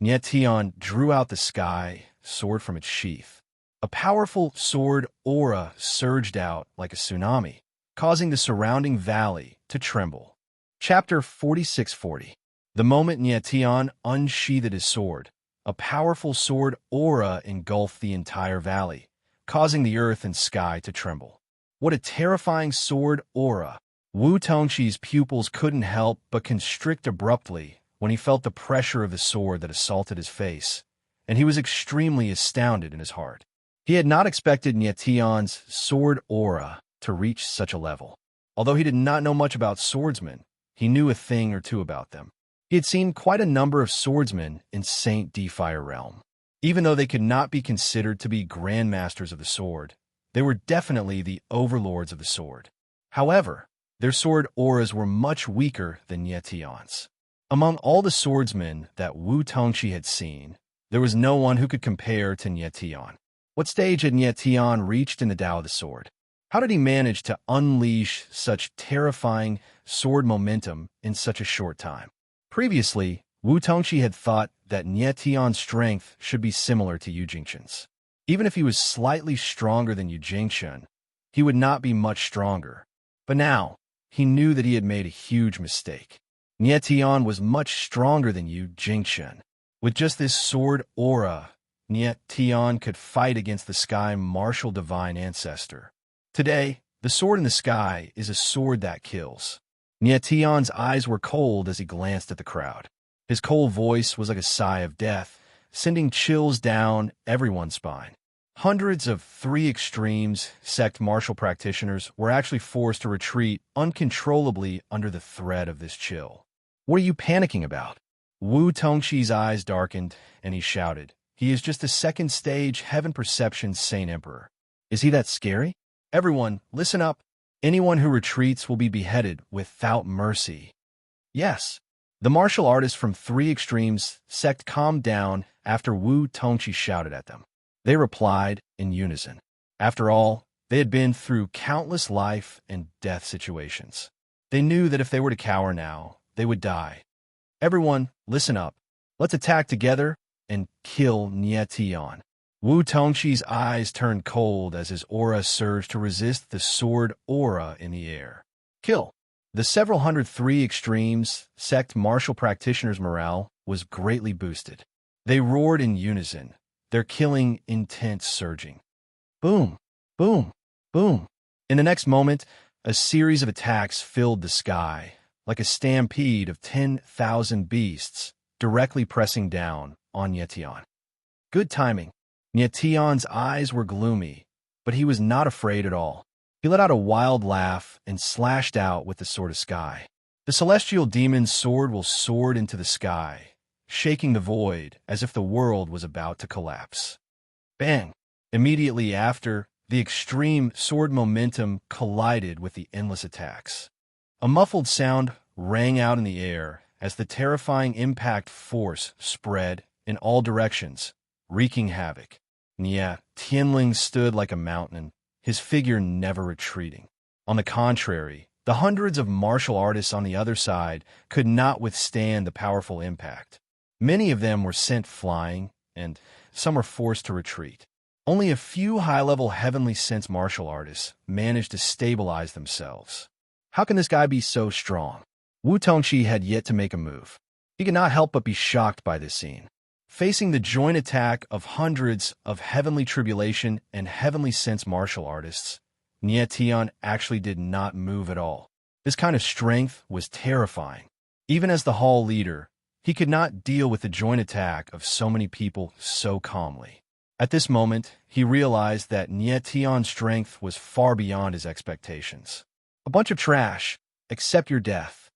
Tian drew out the sky sword from its sheath. A powerful sword aura surged out like a tsunami, causing the surrounding valley to tremble. Chapter 4640. The moment Tian unsheathed his sword, a powerful sword aura engulfed the entire valley, causing the earth and sky to tremble. What a terrifying sword aura! Wu Tongqi's pupils couldn't help but constrict abruptly when he felt the pressure of the sword that assaulted his face, and he was extremely astounded in his heart. He had not expected Nie Tian's sword aura to reach such a level. Although he did not know much about swordsmen, he knew a thing or two about them. He had seen quite a number of swordsmen in Saint Fire realm. Even though they could not be considered to be grandmasters of the sword, they were definitely the overlords of the sword. However, their sword auras were much weaker than Nie Tian's. Among all the swordsmen that Wu Tongqi had seen, there was no one who could compare to Nie Tian. What stage had Nie Tian reached in the Tao of the sword? How did he manage to unleash such terrifying sword momentum in such a short time? Previously, Wu Tongqi had thought that Nie Tian's strength should be similar to Yu Jingquan's. Even if he was slightly stronger than Yu Jingquan, he would not be much stronger. But now, he knew that he had made a huge mistake. Nie Tian was much stronger than Yu Jingquan. With just this sword aura, Nie Tian could fight against the sky martial divine ancestor. Today, the sword in the sky is a sword that kills. Nie Tian's eyes were cold as he glanced at the crowd. His cold voice was like a sigh of death, sending chills down everyone's spine. Hundreds of three extremes sect martial practitioners were actually forced to retreat uncontrollably under the threat of this chill. What are you panicking about? Wu Tongqi's eyes darkened, and he shouted, "He is just a second stage heaven perception Saint Emperor. Is he that scary? Everyone, listen up. Anyone who retreats will be beheaded without mercy." Yes. The martial artists from three extremes sect calmed down after Wu Tongqi shouted at them. They replied in unison. After all, they had been through countless life and death situations. They knew that if they were to cower now, they would die. Everyone, listen up. Let's attack together and kill Nie Tian. Wu Tongqi's eyes turned cold as his aura surged to resist the sword aura in the air. Kill. The several hundred three extremes sect martial practitioners' morale was greatly boosted. They roared in unison, their killing intent surging. Boom, boom, boom. In the next moment, a series of attacks filled the sky, like a stampede of 10,000 beasts directly pressing down on Nie Tian. Good timing. Nie Tian's eyes were gloomy, but he was not afraid at all. He let out a wild laugh and slashed out with the sword of sky. The celestial demon's sword will soar into the sky, shaking the void as if the world was about to collapse. Bang! Immediately after, the extreme sword momentum collided with the endless attacks. A muffled sound rang out in the air as the terrifying impact force spread in all directions, wreaking havoc. Nie Tianling stood like a mountain, his figure never retreating. On the contrary, the hundreds of martial artists on the other side could not withstand the powerful impact. Many of them were sent flying, and some were forced to retreat. Only a few high-level heavenly sense martial artists managed to stabilize themselves. How can this guy be so strong? Wu Tongqi had yet to make a move. He could not help but be shocked by this scene. Facing the joint attack of hundreds of heavenly tribulation and heavenly sense martial artists, Nie Tian actually did not move at all. This kind of strength was terrifying. Even as the hall leader, he could not deal with the joint attack of so many people so calmly. At this moment, he realized that Nie Tian's strength was far beyond his expectations. A bunch of trash, accept your death.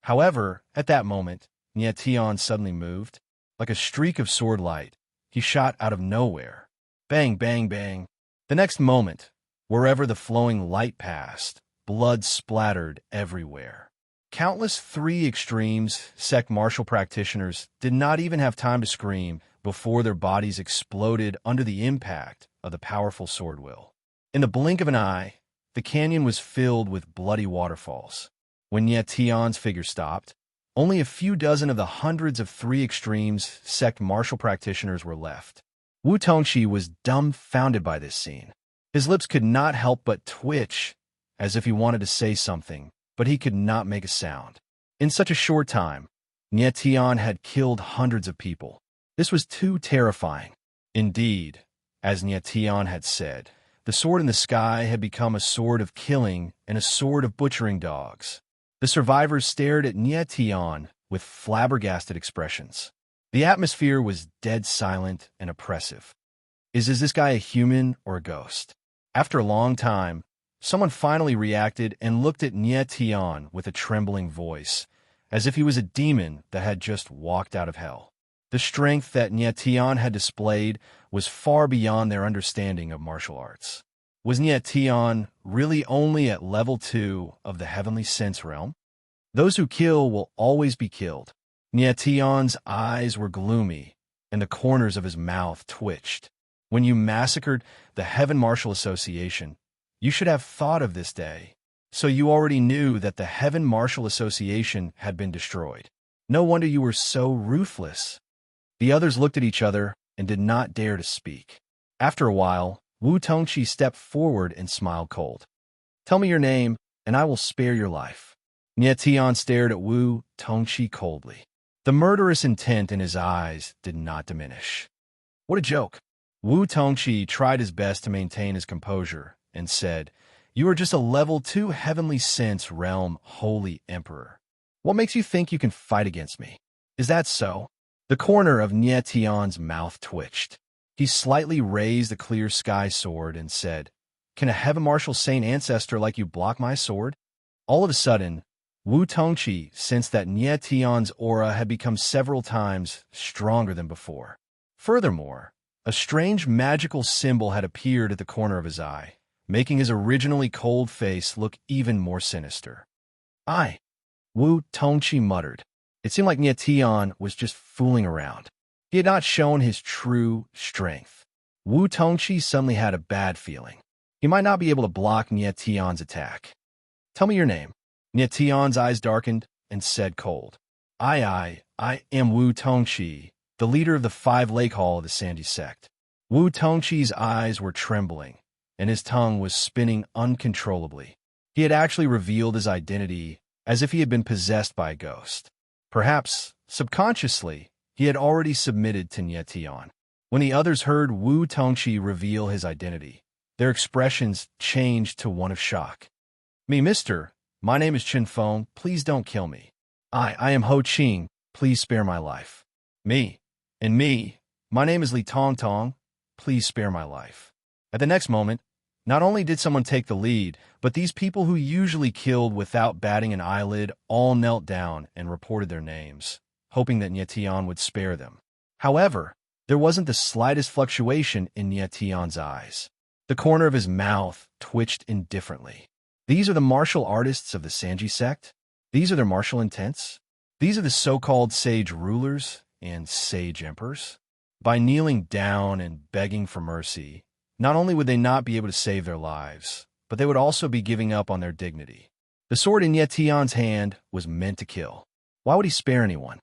However, at that moment, Nie Tian suddenly moved. Like a streak of sword light, he shot out of nowhere. Bang, bang, bang. The next moment, wherever the flowing light passed, blood splattered everywhere. Countless three extremes sect martial practitioners did not even have time to scream before their bodies exploded under the impact of the powerful sword will. In the blink of an eye, the canyon was filled with bloody waterfalls. When Nie Tian's figure stopped, only a few dozen of the hundreds of three extremes sect martial practitioners were left. Wu Tongqi was dumbfounded by this scene. His lips could not help but twitch, as if he wanted to say something, but he could not make a sound. In such a short time, Nie Tian had killed hundreds of people. This was too terrifying. Indeed, as Nie Tian had said, The sword in the sky had become a sword of killing and a sword of butchering dogs. The survivors stared at Nie Tian with flabbergasted expressions. The atmosphere was dead silent and oppressive. Is this guy a human or a ghost? After a long time, someone finally reacted and looked at Nie Tian with a trembling voice, as if he was a demon that had just walked out of hell. The strength that Nie Tian had displayed was far beyond their understanding of martial arts. Was Nie Tian really only at level 2 of the heavenly sense realm? Those who kill will always be killed. Nie Tian's eyes were gloomy, and the corners of his mouth twitched. When you massacred the Heaven Martial Association, you should have thought of this day. So you already knew that the Heaven Martial Association had been destroyed. No wonder you were so ruthless. The others looked at each other and did not dare to speak. After a while, Wu Tongqi stepped forward and smiled cold. Tell me your name, and I will spare your life. Nie Tian stared at Wu Tongqi coldly. The murderous intent in his eyes did not diminish. What a joke. Wu Tongqi tried his best to maintain his composure and said, You are just a level 2 heavenly sense realm holy emperor. What makes you think you can fight against me? Is that so? The corner of Nie Tian's mouth twitched. He slightly raised the clear sky sword and said, Can a heaven martial saint ancestor like you block my sword? All of a sudden, Wu Tongqi sensed that Nie Tian's aura had become several times stronger than before. Furthermore, a strange magical symbol had appeared at the corner of his eye, making his originally cold face look even more sinister. Wu Tongqi muttered. It seemed like Nie Tian was just fooling around. He had not shown his true strength. Wu Tongqi suddenly had a bad feeling. He might not be able to block Nie Tian's attack. Tell me your name. Nie Tian's eyes darkened and said cold. I am Wu Tongqi, the leader of the 5 Lake Hall of the Sandy Sect. Wu Tongqi's eyes were trembling, and his tongue was spinning uncontrollably. He had actually revealed his identity as if he had been possessed by a ghost. Perhaps, subconsciously, he had already submitted to Nie Tian. When the others heard Wu Tongqi reveal his identity, their expressions changed to one of shock. Mister, my name is Chen Feng, please don't kill me. I am Ho Qing, please spare my life. Me, my name is Li Tong Tong, please spare my life. At the next moment, not only did someone take the lead, but these people who usually killed without batting an eyelid all knelt down and reported their names, hoping that Nie Tian would spare them. However, there wasn't the slightest fluctuation in Nie Tian's eyes. The corner of his mouth twitched indifferently. These are the martial artists of the Sanji sect? These are their martial intents? These are the so-called sage rulers and sage emperors? By kneeling down and begging for mercy, not only would they not be able to save their lives, but they would also be giving up on their dignity. The sword in Nie Tian's hand was meant to kill. Why would he spare anyone?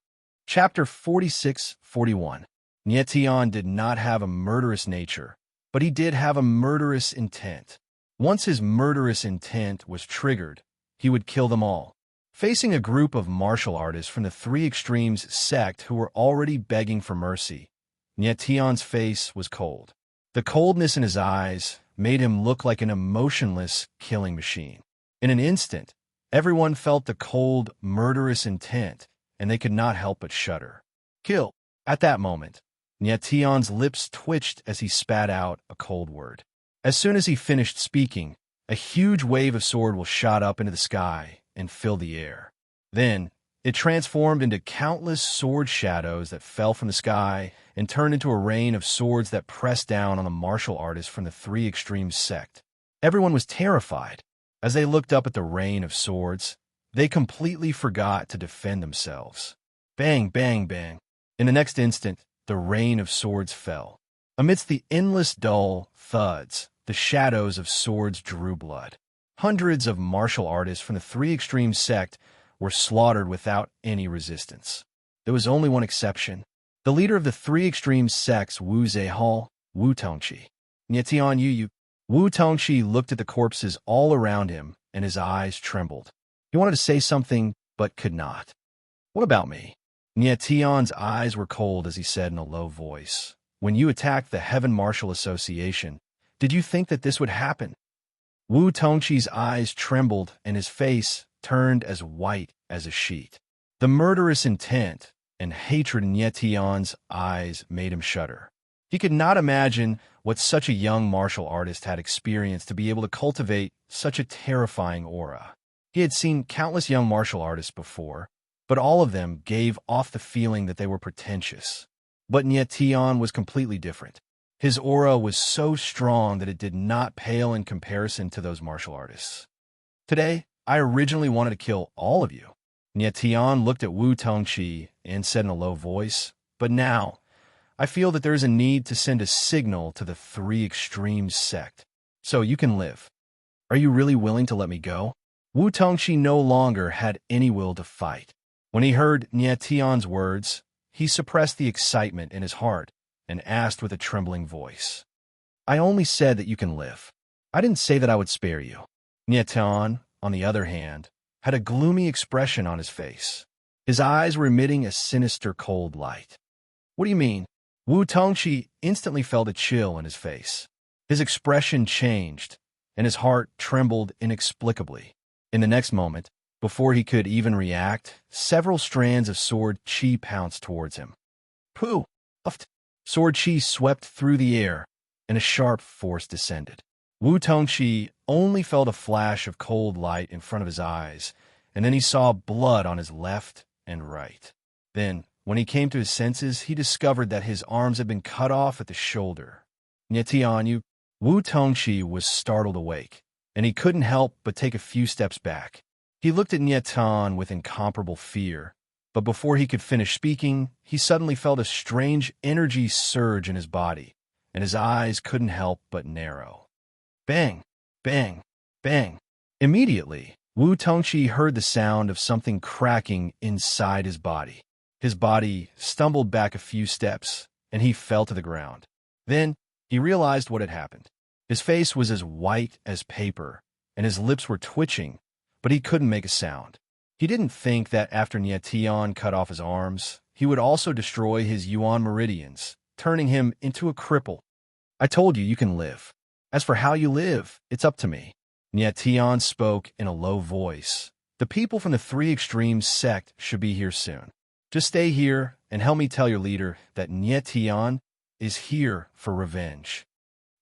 Chapter 46-41. Nie Tian did not have a murderous nature, but he did have a murderous intent. Once his murderous intent was triggered, he would kill them all. Facing a group of martial artists from the 3 Extremes sect who were already begging for mercy, Nie Tian's face was cold. The coldness in his eyes made him look like an emotionless killing machine. In an instant, everyone felt the cold, murderous intent, and they could not help but shudder. Kill! At that moment, Nie Tian's lips twitched as he spat out a cold word. As soon as he finished speaking, a huge wave of sword will shot up into the sky and fill the air. Then, it transformed into countless sword shadows that fell from the sky and turned into a rain of swords that pressed down on the martial artists from the 3 Extremes sect. Everyone was terrified. As they looked up at the rain of swords, they completely forgot to defend themselves. Bang, bang, bang. In the next instant, the rain of swords fell. Amidst the endless dull thuds, the shadows of swords drew blood. Hundreds of martial artists from the 3 Extremes sect were slaughtered without any resistance. There was only one exception. The leader of the 3 Extremes sects, Wu Zehal, Wu Tongqi. Nie Tian Yu. Wu Tongqi looked at the corpses all around him, and his eyes trembled. He wanted to say something, but could not. What about me? Nie Tian's eyes were cold as he said in a low voice. When you attacked the Heaven Martial Association, Did you think that this would happen? Wu Tongqi's eyes trembled and his face turned as white as a sheet. The murderous intent and hatred in Ye Tian's eyes made him shudder. He could not imagine what such a young martial artist had experienced to be able to cultivate such a terrifying aura. He had seen countless young martial artists before, but all of them gave off the feeling that they were pretentious. But Ye Tian was completely different. His aura was so strong that it did not pale in comparison to those martial artists. Today, I originally wanted to kill all of you. Ye Tian looked at Wu Tongqi and said in a low voice, but now, I feel that there is a need to send a signal to the Three Extremes sect, so you can live. Are you really willing to let me go? Wu Tongqi no longer had any will to fight. When he heard Ye Tian's words, he suppressed the excitement in his heart and asked with a trembling voice, I only said that you can live. I didn't say that I would spare you. Ye Tian, on the other hand, had a gloomy expression on his face. His eyes were emitting a sinister cold light. What do you mean? Wu Tongqi instantly felt a chill in his face. His expression changed, and his heart trembled inexplicably. In the next moment, before he could even react, several strands of sword chi pounced towards him. Pooh! Puffed. Sword chi swept through the air, and a sharp force descended. Wu Tongqi only felt a flash of cold light in front of his eyes, and then he saw blood on his left and right. Then, when he came to his senses, he discovered that his arms had been cut off at the shoulder. Ye Tian, Wu Tongqi was startled awake, and he couldn't help but take a few steps back. He looked at Ye Tian with incomparable fear, but before he could finish speaking, he suddenly felt a strange energy surge in his body, and his eyes couldn't help but narrow. Bang! Bang! Bang! Immediately, Wu Tongqi heard the sound of something cracking inside his body. His body stumbled back a few steps, and he fell to the ground. Then, he realized what had happened. His face was as white as paper, and his lips were twitching, but he couldn't make a sound. He didn't think that after Ye Tian cut off his arms, he would also destroy his yuan meridians, turning him into a cripple. I told you can live. As for how you live, it's up to me. Ye Tian spoke in a low voice. The people from the Three Extremes sect should be here soon. Just stay here and help me tell your leader that Ye Tian is here for revenge.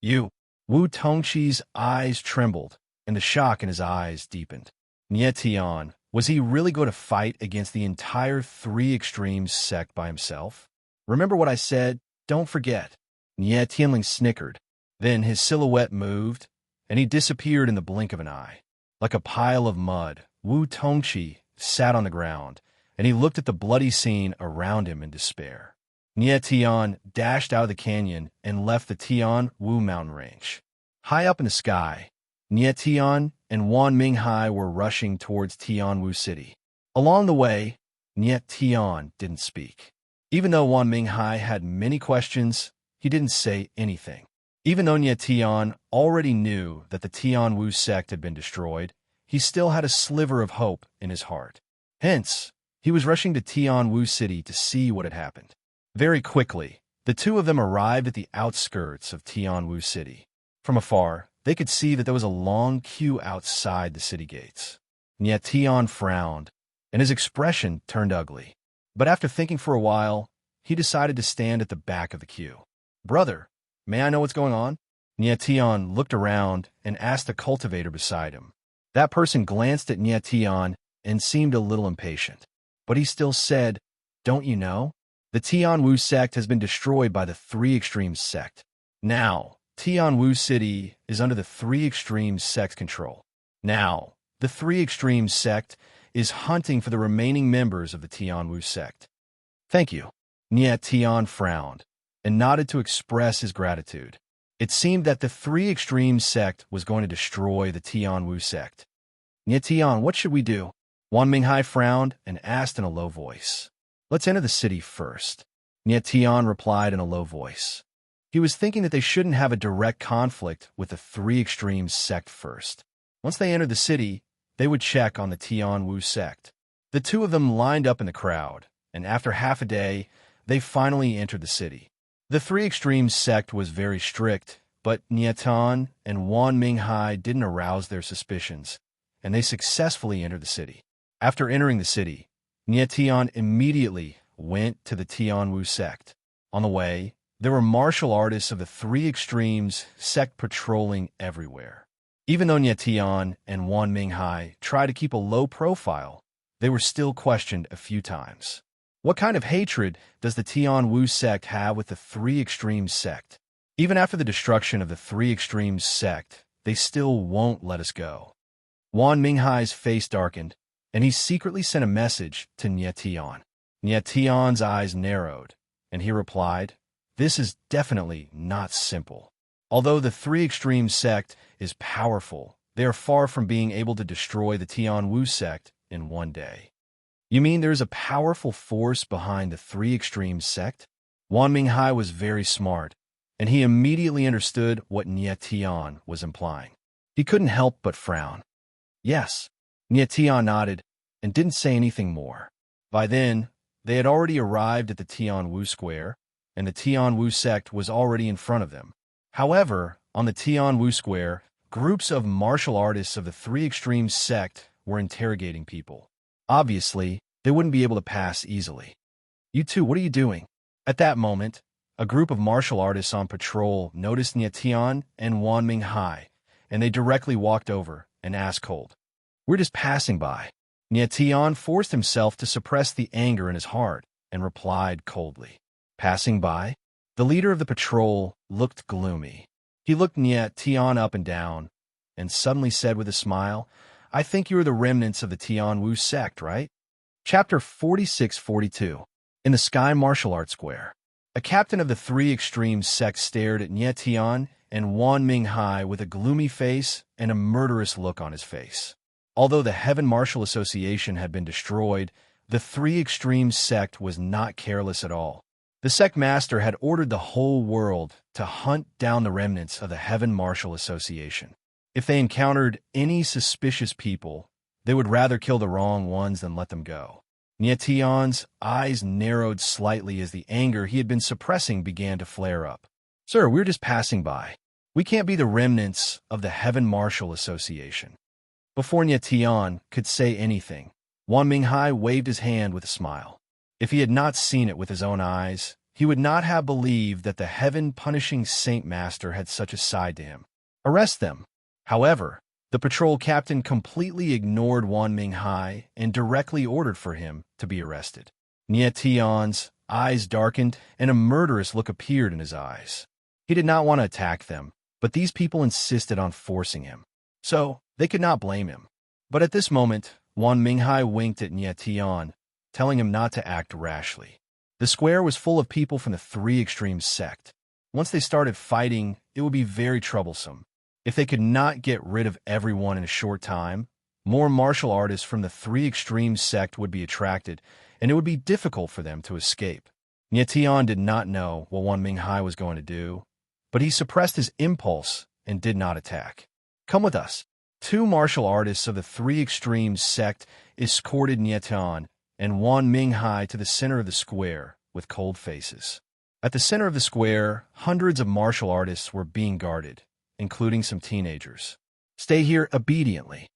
Wu Tongqi's eyes trembled, and the shock in his eyes deepened. Ye Tian, was he really going to fight against the entire Three Extremes sect by himself? Remember what I said? Don't forget. Ye Tianling snickered. Then his silhouette moved, and he disappeared in the blink of an eye. Like a pile of mud, Wu Tongqi sat on the ground, and he looked at the bloody scene around him in despair. Ye Tian dashed out of the canyon and left the Tian Wu mountain range. High up in the sky, Ye Tian and Wan Minghai were rushing towards Tianwu City. Along the way, Ye Tian didn't speak. Even though Wan Minghai had many questions, he didn't say anything. Even though Ye Tian already knew that the Tianwu sect had been destroyed, he still had a sliver of hope in his heart. Hence, he was rushing to Tianwu City to see what had happened. Very quickly, the two of them arrived at the outskirts of Tianwu City. From afar, they could see that there was a long queue outside the city gates. Ye Tian frowned, and his expression turned ugly. But after thinking for a while, he decided to stand at the back of the queue. Brother, may I know what's going on? Ye Tian looked around and asked the cultivator beside him. That person glanced at Ye Tian and seemed a little impatient. But he still said, Don't you know? The Tianwu sect has been destroyed by the Three Extremes sect. Now, Tianwu City is under the Three Extremes sect's control. Now, the Three Extremes sect is hunting for the remaining members of the Tianwu sect. Thank you. Ye Tian frowned and nodded to express his gratitude. It seemed that the Three Extremes sect was going to destroy the Tianwu sect. Ye Tian, what should we do? Wan Minghai frowned and asked in a low voice. Let's enter the city first. Ye Tian replied in a low voice. He was thinking that they shouldn't have a direct conflict with the Three Extremes sect first. Once they entered the city, they would check on the Tianwu sect. The two of them lined up in the crowd, and after half a day, they finally entered the city. The Three Extremes sect was very strict, But Nietan and Wan Minghai didn't arouse their suspicions, and they successfully entered the city. After entering the city, Nietian immediately went to the Tianwu sect. On the way, there were martial artists of the Three Extremes sect patrolling everywhere. Even though Nietian and Wan Minghai tried to keep a low profile, they were still questioned a few times. What kind of hatred does the Tianwu sect have with the Three Extremes sect? Even after the destruction of the Three Extremes sect, they still won't let us go. Wan Minghai's face darkened, and he secretly sent a message to Nietian. Nietian's eyes narrowed, and he replied, "This is definitely not simple. Although the Three Extremes sect is powerful, they are far from being able to destroy the Tianwu sect in one day." "You mean there is a powerful force behind the Three Extremes sect?" Wan Minghai was very smart, and he immediately understood what Nietian was implying. He couldn't help but frown. "Yes." Nietian nodded and didn't say anything more. By then, they had already arrived at the Tianwu Square, and the Tianwu sect was already in front of them. However, on the Tianwu Square, groups of martial artists of the Three Extremes sect were interrogating people. Obviously, they wouldn't be able to pass easily. "You two, what are you doing?" At that moment, a group of martial artists on patrol noticed Nietian and Wan Minghai, and they directly walked over and asked cold, "We're just passing by." Nietian forced himself to suppress the anger in his heart and replied coldly, "Passing by?" The leader of the patrol looked gloomy. He looked Nietian up and down and suddenly said with a smile, "I think you are the remnants of the Tianwu sect, right?" Chapter 46-42. In the Sky Martial Arts Square, a captain of the Three Extremes sect stared at Nietian and Wan Minghai with a gloomy face and a murderous look on his face. Although the Heaven Martial Association had been destroyed, the Three Extremes sect was not careless at all. The sect master had ordered the whole world to hunt down the remnants of the Heaven Martial Association. If they encountered any suspicious people, they would rather kill the wrong ones than let them go. Nietian's eyes narrowed slightly as the anger he had been suppressing began to flare up. "Sir, we're just passing by. We can't be the remnants of the Heaven Martial Association." Before Nietian could say anything, Wan Minghai waved his hand with a smile. If he had not seen it with his own eyes, he would not have believed that the heaven-punishing Saint Master had such a side to him. "Arrest them." However, the patrol captain completely ignored Wan Minghai and directly ordered for him to be arrested. Nietian's eyes darkened and a murderous look appeared in his eyes. He did not want to attack them, but these people insisted on forcing him. So, they could not blame him. But at this moment, Wan Minghai winked at Nietian, telling him not to act rashly. The square was full of people from the Three Extremes sect. Once they started fighting, it would be very troublesome. If they could not get rid of everyone in a short time, more martial artists from the Three Extremes sect would be attracted, and it would be difficult for them to escape. Nietian did not know what Wan Minghai was going to do, but he suppressed his impulse and did not attack. "Come with us." Two martial artists of the Three Extremes sect escorted Nietian and Wan Minghai to the center of the square with cold faces. At the center of the square, hundreds of martial artists were being guarded, including some teenagers. "Stay here obediently."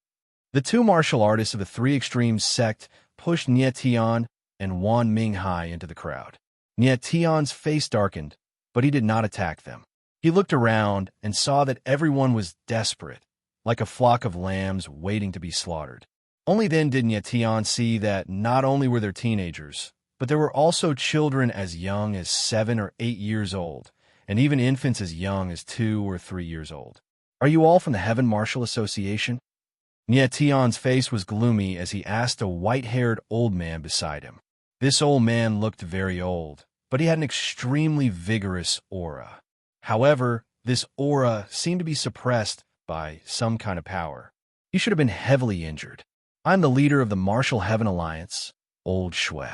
The two martial artists of the Three Extremes sect pushed Nietian and Wan Minghai into the crowd. Nietian's face darkened, but he did not attack them. He looked around and saw that everyone was desperate, like a flock of lambs waiting to be slaughtered. Only then did Nietian see that not only were there teenagers, but there were also children as young as 7 or 8 years old, and even infants as young as 2 or 3 years old. "Are you all from the Heaven Martial Association?" Nietian's face was gloomy as he asked a white-haired old man beside him. This old man looked very old, but he had an extremely vigorous aura. However, this aura seemed to be suppressed by some kind of power. "You should have been heavily injured. I'm the leader of the Martial Heaven Alliance, Old Shui."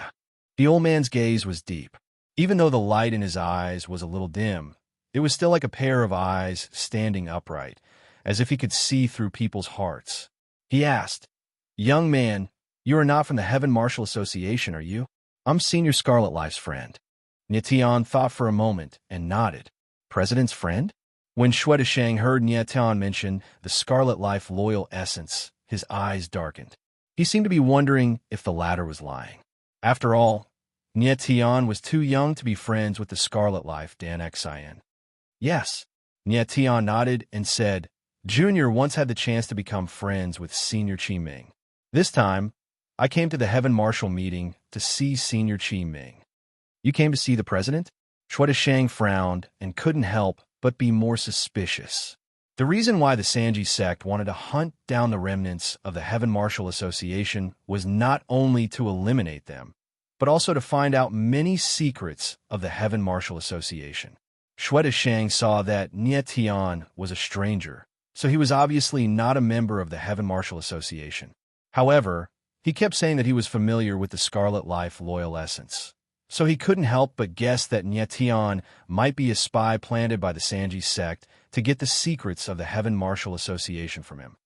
The old man's gaze was deep. Even though the light in his eyes was a little dim, it was still like a pair of eyes standing upright, as if he could see through people's hearts. He asked, "Young man, you are not from the Heaven Martial Association, are you?" "I'm Senior Scarlet Life's friend." Nietian thought for a moment and nodded. "President's friend? When Shui Shang heard Nie Tian mention the Scarlet Life Loyal Essence, his eyes darkened. He seemed to be wondering if the latter was lying. After all, Nie Tian was too young to be friends with the Scarlet Life Dan Xin. Yes. Nie Tian nodded and said, Junior once had the chance to become friends with Senior Qi Ming. This time, I came to the Heaven Marshal meeting to see Senior Qi Ming. You came to see the president? Shui Shang frowned and couldn't help but be more suspicious. The reason why the Sanji sect wanted to hunt down the remnants of the Heaven Marshal Association was not only to eliminate them, but also to find out many secrets of the Heaven Marshal Association. Shui Shang saw that Nie Tian was a stranger, so he was obviously not a member of the Heaven Marshal Association. However, he kept saying that he was familiar with the Scarlet Life Loyal Essence, so he couldn't help but guess that Nie Tian might be a spy planted by the Sanji sect to get the secrets of the Heaven Marshal Association from him.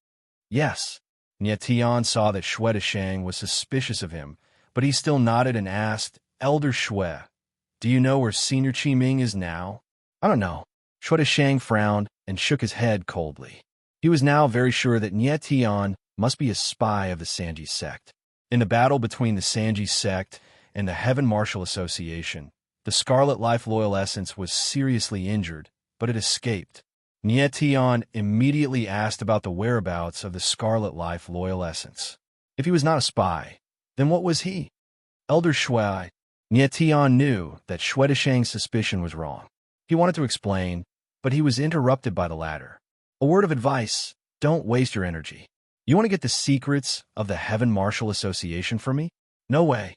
Yes, Nie Tian saw that Shui Shang was suspicious of him, but he still nodded and asked, Elder Shui, do you know where Senior Qi Ming is now? I don't know. Shui Shang frowned and shook his head coldly. He was now very sure that Nie Tian must be a spy of the Sanji sect. In the battle between the Sanji sect and the Heaven Marshal Association, the Scarlet Life Loyal Essence was seriously injured, but it escaped. Nie Tian immediately asked about the whereabouts of the Scarlet Life Loyal Essence. If he was not a spy, then what was he? Elder Shui. Nie Tian knew that Shui Shang's suspicion was wrong. He wanted to explain, but he was interrupted by the latter. A word of advice, don't waste your energy. You want to get the secrets of the Heaven Marshal Association for me? No way.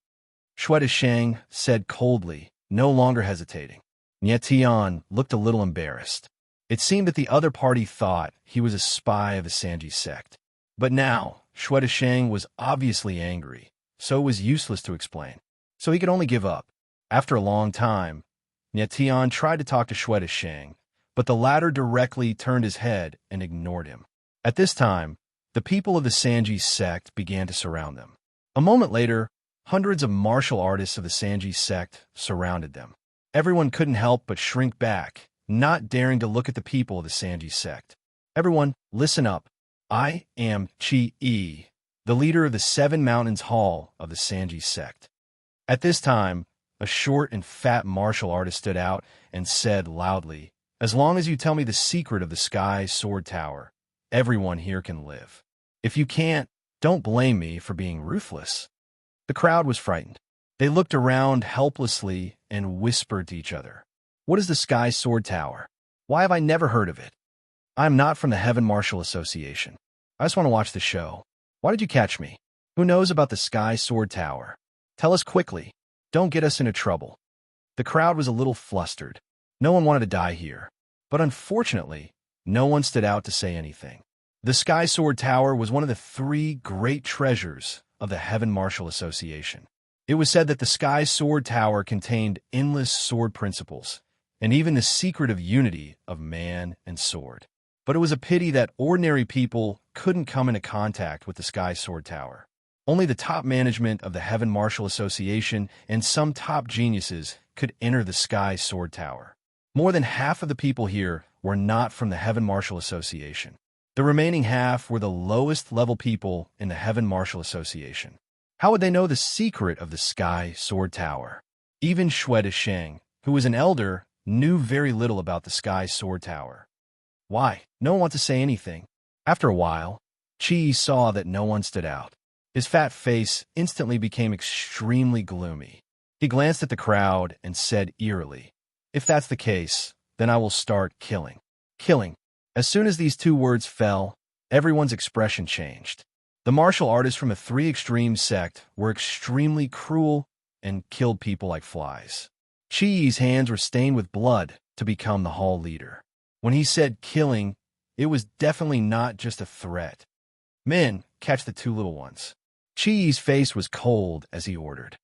Shui Shang said coldly, no longer hesitating. Nie Tian looked a little embarrassed. It seemed that the other party thought he was a spy of the Sanji sect. But now, Shui Shang was obviously angry, so it was useless to explain. So he could only give up. After a long time, Nie Tian tried to talk to Shui Shang, but the latter directly turned his head and ignored him. At this time, the people of the Sanji sect began to surround them. A moment later, hundreds of martial artists of the Sanji sect surrounded them. Everyone couldn't help but shrink back, not daring to look at the people of the Sanji sect. Everyone, listen up. I am Qi Yi, the leader of the Seven Mountains Hall of the Sanji sect. At this time, a short and fat martial artist stood out and said loudly, As long as you tell me the secret of the Sky Sword Tower, everyone here can live. If you can't, don't blame me for being ruthless. The crowd was frightened. They looked around helplessly and whispered to each other. What is the Sky Sword Tower? Why have I never heard of it? I am not from the Heaven Marshal Association. I just want to watch the show. Why did you catch me? Who knows about the Sky Sword Tower? Tell us quickly. Don't get us into trouble. The crowd was a little flustered. No one wanted to die here. But unfortunately, no one stood out to say anything. The Sky Sword Tower was one of the 3 great treasures of the Heaven Marshal Association. It was said that the Sky Sword Tower contained endless sword principles, and even the secret of unity of man and sword. But it was a pity that ordinary people couldn't come into contact with the Sky Sword Tower. Only the top management of the Heaven Marshal Association and some top geniuses could enter the Sky Sword Tower. More than half of the people here were not from the Heaven Marshal Association. The remaining half were the lowest level people in the Heaven Marshal Association. How would they know the secret of the Sky Sword Tower? Even Shui Shang, who was an elder, knew very little about the Sky Sword Tower. Why? No one wanted to say anything. After a while, Qi saw that no one stood out. His fat face instantly became extremely gloomy. He glanced at the crowd and said eerily, If that's the case, then I will start killing. Killing. As soon as these 2 words fell, everyone's expression changed. The martial artists from the 3 extreme sect were extremely cruel and killed people like flies. Qi's hands were stained with blood to become the hall leader. When he said killing, it was definitely not just a threat. Men, catch the 2 little ones. Qi's face was cold as he ordered.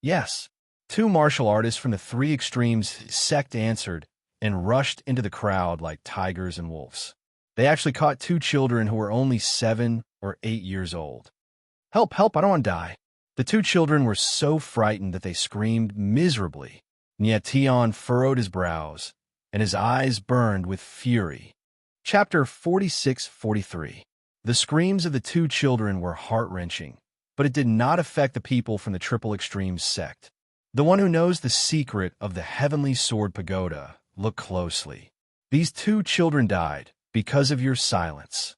Yes. 2 martial artists from the 3 extremes sect answered and rushed into the crowd like tigers and wolves. They actually caught 2 children who were only 7 or 8 years old. Help, help, I don't want to die. The 2 children were so frightened that they screamed miserably. Nie Tian furrowed his brows and his eyes burned with fury. Chapter 46-43. The screams of the two children were heart-wrenching, but it did not affect the people from the Triple Extremes sect. The one who knows the secret of the Heavenly Sword Pagoda, look closely. These two children died because of your silence.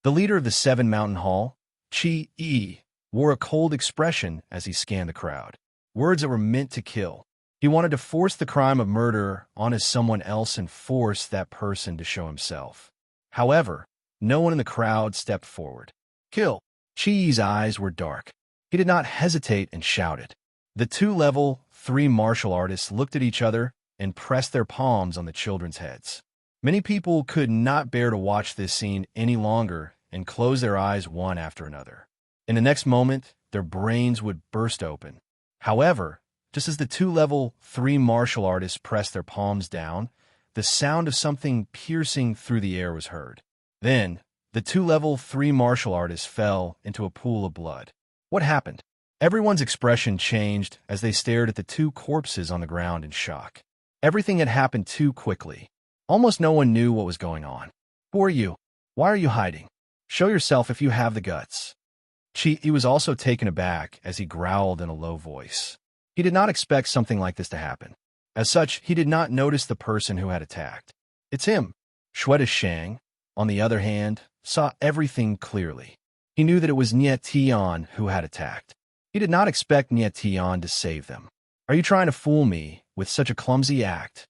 The leader of the Seven Mountain Hall, Chi-E, wore a cold expression as he scanned the crowd. Words that were meant to kill. He wanted to force the crime of murder onto someone else and force that person to show himself. However, no one in the crowd stepped forward. Kill. Chi's eyes were dark. He did not hesitate and shouted. The two level 3 martial artists looked at each other and pressed their palms on the children's heads. Many people could not bear to watch this scene any longer and closed their eyes one after another. In the next moment, their brains would burst open. However, just as the two level 3 martial artists pressed their palms down, the sound of something piercing through the air was heard. Then, the two level 3 martial artists fell into a pool of blood. What happened? Everyone's expression changed as they stared at the two corpses on the ground in shock. Everything had happened too quickly. Almost no one knew what was going on. Who are you? Why are you hiding? Show yourself if you have the guts. He was also taken aback as he growled in a low voice. He did not expect something like this to happen. As such, he did not notice the person who had attacked. It's him. Shweta Shang, on the other hand, saw everything clearly. He knew that it was Nie Tian who had attacked. He did not expect Nie Tian to save them. Are you trying to fool me with such a clumsy act?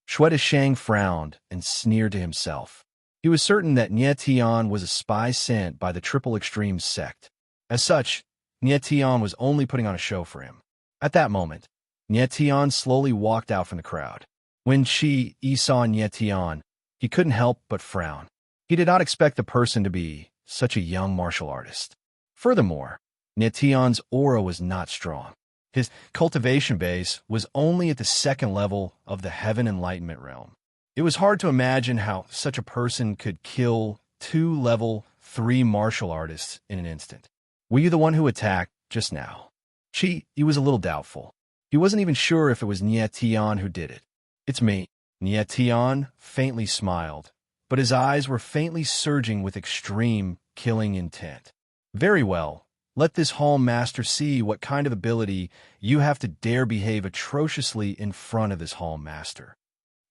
Shweta Shang frowned and sneered to himself. He was certain that Nie Tian was a spy sent by the Triple Extremes sect. As such, Nie Tian was only putting on a show for him. At that moment, Nie Tian slowly walked out from the crowd. When Chi-E saw Nie Tian, he couldn't help but frown. He did not expect the person to be such a young martial artist. Furthermore, Nie Tian's aura was not strong. His cultivation base was only at the second level of the Heaven Enlightenment realm. It was hard to imagine how such a person could kill two level 3 martial artists in an instant. Were you the one who attacked just now? He was a little doubtful. He wasn't even sure if it was Nie Tian who did it. It's me. Nie Tian faintly smiled, but his eyes were faintly surging with extreme killing intent. Very well. Let this hall master see what kind of ability you have to dare behave atrociously in front of this hall master.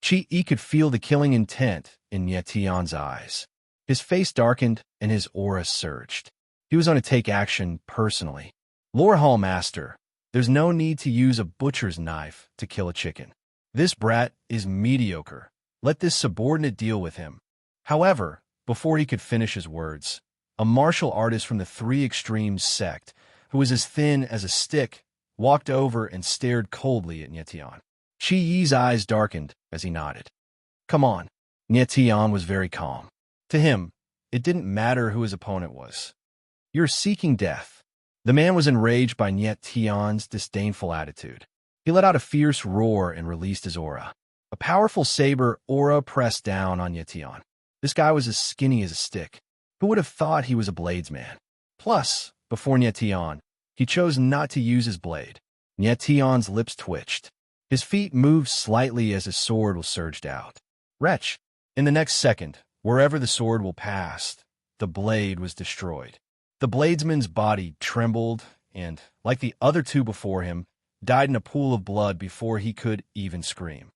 Chi-E could feel the killing intent in Nie Tian's eyes. His face darkened and his aura surged. He was going to take action personally. Lord Hall Master, there's no need to use a butcher's knife to kill a chicken. This brat is mediocre. Let this subordinate deal with him. However, before he could finish his words, a martial artist from the 3 Extremes sect, who was as thin as a stick, walked over and stared coldly at Nie Tian. Chi-Yi's eyes darkened as he nodded. Come on. Nie Tian was very calm. To him, it didn't matter who his opponent was. You're seeking death. The man was enraged by Nie Tian's disdainful attitude. He let out a fierce roar and released his aura. A powerful saber aura pressed down on Nie Tian. This guy was as skinny as a stick. Who would have thought he was a bladesman? Plus, before Nie Tian, he chose not to use his blade. Nie Tian's lips twitched. His feet moved slightly as his sword was surged out. Wretch! In the next second, wherever the sword will pass, the blade was destroyed. The bladesman's body trembled and, like the other two before him, died in a pool of blood before he could even scream.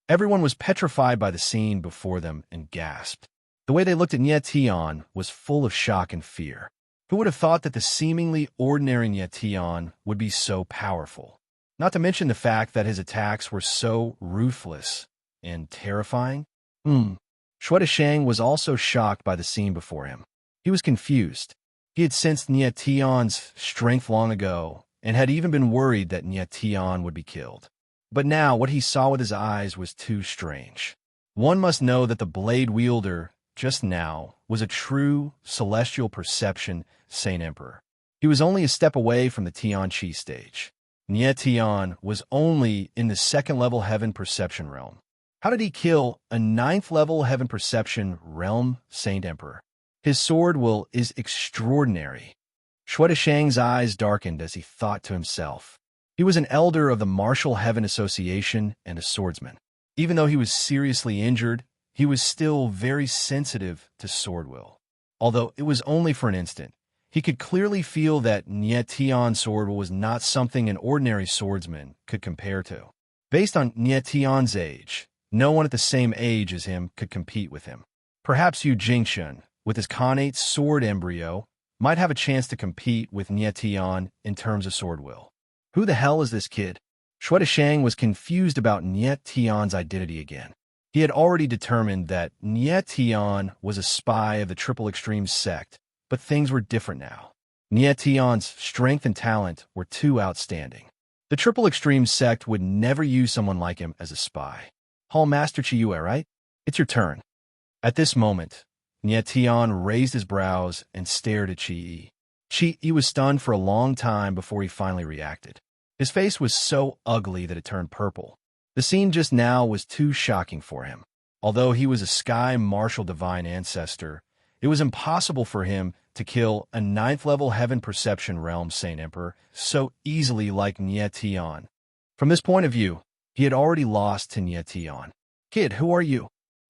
Everyone was petrified by the scene before them and gasped. The way they looked at Nie Tian was full of shock and fear. Who would have thought that the seemingly ordinary Nie Tian would be so powerful? Not to mention the fact that his attacks were so ruthless and terrifying. Shweta Shang was also shocked by the scene before him. He was confused. He had sensed Nie Tian's strength long ago and had even been worried that Nie Tian would be killed. But now what he saw with his eyes was too strange. One must know that the blade wielder just now was a true celestial perception Saint Emperor. He was only a step away from the Tian Chi stage. Nie Tian was only in the 2nd level heaven perception realm. How did he kill a 9th level heaven perception realm Saint Emperor? His sword will is extraordinary. Shweta Shang's eyes darkened as he thought to himself. He was an elder of the Martial Heaven Association and a swordsman. Even though he was seriously injured, he was still very sensitive to sword will. Although it was only for an instant, he could clearly feel that Nietion's sword will was not something an ordinary swordsman could compare to. Based on Nietion's age, no one at the same age as him could compete with him. Perhaps Yu Jingshun, with his connate sword embryo, might have a chance to compete with Nietion in terms of sword will. Who the hell is this kid? Shuai Shang was confused about Nietion's identity again. He had already determined that Nietion was a spy of the Triple Extreme sect, but things were different now. Nietion's strength and talent were too outstanding. The Triple Extreme sect would never use someone like him as a spy. Hall Master Chiyue, right? It's your turn. At this moment, Nietion raised his brows and stared at Qi. Qi was stunned for a long time before he finally reacted. His face was so ugly that it turned purple. The scene just now was too shocking for him. Although he was a sky martial divine ancestor, it was impossible for him to kill a 9th-level heaven perception realm Saint Emperor so easily like Nietion. From this point of view, he had already lost to Nietion. Kid, who are you?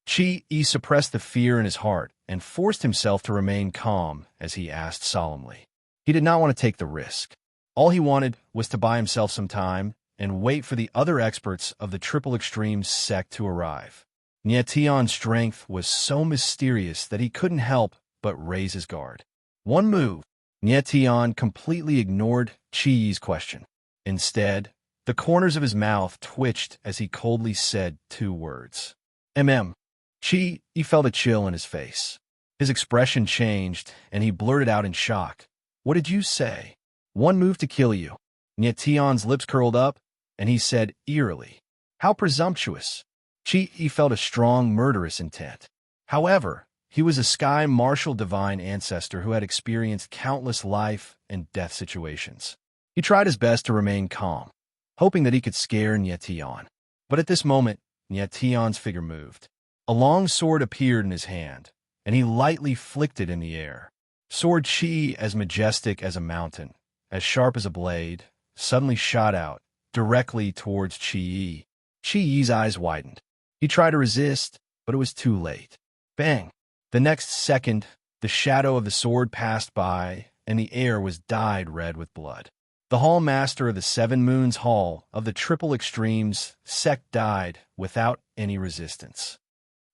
Qi suppressed the fear in his heart and forced himself to remain calm as he asked solemnly. He did not want to take the risk. All he wanted was to buy himself some time and wait for the other experts of the Triple Extreme sect to arrive. Nietion's strength was so mysterious that he couldn't help but raise his guard. One move, Nietion completely ignored Qi's question. Instead, the corners of his mouth twitched as he coldly said 2 words. Qi felt a chill in his face. His expression changed, and he blurted out in shock. What did you say? 1 move to kill you. Nietion's lips curled up, and he said eerily, how presumptuous. Qi felt a strong murderous intent. However, he was a sky martial divine ancestor who had experienced countless life and death situations. He tried his best to remain calm, hoping that he could scare Nietion. But at this moment, Nietion's figure moved. A long sword appeared in his hand, and he lightly flicked it in the air. Sword Qi, as majestic as a mountain, as sharp as a blade, suddenly shot out, directly towards Qi. Qi's eyes widened. He tried to resist, but it was too late. Bang! The next second, the shadow of the sword passed by, and the air was dyed red with blood. The Hall Master of the 7 Moons Hall of the Triple Extremes sect died without any resistance.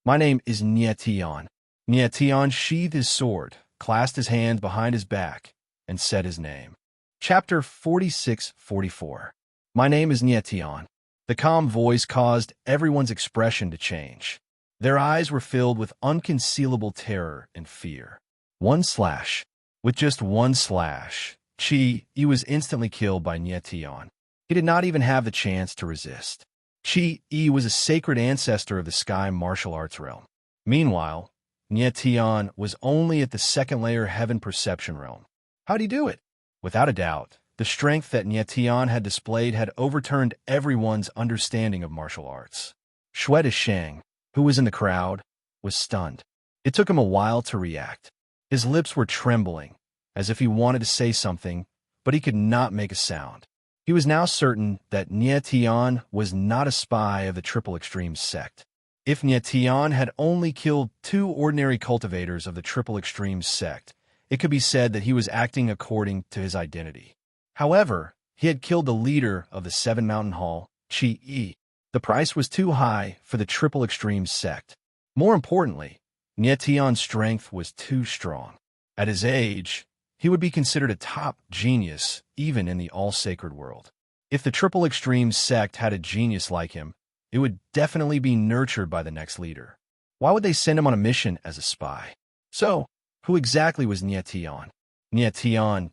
My name is Nietion. Nietion sheathed his sword, clasped his hand behind his back, and said his name. Chapter 46-44. My name is Nietion. The calm voice caused everyone's expression to change. Their eyes were filled with unconcealable terror and fear. One slash. With just one slash, Qi was instantly killed by Nietion. He did not even have the chance to resist. Qi was a sacred ancestor of the sky martial arts realm. Meanwhile, Nietion was only at the 2nd layer heaven perception realm. How'd he do it? Without a doubt, the strength that Nietion had displayed had overturned everyone's understanding of martial arts. Shuai Shang, who was in the crowd, was stunned. It took him a while to react. His lips were trembling, as if he wanted to say something, but he could not make a sound. He was now certain that Nietion was not a spy of the Triple Extreme sect. If Nietion had only killed 2 ordinary cultivators of the Triple Extreme sect, it could be said that he was acting according to his identity. However, he had killed the leader of the 7 Mountain Hall, Qi. The price was too high for the Triple Extreme sect. More importantly, Nietion's strength was too strong. At his age, he would be considered a top genius even in the all-sacred world. If the Triple Extreme sect had a genius like him, it would definitely be nurtured by the next leader. Why would they send him on a mission as a spy? So, who exactly was Nietion? Nietion.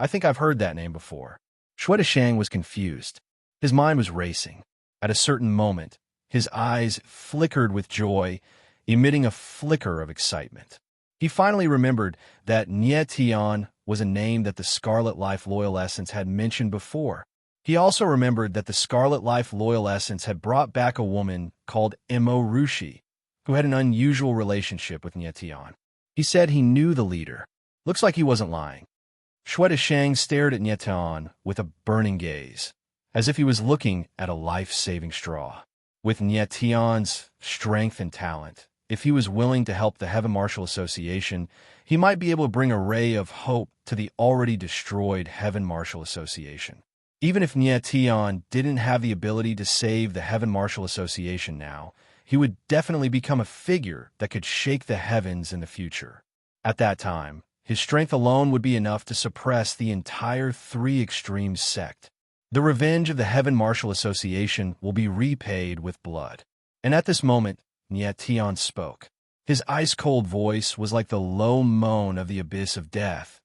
I think I've heard that name before. Shuai Shang was confused. His mind was racing. At a certain moment, his eyes flickered with joy, emitting a flicker of excitement. He finally remembered that Nietion was a name that the Scarlet Life Loyal Essence had mentioned before. He also remembered that the Scarlet Life Loyal Essence had brought back a woman called Emo Rushi, who had an unusual relationship with Nietion. He said he knew the leader. Looks like he wasn't lying. Shuai Shang stared at Nietion with a burning gaze, as if he was looking at a life-saving straw. With Nietion's strength and talent, if he was willing to help the Heaven Martial Association, he might be able to bring a ray of hope to the already destroyed Heaven Martial Association. Even if Nietion didn't have the ability to save the Heaven Martial Association now, he would definitely become a figure that could shake the heavens in the future. At that time, his strength alone would be enough to suppress the entire Three Extremes sect. The revenge of the Heaven Martial Association will be repaid with blood. And at this moment, Nietion spoke. His ice-cold voice was like the low moan of the abyss of death,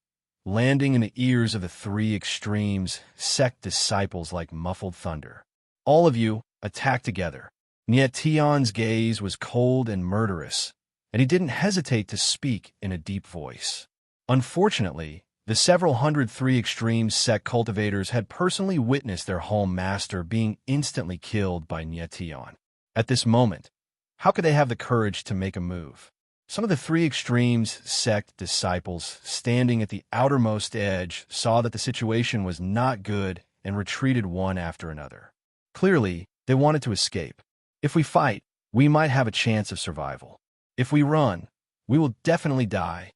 landing in the ears of the Three Extremes sect disciples like muffled thunder. All of you, attack together. Nietion's gaze was cold and murderous, and he didn't hesitate to speak in a deep voice. Unfortunately, the several hundred Three Extremes sect cultivators had personally witnessed their home master being instantly killed by Nietion. At this moment, how could they have the courage to make a move? Some of the Three Extremes sect disciples, standing at the outermost edge, saw that the situation was not good and retreated one after another. Clearly, they wanted to escape. If we fight, we might have a chance of survival. If we run, we will definitely die.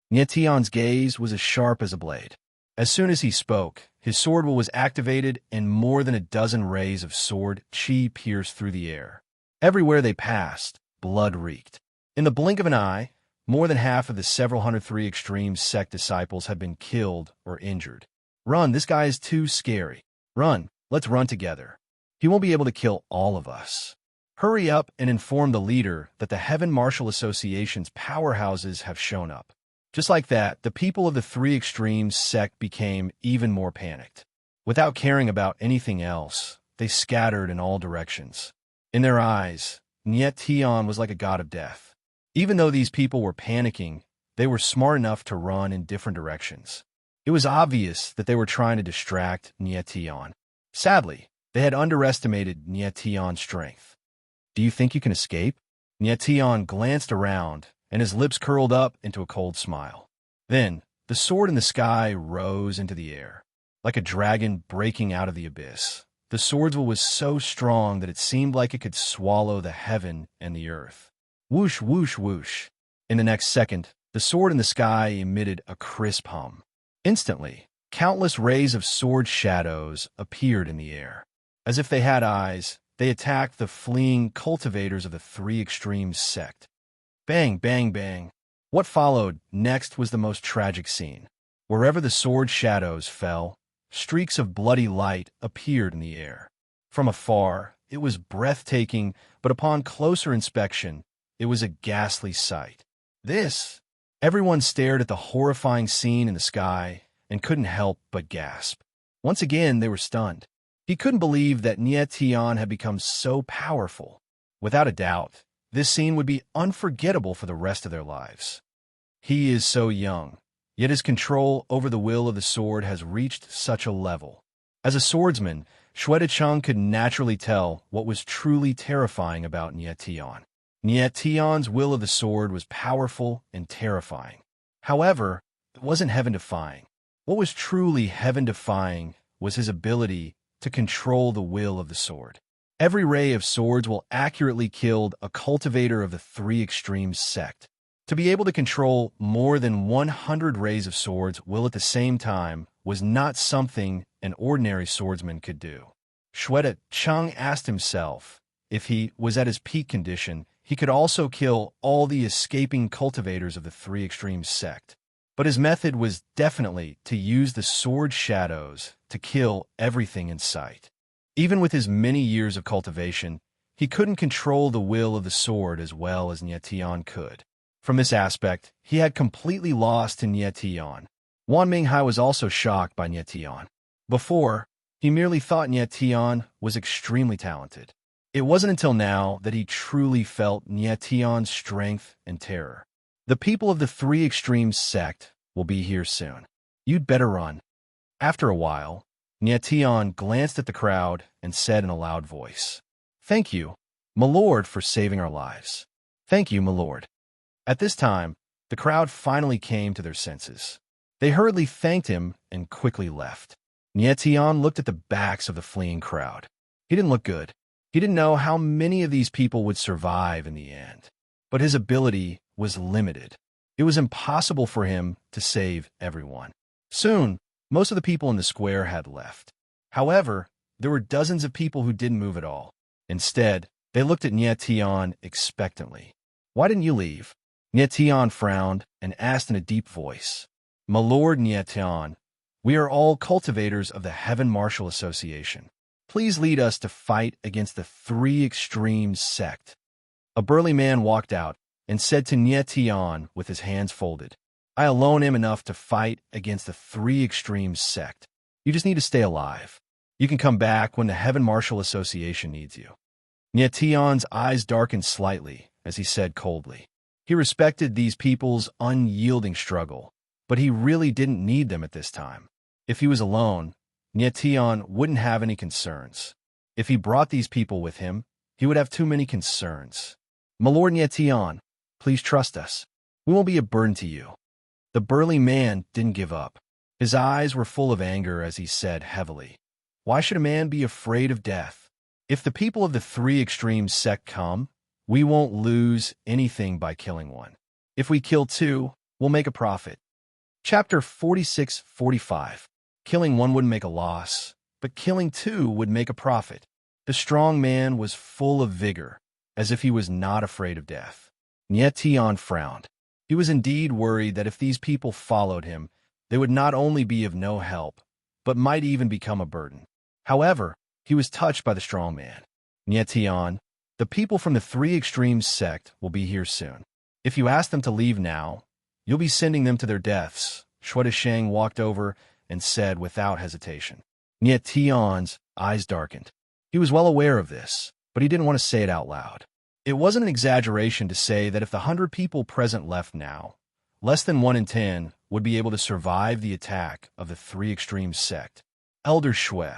Nietion's gaze was as sharp as a blade. As soon as he spoke, his sword will was activated and more than a dozen rays of sword chi pierced through the air. Everywhere they passed, blood reeked. In the blink of an eye, more than half of the several hundred Three Extremes sect disciples had been killed or injured. Run, this guy is too scary. Run, let's run together. He won't be able to kill all of us. Hurry up and inform the leader that the Heaven Martial Association's powerhouses have shown up. Just like that, the people of the Three Extremes sect became even more panicked. Without caring about anything else, they scattered in all directions. In their eyes, Nietion was like a god of death. Even though these people were panicking, they were smart enough to run in different directions. It was obvious that they were trying to distract Nietion. Sadly, they had underestimated Nietion's strength. Do you think you can escape? Nietion glanced around, and his lips curled up into a cold smile. Then, the sword in the sky rose into the air. Like a dragon breaking out of the abyss, the sword's will was so strong that it seemed like it could swallow the heaven and the earth. Whoosh, whoosh, whoosh. In the next second, the sword in the sky emitted a crisp hum. Instantly, countless rays of sword shadows appeared in the air. As if they had eyes, they attacked the fleeing cultivators of the Three Extremes sect. Bang, bang, bang. What followed next was the most tragic scene. Wherever the sword shadows fell, streaks of bloody light appeared in the air. From afar, it was breathtaking, but upon closer inspection, it was a ghastly sight. Everyone stared at the horrifying scene in the sky and couldn't help but gasp. Once again, they were stunned. He couldn't believe that Nietion had become so powerful. Without a doubt, this scene would be unforgettable for the rest of their lives. He is so young, yet his control over the will of the sword has reached such a level. As a swordsman, Xuedecheng could naturally tell what was truly terrifying about Nietion. Nietion's will of the sword was powerful and terrifying. However, it wasn't heaven-defying. What was truly heaven-defying was his ability to control the will of the sword. Every ray of swords will accurately kill a cultivator of the Three Extremes sect. To be able to control more than 100 rays of swords will at the same time was not something an ordinary swordsman could do. Xuedecheng asked himself if he was at his peak condition, he could also kill all the escaping cultivators of the Three Extremes sect. But his method was definitely to use the sword shadows to kill everything in sight. Even with his many years of cultivation, he couldn't control the will of the sword as well as Nietion could. From this aspect, he had completely lost to Nietion. Wan Minghai was also shocked by Nietion. Before, he merely thought Nietion was extremely talented. It wasn't until now that he truly felt Nietion's strength and terror. The people of the Three Extremes sect will be here soon. You'd better run. After a while, Nietion glanced at the crowd and said in a loud voice, "Thank you, my lord, for saving our lives. Thank you, my lord." At this time, the crowd finally came to their senses. They hurriedly thanked him and quickly left. Nietion looked at the backs of the fleeing crowd. He didn't look good. He didn't know how many of these people would survive in the end, but his ability was limited. It was impossible for him to save everyone. Soon, most of the people in the square had left. However, there were dozens of people who didn't move at all. Instead, they looked at Nietion expectantly. "Why didn't you leave?" Nietion frowned and asked in a deep voice. "My lord Nietion, we are all cultivators of the Heaven Martial Association. Please lead us to fight against the Three Extremes sect." A burly man walked out and said to Nietion with his hands folded, "I alone am enough to fight against the Three Extremes sect. You just need to stay alive. You can come back when the Heaven Martial Association needs you." Nietion's eyes darkened slightly as he said coldly. He respected these people's unyielding struggle, but he really didn't need them at this time. If he was alone, Nietion wouldn't have any concerns. If he brought these people with him, he would have too many concerns. "My lord Nietion, please trust us. We won't be a burden to you." The burly man didn't give up. His eyes were full of anger as he said heavily, "Why should a man be afraid of death? If the people of the Three Extremes sect come, we won't lose anything by killing one. If we kill two, we'll make a profit." Chapter 46-45. Killing one wouldn't make a loss, but killing two would make a profit. The strong man was full of vigor, as if he was not afraid of death. Nietion frowned. He was indeed worried that if these people followed him, they would not only be of no help, but might even become a burden. However, he was touched by the strong man. "Nietion, the people from the Three Extremes sect will be here soon. If you ask them to leave now, you'll be sending them to their deaths." Shang walked over and said without hesitation. Nietion's eyes darkened. He was well aware of this, but he didn't want to say it out loud. It wasn't an exaggeration to say that if the 100 people present left now, less than 1 in 10 would be able to survive the attack of the Three Extremes sect. "Elder Shui,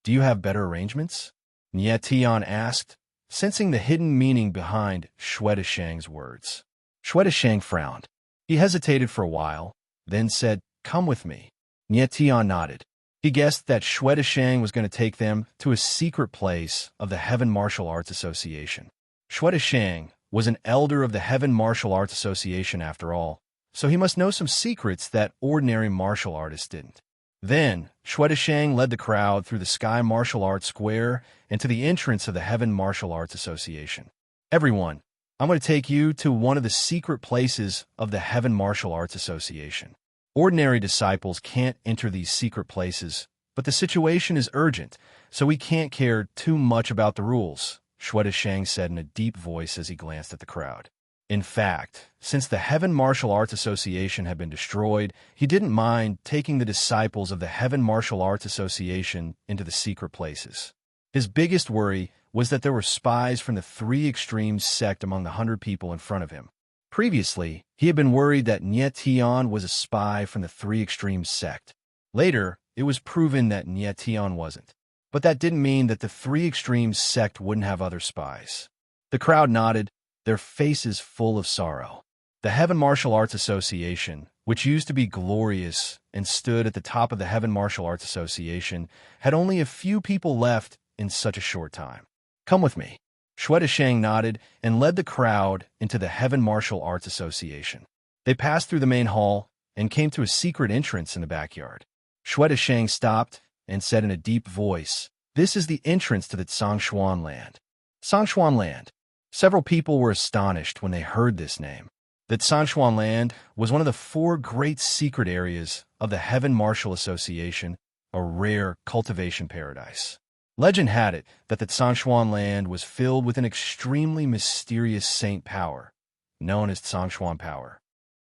do you have better arrangements?" Nietion asked, sensing the hidden meaning behind Shang's words. Shang frowned. He hesitated for a while, then said, "Come with me." Nietion nodded. He guessed that Shang was going to take them to a secret place of the Heaven Martial Arts Association. Shang was an elder of the Heaven Martial Arts Association after all, so he must know some secrets that ordinary martial artists didn't. Then, Shang led the crowd through the Sky Martial Arts Square and to the entrance of the Heaven Martial Arts Association. "Everyone, I'm going to take you to one of the secret places of the Heaven Martial Arts Association. Ordinary disciples can't enter these secret places, but the situation is urgent, so we can't care too much about the rules," Shang said in a deep voice as he glanced at the crowd. In fact, since the Heaven Martial Arts Association had been destroyed, he didn't mind taking the disciples of the Heaven Martial Arts Association into the secret places. His biggest worry was that there were spies from the Three Extremes sect among the 100 people in front of him. Previously, he had been worried that Nietion was a spy from the Three Extremes sect. Later, it was proven that Nietion wasn't. But that didn't mean that the Three Extremes sect wouldn't have other spies. The crowd nodded, their faces full of sorrow. The Heaven Martial Arts Association, which used to be glorious and stood at the top of the Heaven Martial Arts Association, had only a few people left in such a short time. "Come with me." Shang nodded and led the crowd into the Heaven Martial Arts Association. They passed through the main hall and came to a secret entrance in the backyard. Shang stopped and said in a deep voice, "This is the entrance to the Sangshuan land." Sangshuan land. Several people were astonished when they heard this name. The Sangshuan land was one of the 4 great secret areas of the Heaven Martial Association, a rare cultivation paradise. Legend had it that the Sangshuan land was filled with an extremely mysterious saint power, known as Sangshuan power.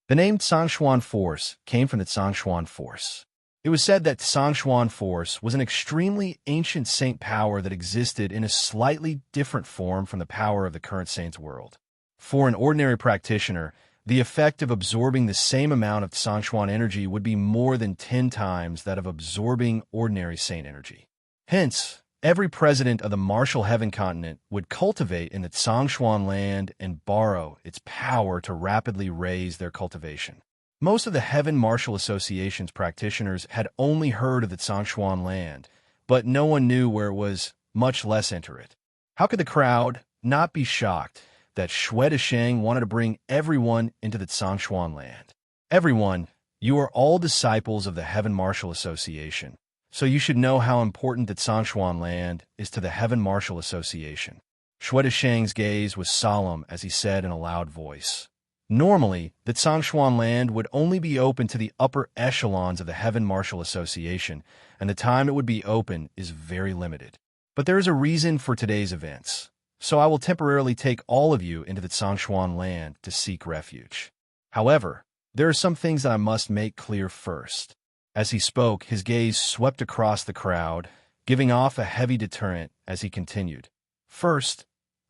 The name Sangshuan force came from the Sangshuan force. It was said that Sangshuan force was an extremely ancient saint power that existed in a slightly different form from the power of the current saint's world. For an ordinary practitioner, the effect of absorbing the same amount of Sangshuan energy would be more than 10 times that of absorbing ordinary saint energy. Hence, every president of the martial heaven continent would cultivate in the Sangshuan land and borrow its power to rapidly raise their cultivation. Most of the Heaven Martial Association's practitioners had only heard of the Sangshuan land, but no one knew where it was, much less enter it. How could the crowd not be shocked that Xue Desheng wanted to bring everyone into the Zhongshuan land? Everyone, you are all disciples of the Heaven Martial Association, so you should know how important the Zhongshuan land is to the Heaven Martial Association. Xue Desheng's gaze was solemn as he said in a loud voice. Normally, the Zhongshuan land would only be open to the upper echelons of the Heaven Martial Association, and the time it would be open is very limited. But there is a reason for today's events, so I will temporarily take all of you into the Zhongshuan land to seek refuge. However, there are some things that I must make clear first. As he spoke, his gaze swept across the crowd, giving off a heavy deterrent as he continued. First,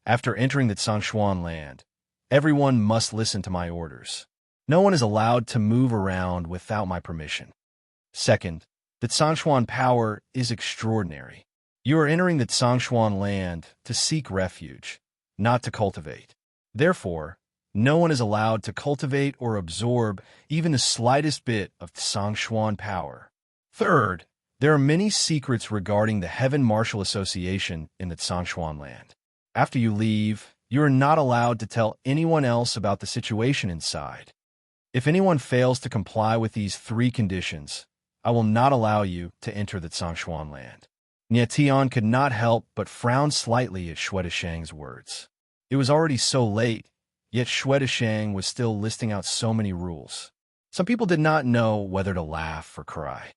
after entering the Zhongshuan land, everyone must listen to my orders. No one is allowed to move around without my permission. Second, the Zhongshuan power is extraordinary. You are entering the Zhongshuan land to seek refuge, not to cultivate. Therefore, no one is allowed to cultivate or absorb even the slightest bit of Zhongshuan power. Third, there are many secrets regarding the Heaven Martial Association in the Zhongshuan land. After you leave, you are not allowed to tell anyone else about the situation inside. If anyone fails to comply with these 3 conditions, I will not allow you to enter the Zhongshuan land. Nie Tian could not help but frown slightly at Xue Desheng's words. It was already so late, yet Xue Desheng was still listing out so many rules. Some people did not know whether to laugh or cry.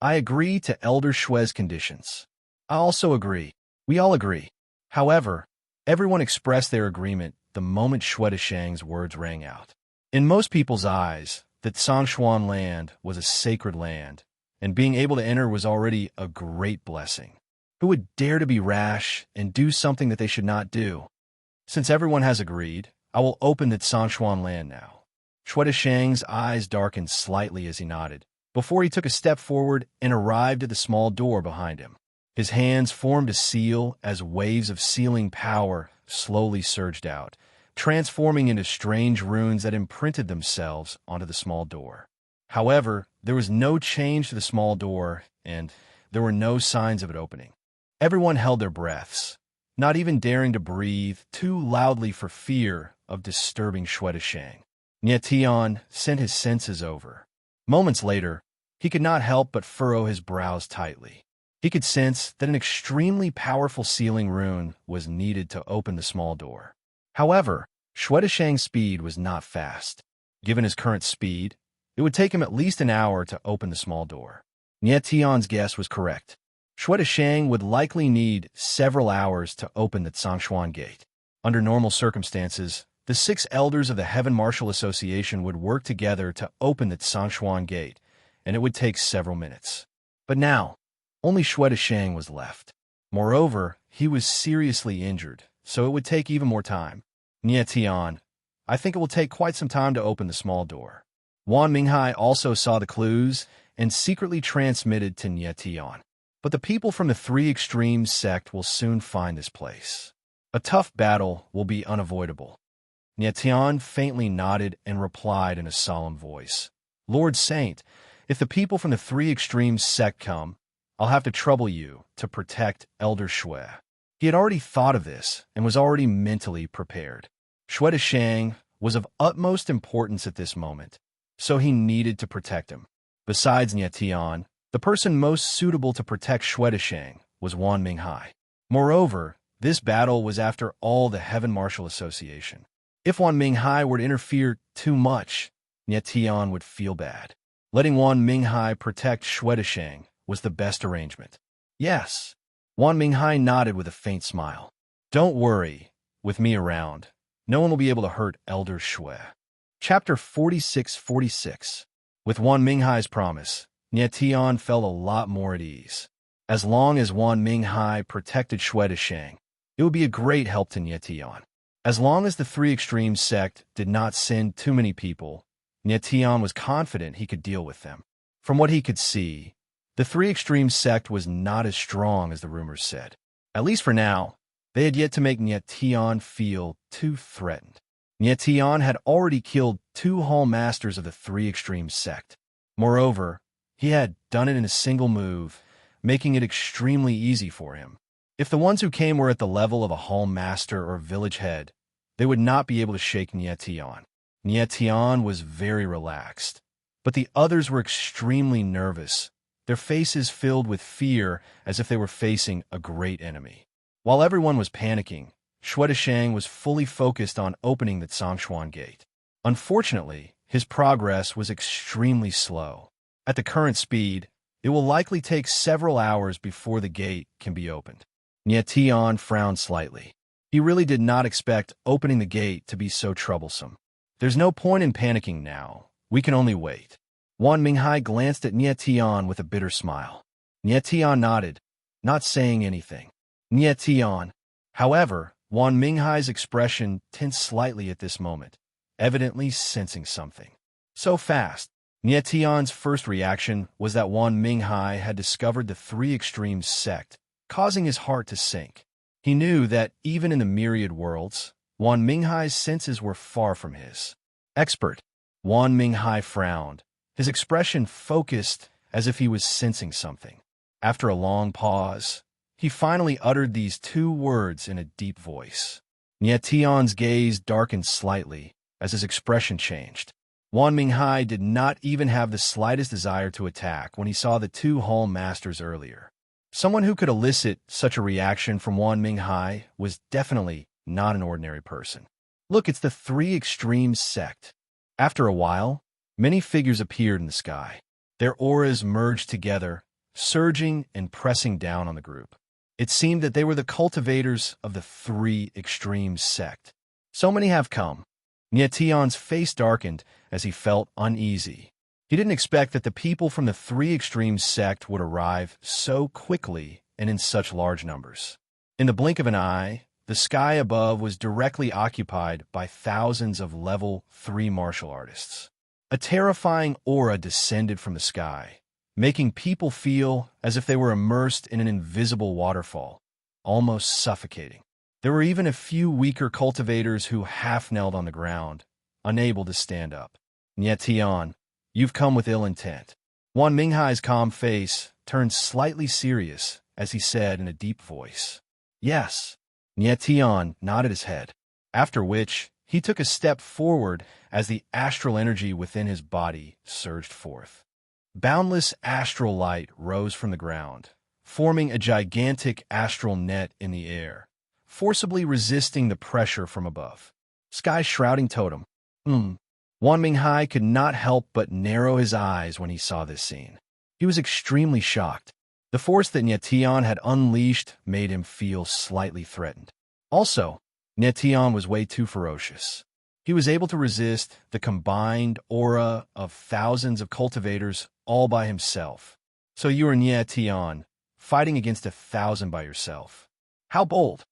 I agree to Elder Xue's conditions. I also agree. We all agree. However, everyone expressed their agreement the moment Xue Desheng's words rang out. In most people's eyes, the Zhongshuan land was a sacred land, and being able to enter was already a great blessing. Who would dare to be rash and do something that they should not do? Since everyone has agreed, I will open the Zhongshuan land now. Xue Desheng's eyes darkened slightly as he nodded, before he took a step forward and arrived at the small door behind him. His hands formed a seal as waves of sealing power slowly surged out, transforming into strange runes that imprinted themselves onto the small door. However, there was no change to the small door, and there were no signs of it opening. Everyone held their breaths, not even daring to breathe too loudly for fear of disturbing Xue Desheng. Nie Tian sent his senses over. Moments later, he could not help but furrow his brows tightly. He could sense that an extremely powerful sealing rune was needed to open the small door. However, Xue Desheng's speed was not fast. Given his current speed, it would take him at least an hour to open the small door. Nie Tian's guess was correct. Xue Desheng would likely need several hours to open the Zhongshuan gate. Under normal circumstances, the 6 elders of the Heaven Martial Association would work together to open the Zhongshuan gate, and it would take several minutes. But now, only Xue Desheng was left. Moreover, he was seriously injured, so it would take even more time. Nie Tian, I think it will take quite some time to open the small door. Wan Minghai also saw the clues and secretly transmitted to Nie Tian. But the people from the 3 Extremes sect will soon find this place. A tough battle will be unavoidable. Nie Tian faintly nodded and replied in a solemn voice. Lord Saint, if the people from the 3 Extremes sect come, I'll have to trouble you to protect Elder Xue. He had already thought of this and was already mentally prepared. Xue Desheng was of utmost importance at this moment, so he needed to protect him. Besides Nie Tian, the person most suitable to protect Xue Desheng was Wan Minghai. Moreover, this battle was after all the Heaven Martial Association. If Wan Minghai were to interfere too much, Nie Tian would feel bad. Letting Wan Minghai protect Xue Desheng was the best arrangement. Yes, Wan Minghai nodded with a faint smile. Don't worry, with me around, no one will be able to hurt Elder Xue. Chapter 46-46. With Wan Minghai's promise, Nie Tian felt a lot more at ease. As long as Wan Minghai protected Xue Desheng, it would be a great help to Nie Tian. As long as the 3 Extremes sect did not send too many people, Nie Tian was confident he could deal with them. From what he could see, the 3 Extremes sect was not as strong as the rumors said. At least for now, they had yet to make Nie Tian feel too threatened. Nie Tian had already killed 2 Hall Masters of the 3 Extremes sect. Moreover, he had done it in a single move, making it extremely easy for him. If the ones who came were at the level of a hall master or village head, they would not be able to shake Nietian. Nietian was very relaxed, but the others were extremely nervous, their faces filled with fear as if they were facing a great enemy. While everyone was panicking, Shuedashang was fully focused on opening the Zhongshuan gate. Unfortunately, his progress was extremely slow. At the current speed, it will likely take several hours before the gate can be opened. Nietian frowned slightly. He really did not expect opening the gate to be so troublesome. There's no point in panicking now. We can only wait. Wan Minghai glanced at Nietian with a bitter smile. Nietian nodded, not saying anything. Nietian. However, Wan Minghai's expression tensed slightly at this moment, evidently sensing something. So fast. Nietian's first reaction was that Wan Minghai had discovered the Three Extremes sect, causing his heart to sink. He knew that even in the myriad worlds, Wan Minghai's senses were far from his. Expert. Wan Minghai frowned, his expression focused as if he was sensing something. After a long pause, he finally uttered these two words in a deep voice. Nietian's gaze darkened slightly as his expression changed. Wan Minghai did not even have the slightest desire to attack when he saw the two hall masters earlier. Someone who could elicit such a reaction from Wan Minghai was definitely not an ordinary person. Look, it's the Three Extremes sect. After a while, many figures appeared in the sky. Their auras merged together, surging and pressing down on the group. It seemed that they were the cultivators of the Three Extremes sect. So many have come. Nietian's face darkened as he felt uneasy. He didn't expect that the people from the Three Extremes sect would arrive so quickly and in such large numbers. In the blink of an eye, the sky above was directly occupied by thousands of level 3 martial artists. A terrifying aura descended from the sky, making people feel as if they were immersed in an invisible waterfall, almost suffocating. There were even a few weaker cultivators who half-knelt on the ground, unable to stand up. Nietian, you've come with ill intent. Wan Minghai's calm face turned slightly serious as he said in a deep voice. Yes. Nietian nodded his head, after which he took a step forward as the astral energy within his body surged forth. Boundless astral light rose from the ground, forming a gigantic astral net in the air, forcibly resisting the pressure from above. Sky shrouding totem. Wan Minghai could not help but narrow his eyes when he saw this scene. He was extremely shocked. The force that Nietian had unleashed made him feel slightly threatened. Also, Nietian was way too ferocious. He was able to resist the combined aura of thousands of cultivators all by himself. So you are Nietian, fighting against 1,000 by yourself. How bold!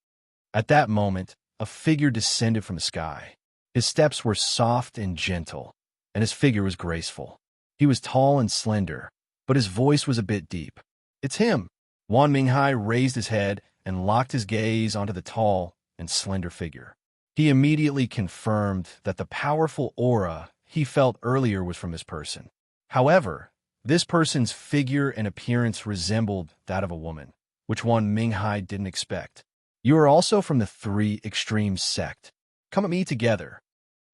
At that moment, a figure descended from the sky. His steps were soft and gentle, and his figure was graceful. He was tall and slender, but his voice was a bit deep. It's him! Wan Minghai raised his head and locked his gaze onto the tall and slender figure. He immediately confirmed that the powerful aura he felt earlier was from this person. However, this person's figure and appearance resembled that of a woman, which Wan Minghai didn't expect. You are also from the Three Extremes sect. Come at me together.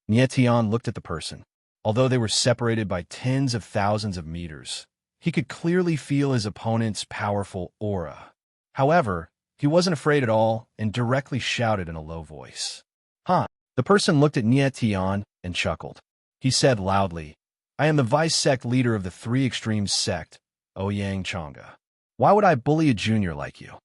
Nietian looked at the person. Although they were separated by tens of thousands of meters, he could clearly feel his opponent's powerful aura. However, he wasn't afraid at all and directly shouted in a low voice. Huh. The person looked at Nietian and chuckled. He said loudly, I am the vice sect leader of the Three Extremes sect, Ouyang Chang'e. Why would I bully a junior like you?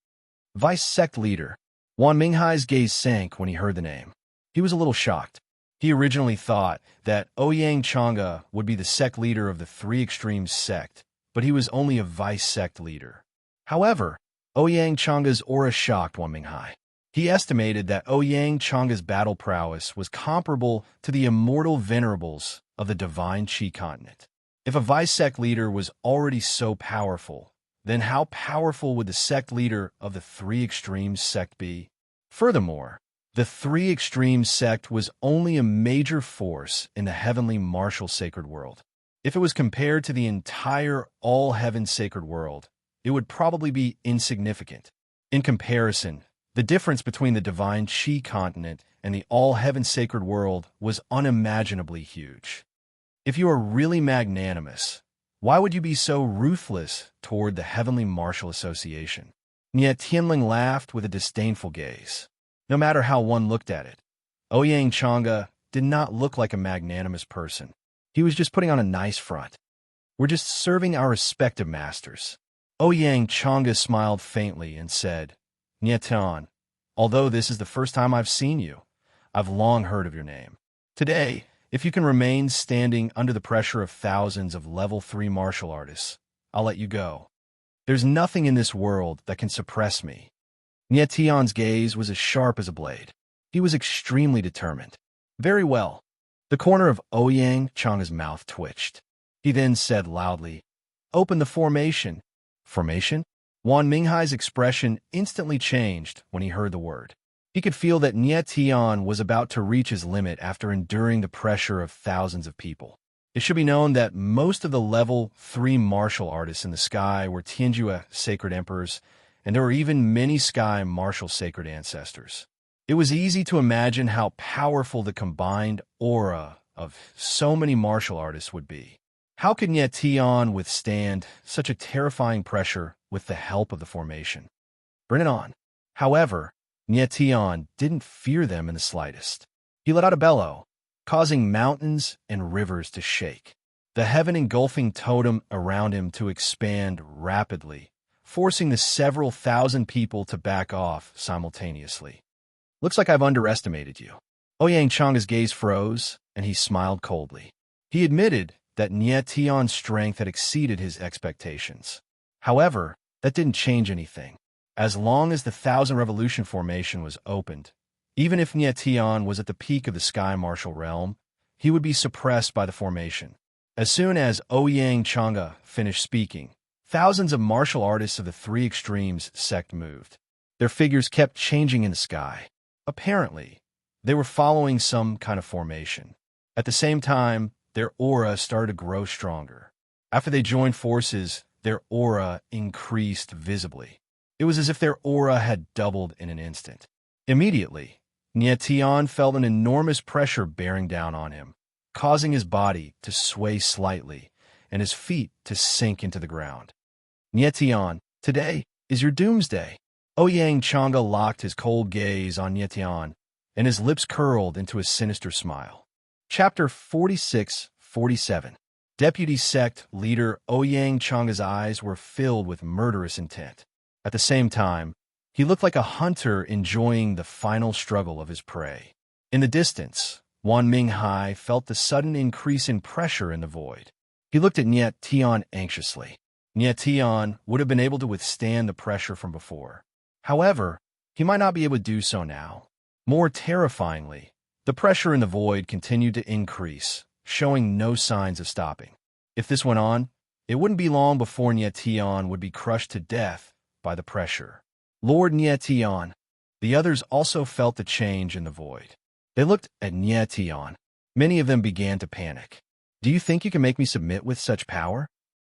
Vice sect leader. Wan Minghai's gaze sank when he heard the name. He was a little shocked. He originally thought that Ouyang Chang'e would be the sect leader of the Three Extremes sect, but he was only a vice sect leader. However, Ouyang Chang'e's aura shocked Wan Minghai. He estimated that Ouyang Chang'e's battle prowess was comparable to the immortal venerables of the divine Qi continent. If a vice sect leader was already so powerful, then how powerful would the sect leader of the Three Extremes sect be? Furthermore, the Three Extremes sect was only a major force in the heavenly martial sacred world. If it was compared to the entire all-heaven sacred world, it would probably be insignificant. In comparison, the difference between the divine Qi continent and the all-heaven sacred world was unimaginably huge. If you are really magnanimous, why would you be so ruthless toward the Heavenly Martial Association? And yet Tianling laughed with a disdainful gaze. No matter how one looked at it, Ouyang Chang'e did not look like a magnanimous person. He was just putting on a nice front. We're just serving our respective masters. Ouyang Chang'e smiled faintly and said, Nietan, although this is the first time I've seen you, I've long heard of your name. Today, if you can remain standing under the pressure of thousands of level 3 martial artists, I'll let you go. There's nothing in this world that can suppress me. Nie Tian's gaze was as sharp as a blade. He was extremely determined. Very well. The corner of Ouyang Chang'e's mouth twitched. He then said loudly, Open the formation. Formation? Wan Minghai's expression instantly changed when he heard the word. He could feel that Nie Tian was about to reach his limit after enduring the pressure of thousands of people. It should be known that most of the level 3 martial artists in the sky were Tianjue sacred emperors, and there were even many sky martial sacred ancestors. It was easy to imagine how powerful the combined aura of so many martial artists would be. How could Nie Tian withstand such a terrifying pressure with the help of the formation? Bring it on. However, Nie Tian didn't fear them in the slightest. He let out a bellow, causing mountains and rivers to shake. The heaven-engulfing totem around him to expand rapidly, forcing the several thousand people to back off simultaneously. Looks like I've underestimated you. Ouyang Chang'e's gaze froze, and he smiled coldly. He admitted that Nie Tian's strength had exceeded his expectations. However, that didn't change anything. As long as the Thousand Revolution formation was opened, even if Nie Tian was at the peak of the Sky Martial realm, he would be suppressed by the formation. As soon as Ouyang Chang'e finished speaking, thousands of martial artists of the 3 extremes sect moved. Their figures kept changing in the sky. Apparently, they were following some kind of formation. At the same time, their aura started to grow stronger. After they joined forces, their aura increased visibly. It was as if their aura had doubled in an instant. Immediately, Nie Tian felt an enormous pressure bearing down on him, causing his body to sway slightly and his feet to sink into the ground. Nie Tian, today is your doomsday. Ouyang Chang'e locked his cold gaze on Nie Tian, and his lips curled into a sinister smile. Chapter 46-47. Deputy Sect Leader Ouyang Chang'e's eyes were filled with murderous intent. At the same time, he looked like a hunter enjoying the final struggle of his prey. In the distance, Wan Minghai felt the sudden increase in pressure in the void. He looked at Nie Tian anxiously. Nie Tian would have been able to withstand the pressure from before. However, he might not be able to do so now. More terrifyingly, the pressure in the void continued to increase, showing no signs of stopping. If this went on, it wouldn't be long before Nie Tian would be crushed to death by the pressure. Lord Nie Tian. The others also felt the change in the void. They looked at Nie Tian. Many of them began to panic. Do you think you can make me submit with such power?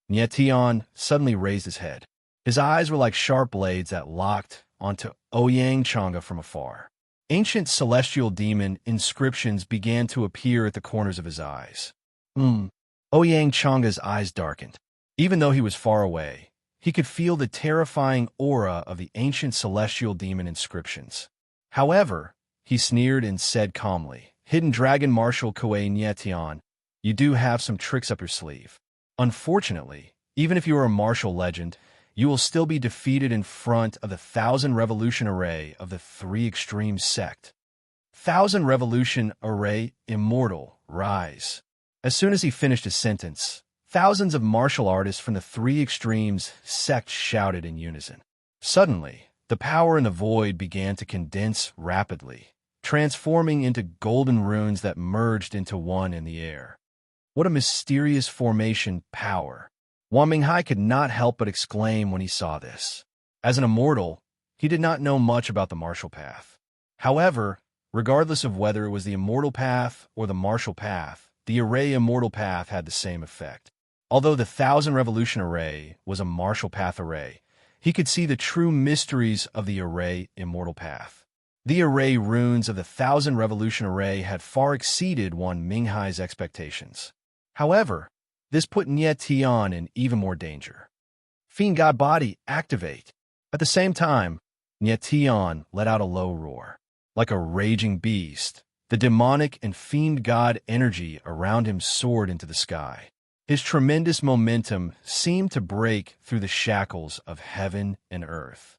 Nie Tian suddenly raised his head. His eyes were like sharp blades that locked onto Ouyang Chang'e from afar. Ancient celestial demon inscriptions began to appear at the corners of his eyes. Ouyang Chang'e's eyes darkened. Even though he was far away, he could feel the terrifying aura of the ancient celestial demon inscriptions. However, he sneered and said calmly, Hidden Dragon Marshal Kuei Nie Tian, you do have some tricks up your sleeve. Unfortunately, even if you are a martial legend, you will still be defeated in front of the Thousand Revolution Array of the 3 Extreme Sect. Thousand Revolution Array Immortal, rise. As soon as he finished his sentence, thousands of martial artists from the 3 Extremes Sect shouted in unison. Suddenly, the power in the void began to condense rapidly, transforming into golden runes that merged into one in the air. What a mysterious formation power! Wan Minghai could not help but exclaim when he saw this. As an immortal, he did not know much about the martial path. However, regardless of whether it was the immortal path or the martial path, the array immortal path had the same effect. Although the Thousand Revolution Array was a martial path array, he could see the true mysteries of the array immortal path. The array runes of the Thousand Revolution array had far exceeded Wan Minghai's expectations. However, this put Nye Tian in even more danger. Fiend God Body, activate! At the same time, Nye Tian let out a low roar. Like a raging beast, the demonic and fiend god energy around him soared into the sky. His tremendous momentum seemed to break through the shackles of heaven and earth.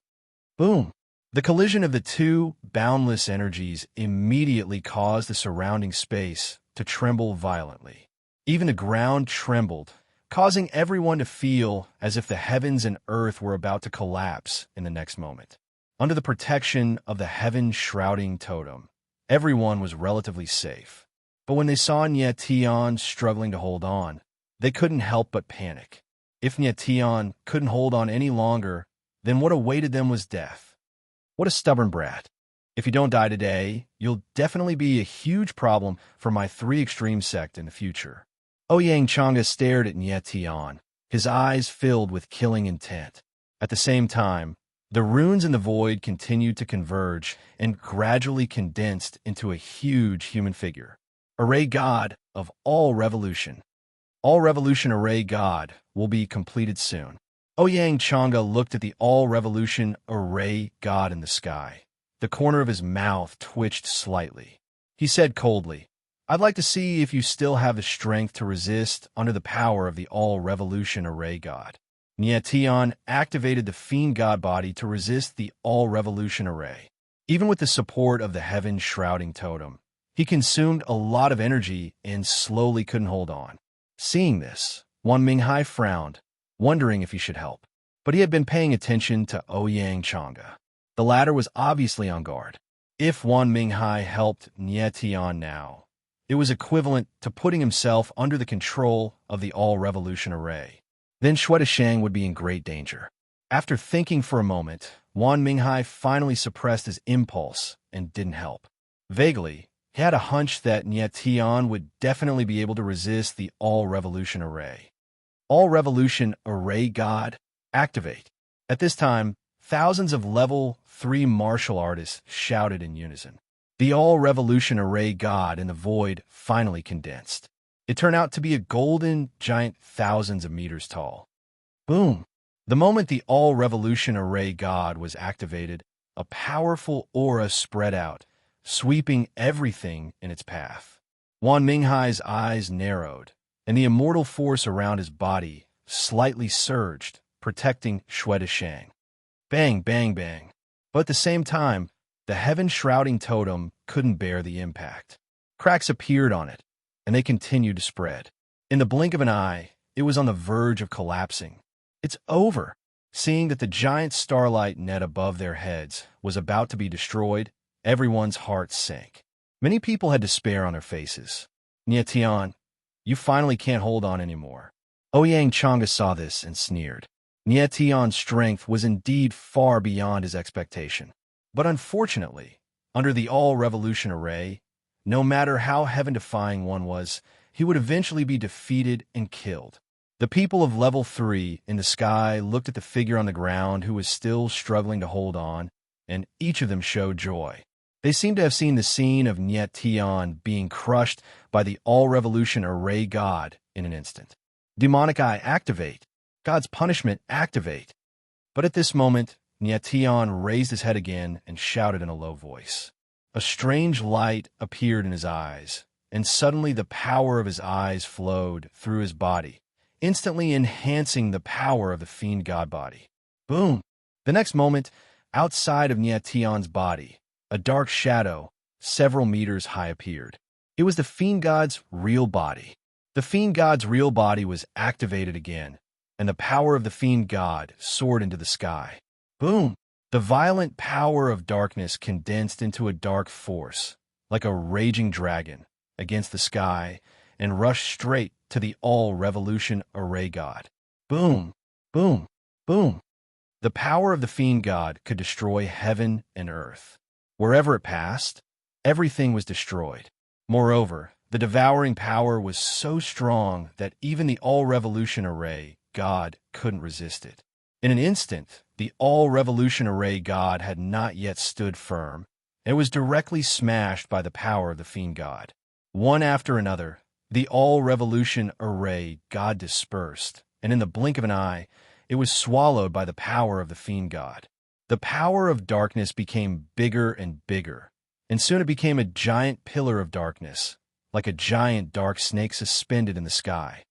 Boom! The collision of the two boundless energies immediately caused the surrounding space to tremble violently. Even the ground trembled, causing everyone to feel as if the heavens and earth were about to collapse in the next moment. Under the protection of the heaven-shrouding totem, everyone was relatively safe. But when they saw Nye Tian struggling to hold on, they couldn't help but panic. If Nye Tian couldn't hold on any longer, then what awaited them was death. What a stubborn brat. If you don't die today, you'll definitely be a huge problem for my 3 extreme sect in the future. Ouyang Chang'e stared at Nye Tian, his eyes filled with killing intent. At the same time, the runes in the void continued to converge and gradually condensed into a huge human figure. Array God of All Revolution. All Revolution Array God will be completed soon. Ouyang Chang'e looked at the All Revolution Array God in the sky. The corner of his mouth twitched slightly. He said coldly, "I'd like to see if you still have the strength to resist under the power of the All Revolution Array God." Nye Tian activated the Fiend God Body to resist the All Revolution Array. Even with the support of the heaven-shrouding totem, he consumed a lot of energy and slowly couldn't hold on. Seeing this, Wan Minghai frowned, wondering if he should help. But he had been paying attention to Ouyang Chang'e. The latter was obviously on guard. If Wan Minghai helped Nye Tian now, it was equivalent to putting himself under the control of the All Revolution Array. Then Shang would be in great danger. After thinking for a moment, Wan Minghai finally suppressed his impulse and didn't help. Vaguely, he had a hunch that Nye Tian would definitely be able to resist the All Revolution Array. All Revolution Array God, activate! At this time, thousands of level 3 martial artists shouted in unison. The All Revolution Array God in the void finally condensed. It turned out to be a golden giant thousands of meters tall. Boom! The moment the All Revolution Array God was activated, a powerful aura spread out, sweeping everything in its path. Wan Minghai's eyes narrowed, and the immortal force around his body slightly surged, protecting Shang. Bang, bang, bang. But at the same time, the heaven-shrouding totem couldn't bear the impact. Cracks appeared on it, and they continued to spread. In the blink of an eye, it was on the verge of collapsing. It's over. Seeing that the giant starlight net above their heads was about to be destroyed, everyone's hearts sank. Many people had despair on their faces. Nye Tian, you finally can't hold on anymore. Ouyang Chang'e saw this and sneered. Nye Tian's strength was indeed far beyond his expectation. But unfortunately, under the All Revolution Array, no matter how heaven-defying one was, he would eventually be defeated and killed. The people of Level 3 in the sky looked at the figure on the ground who was still struggling to hold on, and each of them showed joy. They seemed to have seen the scene of Nye Tian being crushed by the All Revolution Array God in an instant. Demonic Eye, activate! God's punishment, activate! But at this moment, Nye Tian raised his head again and shouted in a low voice. A strange light appeared in his eyes, and suddenly the power of his eyes flowed through his body, instantly enhancing the power of the Fiend God Body. Boom! The next moment, outside of Nye Tian's body, a dark shadow, several meters high, appeared. It was the Fiend God's real body. The Fiend God's real body was activated again, and the power of the Fiend God soared into the sky. Boom! The violent power of darkness condensed into a dark force, like a raging dragon, against the sky, and rushed straight to the All Revolution Array God. Boom! Boom! Boom! The power of the Fiend God could destroy heaven and earth. Wherever it passed, everything was destroyed. Moreover, the devouring power was so strong that even the All Revolution Array God couldn't resist it. In an instant, the all-revolution array god had not yet stood firm. It was directly smashed by the power of the fiend god. One after another, the all-revolution array god dispersed, and in the blink of an eye, it was swallowed by the power of the fiend god. The power of darkness became bigger and bigger, and soon it became a giant pillar of darkness, like a giant dark snake suspended in the sky.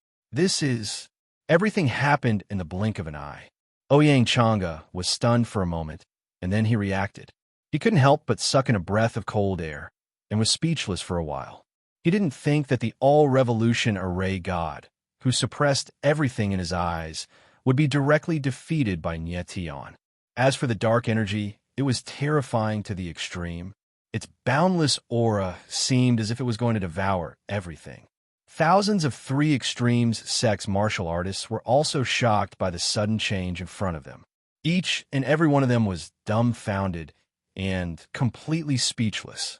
Everything happened in the blink of an eye. Ouyang Changa was stunned for a moment, and then he reacted. He couldn't help but suck in a breath of cold air, and was speechless for a while. He didn't think that the all-revolution array god, who suppressed everything in his eyes, would be directly defeated by Nye Tian. As for the dark energy, it was terrifying to the extreme. Its boundless aura seemed as if it was going to devour everything. Thousands of Three Extremes sect's martial artists were also shocked by the sudden change in front of them. Each and every one of them was dumbfounded and completely speechless.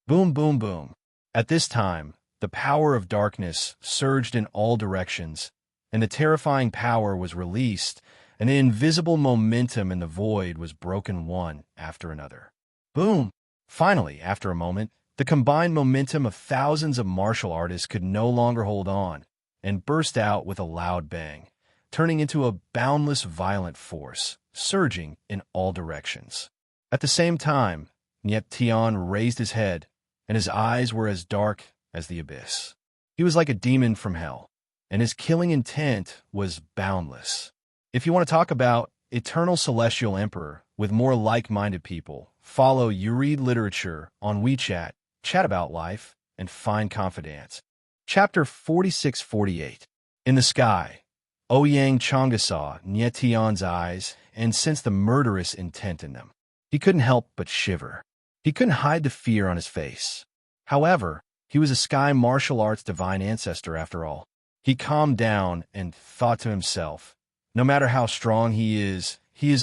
Boom, boom, boom. At this time, the power of darkness surged in all directions, and the terrifying power was released, and the invisible momentum in the void was broken one after another. Boom! Finally, after a moment, the combined momentum of thousands of martial artists could no longer hold on, and burst out with a loud bang, turning into a boundless violent force, surging in all directions. At the same time, Nye Tian raised his head, and his eyes were as dark as the abyss. He was like a demon from hell, and his killing intent was boundless. If you want to talk about Eternal Celestial Emperor with more like-minded people, follow You Read Literature on WeChat, chat about life, and find confidence. Chapter 46-48. In the sky, Ouyang Changa saw Nye Tian's eyes and sensed the murderous intent in them. He couldn't help but shiver. He couldn't hide the fear on his face. However, he was a sky martial arts divine ancestor after all. He calmed down and thought to himself, no matter how strong he is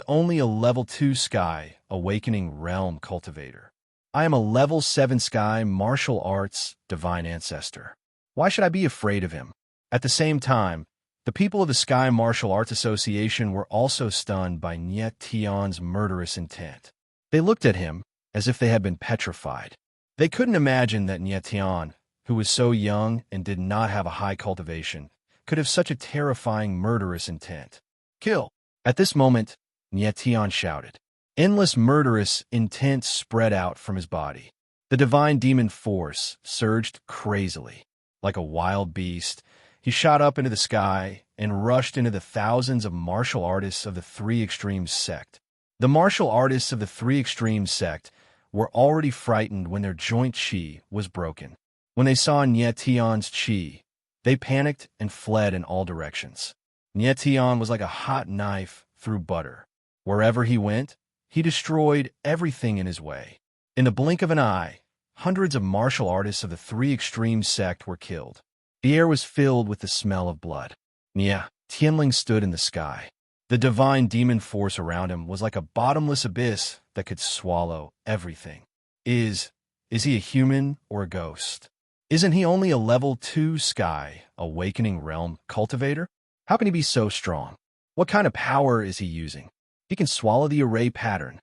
only a level 2 sky awakening realm cultivator. I am a level 7 sky martial arts divine ancestor. Why should I be afraid of him? At the same time, the people of the Sky Martial Arts Association were also stunned by Nye Tian's murderous intent. They looked at him as if they had been petrified. They couldn't imagine that Nye Tian, who was so young and did not have a high cultivation, could have such a terrifying murderous intent. Kill! At this moment, Nye Tian shouted. Endless murderous intent spread out from his body. The divine demon force surged crazily. Like a wild beast, he shot up into the sky and rushed into the thousands of martial artists of the Three Extremes sect. The martial artists of the Three Extremes sect were already frightened when their joint chi was broken. When they saw Nye Tian's chi, they panicked and fled in all directions. Nye Tian was like a hot knife through butter. Wherever he went, he destroyed everything in his way. In the blink of an eye, hundreds of martial artists of the Three Extremes sect were killed. The air was filled with the smell of blood. Nye Tianling stood in the sky. The divine demon force around him was like a bottomless abyss that could swallow everything. Is he a human or a ghost? Isn't he only a level 2 sky awakening realm cultivator? How can he be so strong? What kind of power is he using? He can swallow the array pattern.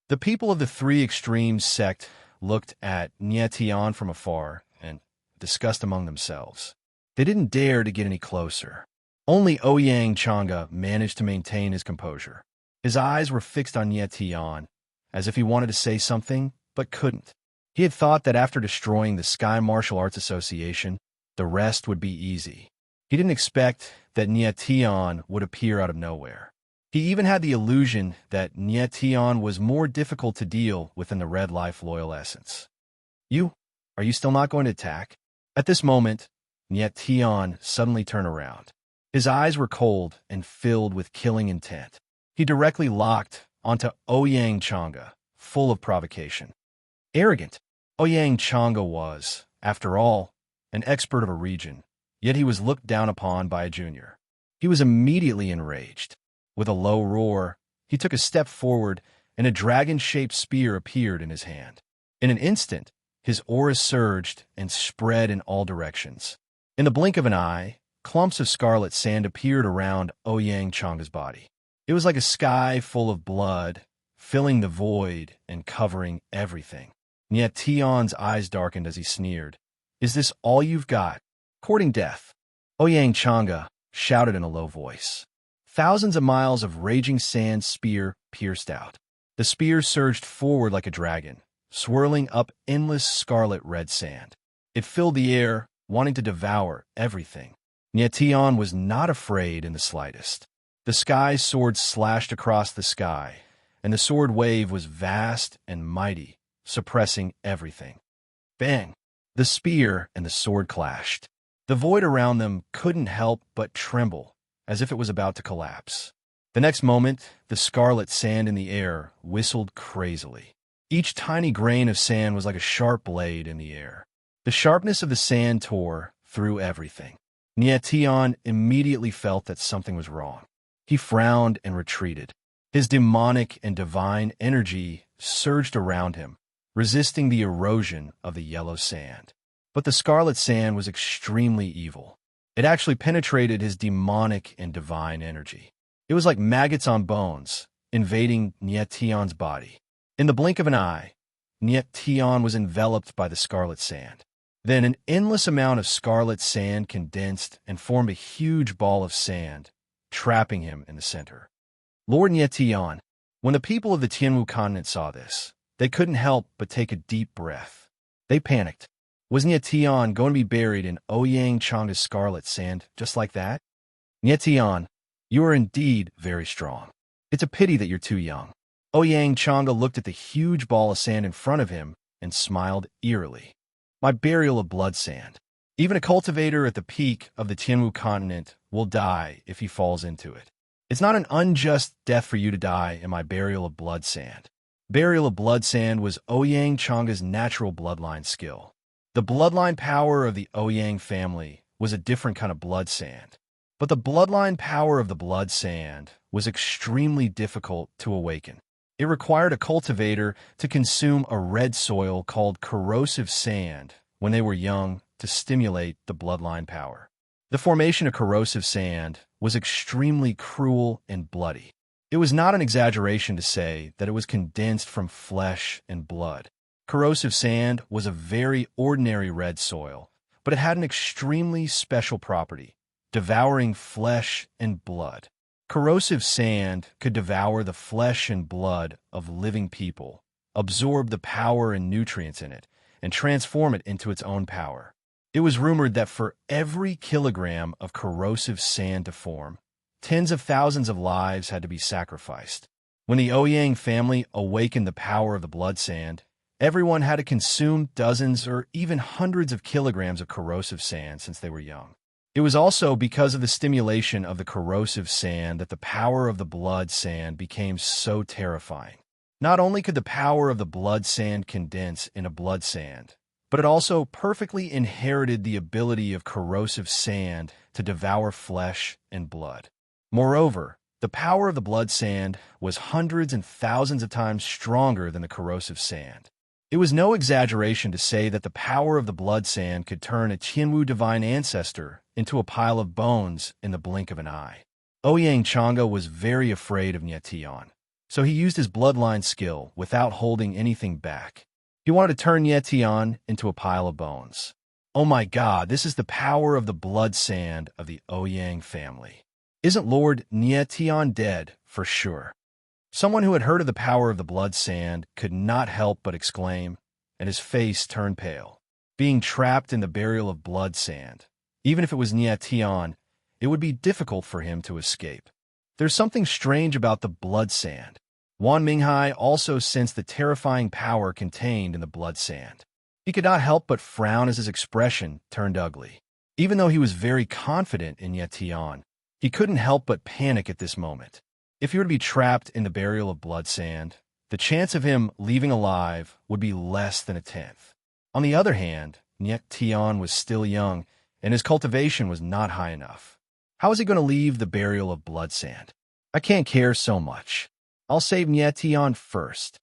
The people of the Three Extremes sect looked at Nye Tian from afar and discussed among themselves. They didn't dare to get any closer. Only Ouyang Changa managed to maintain his composure. His eyes were fixed on Nye Tian, as if he wanted to say something, but couldn't. He had thought that after destroying the Sky Martial Arts Association, the rest would be easy. He didn't expect that Nye Tian would appear out of nowhere. He even had the illusion that Nye Tian was more difficult to deal with than the Red Life Loyal Essence. Are you still not going to attack? At this moment, Nye Tian suddenly turned around. His eyes were cold and filled with killing intent. He directly locked onto Ouyang Changa, full of provocation. Arrogant. Ouyang Changa was, after all, an expert of a region, yet he was looked down upon by a junior. He was immediately enraged. With a low roar, he took a step forward, and a dragon-shaped spear appeared in his hand. In an instant, his aura surged and spread in all directions. In the blink of an eye, clumps of scarlet sand appeared around Ouyang Changa's body. It was like a sky full of blood, filling the void and covering everything. And yet Tion's eyes darkened as he sneered. Is this all you've got? Courting death. Ouyang Changa shouted in a low voice. Thousands of miles of raging sand spear pierced out. The spear surged forward like a dragon, swirling up endless scarlet-red sand. It filled the air, wanting to devour everything. Yet Tion was not afraid in the slightest. The sky's sword slashed across the sky, and the sword wave was vast and mighty, suppressing everything. Bang! The spear and the sword clashed. The void around them couldn't help but tremble, as if it was about to collapse. The next moment, the scarlet sand in the air whistled crazily. Each tiny grain of sand was like a sharp blade in the air. The sharpness of the sand tore through everything. Yet Tion immediately felt that something was wrong. He frowned and retreated. His demonic and divine energy surged around him, resisting the erosion of the yellow sand. But the scarlet sand was extremely evil. It actually penetrated his demonic and divine energy. It was like maggots on bones, invading Niet Tion's body. In the blink of an eye, Niet Tion was enveloped by the scarlet sand. Then an endless amount of scarlet sand condensed and formed a huge ball of sand, trapping him in the center. Lord Niet Tion, when the people of the Tianwu continent saw this, they couldn't help but take a deep breath. They panicked. Was Niet Tion going to be buried in Ouyang Changa's scarlet sand just like that? Niet Tion, you are indeed very strong. It's a pity that you're too young. Ouyang Changa looked at the huge ball of sand in front of him and smiled eerily. My burial of blood sand. Even a cultivator at the peak of the Tianwu continent will die if he falls into it. It's not an unjust death for you to die in my burial of blood sand. Burial of blood sand was Ouyang Changa's natural bloodline skill. The bloodline power of the Ouyang family was a different kind of blood sand. But the bloodline power of the blood sand was extremely difficult to awaken. It required a cultivator to consume a red soil called corrosive sand when they were young to stimulate the bloodline power. The formation of corrosive sand was extremely cruel and bloody. It was not an exaggeration to say that it was condensed from flesh and blood. Corrosive sand was a very ordinary red soil, but it had an extremely special property, devouring flesh and blood. Corrosive sand could devour the flesh and blood of living people, absorb the power and nutrients in it, and transform it into its own power. It was rumored that for every kilogram of corrosive sand to form, tens of thousands of lives had to be sacrificed. When the Ouyang family awakened the power of the blood sand, everyone had to consume dozens or even hundreds of kilograms of corrosive sand since they were young. It was also because of the stimulation of the corrosive sand that the power of the blood sand became so terrifying. Not only could the power of the blood sand condense in a blood sand, but it also perfectly inherited the ability of corrosive sand to devour flesh and blood. Moreover, the power of the blood sand was hundreds and thousands of times stronger than the corrosive sand. It was no exaggeration to say that the power of the blood sand could turn a Tianwu divine ancestor into a pile of bones in the blink of an eye. Ouyang Changa was very afraid of Niet Tion, so he used his bloodline skill without holding anything back. He wanted to turn Niet Tion into a pile of bones. Oh my God, this is the power of the blood sand of the Ouyang family. Isn't Lord Niet Tion dead for sure? Someone who had heard of the power of the blood sand could not help but exclaim, and his face turned pale. Being trapped in the burial of blood sand, even if it was Niet Tion, it would be difficult for him to escape. There's something strange about the blood sand. Wan Minghai also sensed the terrifying power contained in the blood sand. He could not help but frown as his expression turned ugly. Even though he was very confident in Niet Tion, he couldn't help but panic at this moment. If he were to be trapped in the burial of blood sand, the chance of him leaving alive would be less than a tenth. On the other hand, Niet Tion was still young, and his cultivation was not high enough. How was he going to leave the burial of blood sand? I can't care so much. I'll save Niet Tion first.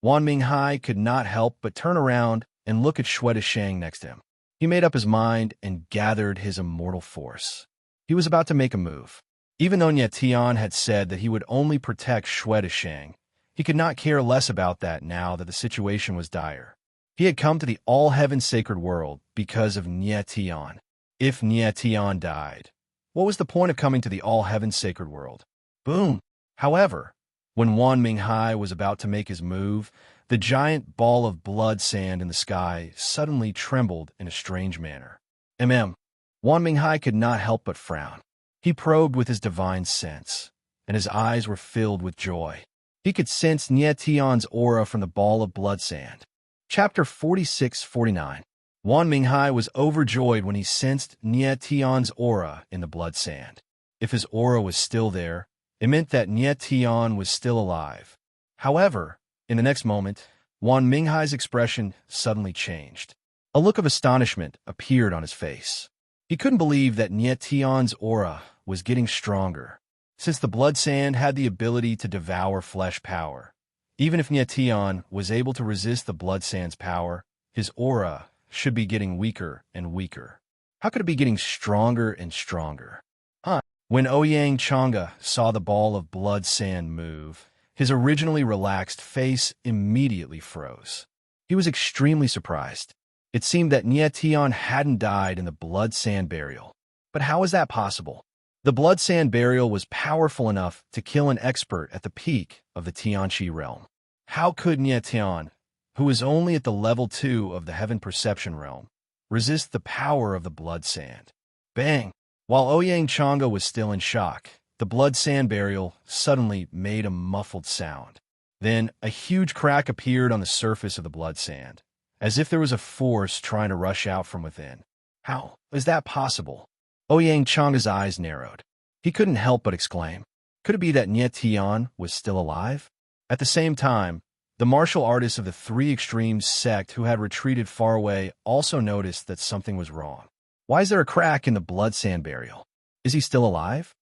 Wan Minghai could not help but turn around and look at Shweta Shang next to him. He made up his mind and gathered his immortal force. He was about to make a move. Even though Tian had said that he would only protect Shang, he could not care less about that now that the situation was dire. He had come to the all-heaven sacred world because of Tian. If Tian died, what was the point of coming to the all-heaven sacred world? Boom! However, when Wan Minghai was about to make his move, the giant ball of blood sand in the sky suddenly trembled in a strange manner. Wan Minghai could not help but frown. He probed with his divine sense, and his eyes were filled with joy. He could sense Tian's aura from the ball of blood sand. Chapter 46-49. Wan Minghai was overjoyed when he sensed Tian's aura in the blood sand. If his aura was still there, it meant that Tian was still alive. However, in the next moment, Wan Minghai's expression suddenly changed. A look of astonishment appeared on his face. He couldn't believe that Tian's aura was getting stronger. Since the blood sand had the ability to devour flesh power, even if Tian was able to resist the blood sand's power, his aura should be getting weaker and weaker. How could it be getting stronger and stronger? When Ouyang Chang'e saw the ball of blood sand move, his originally relaxed face immediately froze. He was extremely surprised. It seemed that Tian hadn't died in the blood sand burial. But how was that possible? The blood sand burial was powerful enough to kill an expert at the peak of the Tianqi realm. How could Tian, who was only at the level 2 of the heaven perception realm, resist the power of the blood sand? Bang! While Ouyang Chang'e was still in shock, the blood sand burial suddenly made a muffled sound. Then a huge crack appeared on the surface of the blood sand, as if there was a force trying to rush out from within. How is that possible? Ouyang Chang'e's eyes narrowed. He couldn't help but exclaim, could it be that Tian was still alive? At the same time, the martial artists of the Three Extremes sect who had retreated far away also noticed that something was wrong. Why is there a crack in the blood sand burial? Is he still alive?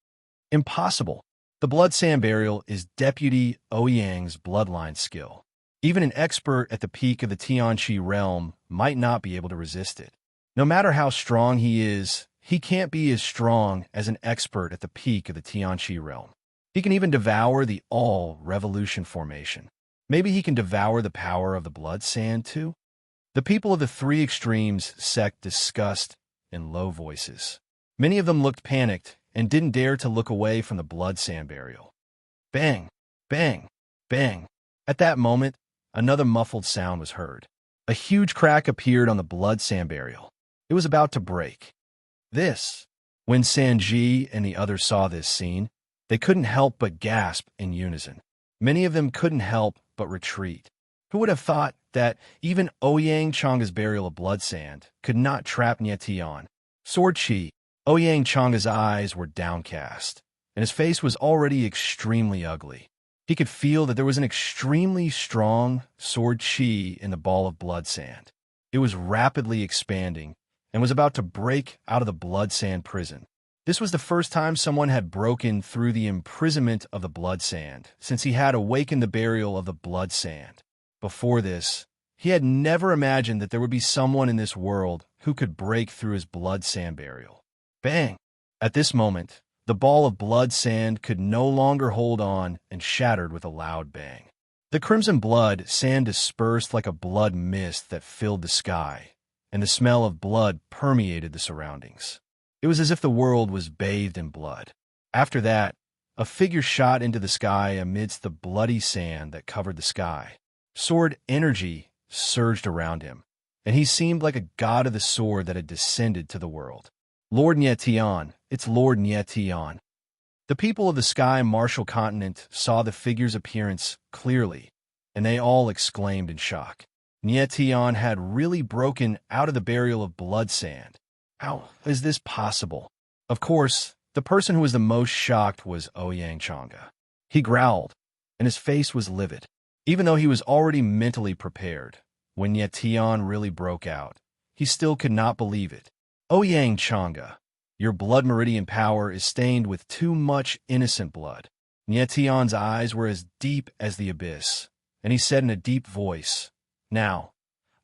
Impossible. The blood sand burial is Deputy Ouyang's bloodline skill. Even an expert at the peak of the Tianqi realm might not be able to resist it. No matter how strong he is, he can't be as strong as an expert at the peak of the Tianqi realm. He can even devour the all-revolution formation. Maybe he can devour the power of the blood sand too? The people of the Three Extremes sect discussed in low voices. Many of them looked panicked and didn't dare to look away from the blood sand burial. Bang! Bang! Bang! At that moment, another muffled sound was heard. A huge crack appeared on the blood sand burial. It was about to break. When Sanji and the others saw this scene, they couldn't help but gasp in unison. Many of them couldn't help but retreat. Who would have thought that even Ouyang Chang'e's burial of blood sand could not trap Tian? Sword Chi. Ouyang Chang'e's eyes were downcast, and his face was already extremely ugly. He could feel that there was an extremely strong sword chi in the ball of blood sand. It was rapidly expanding and was about to break out of the blood sand prison. This was the first time someone had broken through the imprisonment of the blood sand since he had awakened the burial of the blood sand. Before this, he had never imagined that there would be someone in this world who could break through his blood sand burial. Bang! At this moment, the ball of blood sand could no longer hold on and shattered with a loud bang. The crimson blood sand dispersed like a blood mist that filled the sky, and the smell of blood permeated the surroundings. It was as if the world was bathed in blood. After that, a figure shot into the sky amidst the bloody sand that covered the sky. Sword energy surged around him, and he seemed like a god of the sword that had descended to the world. Lord Tian, it's Lord Tian. The people of the Sky Martial Continent saw the figure's appearance clearly, and they all exclaimed in shock. Tian had really broken out of the burial of blood sand. How is this possible? Of course, the person who was the most shocked was Ouyang Chang'e. He growled, and his face was livid. Even though he was already mentally prepared, when Tian really broke out, he still could not believe it. Ouyang Chang'e, your blood meridian power is stained with too much innocent blood. Tian's eyes were as deep as the abyss, and he said in a deep voice, "Now,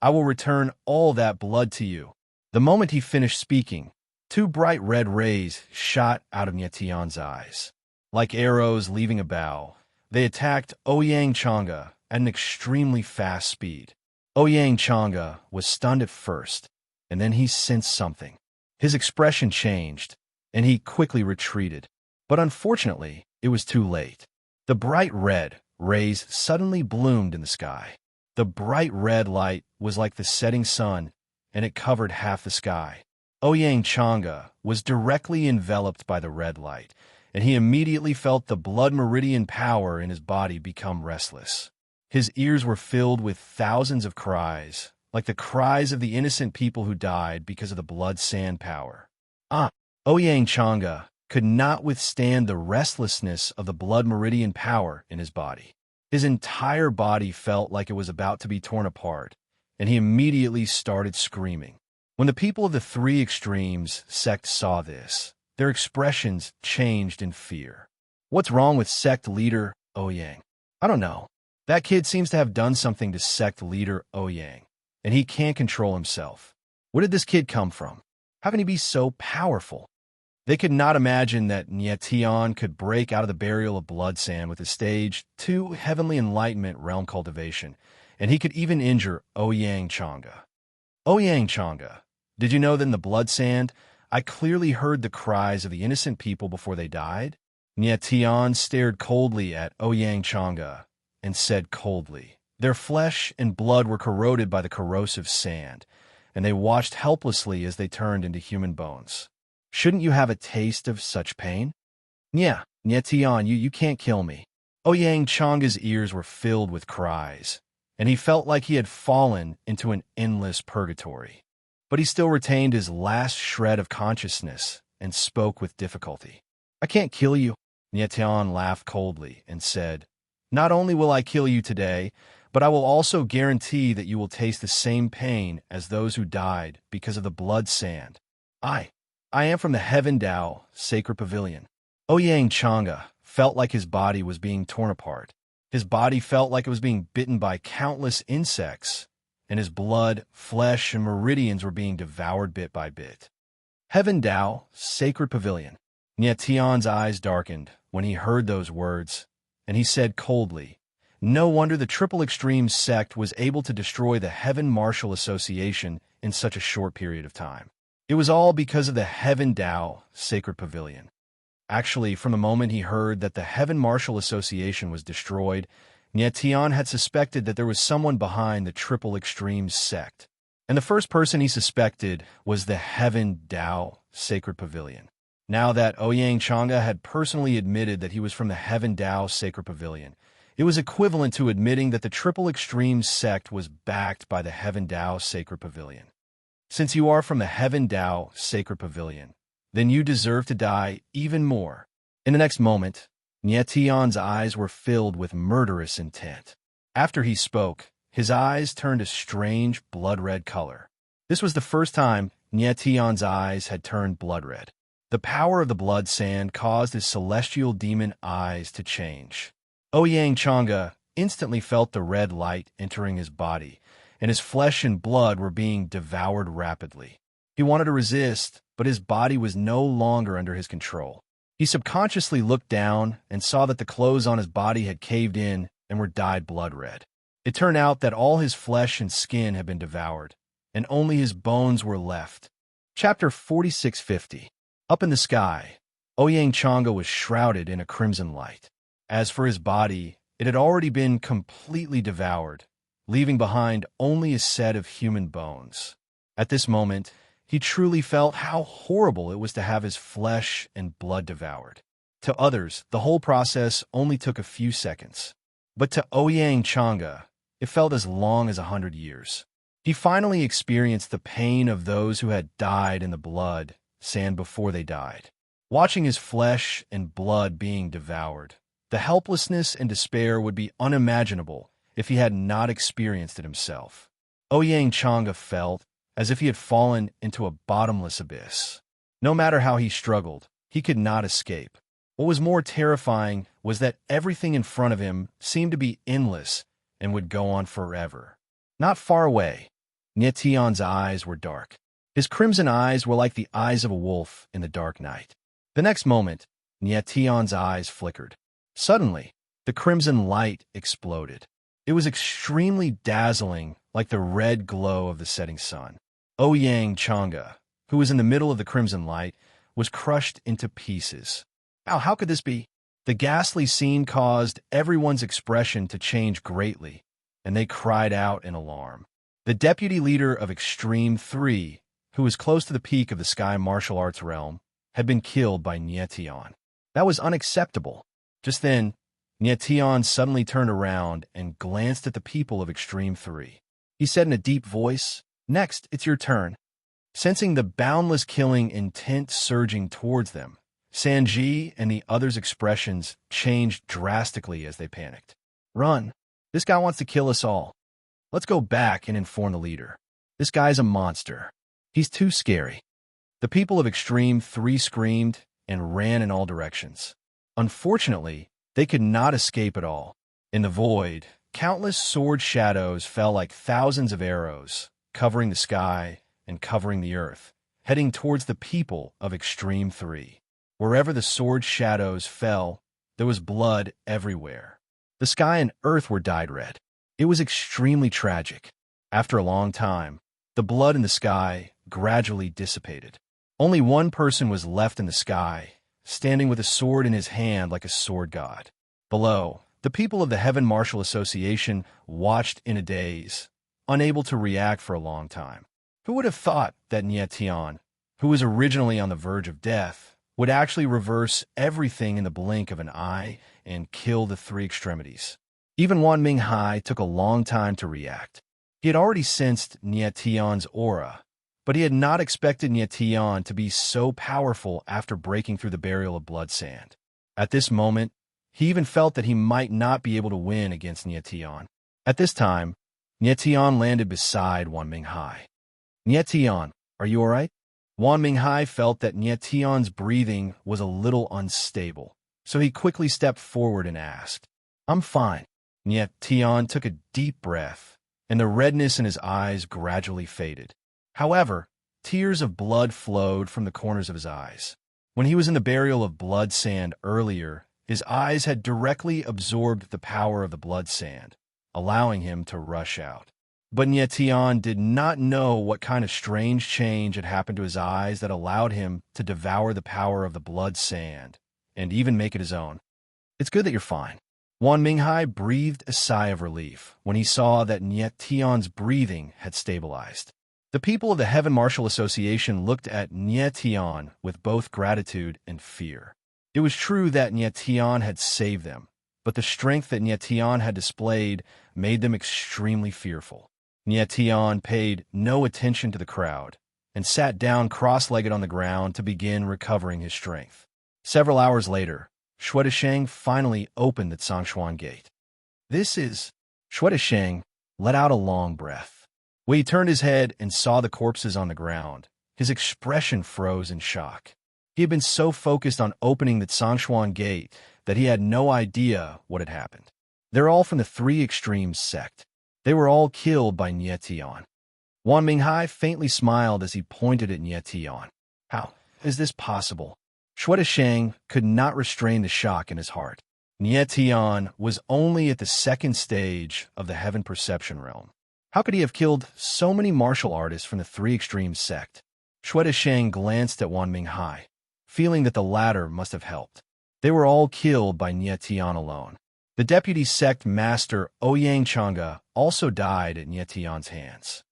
I will return all that blood to you." The moment he finished speaking, Two bright red rays shot out of Nyetian's eyes. Like arrows leaving a bow, they attacked Ouyang Changa at an extremely fast speed. Ouyang Changa was stunned at first, and then he sensed something. His expression changed, and he quickly retreated. But unfortunately, it was too late. The bright red rays suddenly bloomed in the sky. The bright red light was like the setting sun, and it covered half the sky. Ouyang Changa was directly enveloped by the red light, and he immediately felt the blood meridian power in his body become restless. His ears were filled with thousands of cries, like the cries of the innocent people who died because of the blood sand power. Ouyang Changa could not withstand the restlessness of the blood meridian power in his body. His entire body felt like it was about to be torn apart, and he immediately started screaming. When the people of the three extremes sect saw this, their expressions changed in fear. What's wrong with sect leader Ouyang? I don't know. That kid seems to have done something to sect leader Ouyang, and he can't control himself. Where did this kid come from? How can he be so powerful? They could not imagine that Nyetian could break out of the burial of blood sand with his stage 2 heavenly enlightenment realm cultivation, and he could even injure Ouyang Changa. Ouyang Changa, did you know that in the blood sand, I clearly heard the cries of the innocent people before they died? Nyetian stared coldly at Ouyang Changa and said coldly, their flesh and blood were corroded by the corrosive sand, and they watched helplessly as they turned into human bones. Shouldn't you have a taste of such pain? Nyetian, you can't kill me. Ouyang Changa's ears were filled with cries, and he felt like he had fallen into an endless purgatory. But he still retained his last shred of consciousness and spoke with difficulty. I can't kill you. Nyetian laughed coldly and said, not only will I kill you today, but I will also guarantee that you will taste the same pain as those who died because of the blood sand. I am from the Heaven Dao Sacred Pavilion. Ouyang Changa felt like his body was being torn apart. His body felt like it was being bitten by countless insects, and his blood, flesh, and meridians were being devoured bit by bit. Heaven Dao Sacred Pavilion. Nyetian's eyes darkened when he heard those words, and he said coldly, no wonder the Triple Extreme sect was able to destroy the Heaven Martial Association in such a short period of time. It was all because of the Heaven Dao Sacred Pavilion. Actually, from the moment he heard that the Heaven Martial Association was destroyed, Nyetian had suspected that there was someone behind the Triple Extreme sect. And the first person he suspected was the Heaven Dao Sacred Pavilion. Now that Ouyang Changa had personally admitted that he was from the Heaven Dao Sacred Pavilion, it was equivalent to admitting that the Triple Extreme sect was backed by the Heaven Dao Sacred Pavilion. Since you are from the Heaven Dao Sacred Pavilion, then you deserve to die even more. In the next moment, Nyetian's eyes were filled with murderous intent. After he spoke, his eyes turned a strange blood-red color. This was the first time Nyetian's eyes had turned blood-red. The power of the blood sand caused his celestial demon eyes to change. Ouyang Changa instantly felt the red light entering his body, and his flesh and blood were being devoured rapidly. He wanted to resist, but his body was no longer under his control. He subconsciously looked down and saw that the clothes on his body had caved in and were dyed blood red. It turned out that all his flesh and skin had been devoured, and only his bones were left. Chapter 4650. Up in the sky, Ouyang Changa was shrouded in a crimson light. As for his body, it had already been completely devoured, leaving behind only a set of human bones. At this moment, he truly felt how horrible it was to have his flesh and blood devoured. To others, the whole process only took a few seconds. But to Ouyang Changa, it felt as long as 100 years. He finally experienced the pain of those who had died in the blood sand before they died. Watching his flesh and blood being devoured, the helplessness and despair would be unimaginable if he had not experienced it himself. Ouyang Changa felt as if he had fallen into a bottomless abyss. No matter how he struggled, he could not escape. What was more terrifying was that everything in front of him seemed to be endless and would go on forever. Not far away, Nyetian's eyes were dark. His crimson eyes were like the eyes of a wolf in the dark night. The next moment, Nietion's eyes flickered. Suddenly, the crimson light exploded. It was extremely dazzling, like the red glow of the setting sun. Ouyang Changa, who was in the middle of the crimson light, was crushed into pieces. How could this be? The ghastly scene caused everyone's expression to change greatly, and they cried out in alarm. The deputy leader of Extreme 3, who was close to the peak of the sky martial arts realm, had been killed by Nietion. That was unacceptable. Just then, Nietion suddenly turned around and glanced at the people of Extreme 3. He said in a deep voice, "Next, it's your turn." Sensing the boundless killing intent surging towards them, Sanji and the others' expressions changed drastically as they panicked. "Run! This guy wants to kill us all. Let's go back and inform the leader. This guy's a monster. He's too scary." The people of Extreme 3 screamed and ran in all directions. Unfortunately, they could not escape at all. In the void, countless sword shadows fell like thousands of arrows, covering the sky and covering the earth, heading towards the people of Extreme 3. Wherever the sword shadows fell, there was blood everywhere. The sky and earth were dyed red. It was extremely tragic. After a long time, the blood in the sky gradually dissipated. Only one person was left in the sky, standing with a sword in his hand like a sword god. Below, the people of the Heaven Martial Association watched in a daze, unable to react for a long time. Who would have thought that Nietion, who was originally on the verge of death, would actually reverse everything in the blink of an eye and kill the three extremities? Even Wan Minghai took a long time to react. He had already sensed Nietion's aura, but he had not expected Nietion to be so powerful after breaking through the barrier of blood sand. At this moment, he even felt that he might not be able to win against Nietion. At this time, Nietion landed beside Wan Minghai. "Nietion, are you all right?" Wan Minghai felt that Nietion's breathing was a little unstable, so he quickly stepped forward and asked, "I'm fine." Nietion took a deep breath, and the redness in his eyes gradually faded. However, tears of blood flowed from the corners of his eyes. When he was in the burial of blood sand earlier, his eyes had directly absorbed the power of the blood sand, allowing him to rush out. But Nietion did not know what kind of strange change had happened to his eyes that allowed him to devour the power of the blood sand, and even make it his own. "It's good that you're fine." Wan Minghai breathed a sigh of relief when he saw that Nietion's breathing had stabilized. The people of the Heaven Martial Association looked at Nietion with both gratitude and fear. It was true that Nietion had saved them, but the strength that Nietion had displayed made them extremely fearful. Nietion paid no attention to the crowd and sat down cross-legged on the ground to begin recovering his strength. Several hours later, Shuedesheng finally opened the Zhongshuan gate. Shuedesheng let out a long breath. When he turned his head and saw the corpses on the ground, his expression froze in shock. He had been so focused on opening the Zhongshuan gate that he had no idea what had happened. They're all from the Three Extremes sect. They were all killed by Nietion. Wan Minghai faintly smiled as he pointed at Nietion. "How is this possible?" Shuedesheng could not restrain the shock in his heart. Nietion was only at the second stage of the Heaven Perception Realm. How could he have killed so many martial artists from the Three Extremes sect? Shuedesheng glanced at Wan Minghai, feeling that the latter must have helped. They were all killed by Nietion alone. The deputy sect master Ouyang Changa also died at Nietion's hands.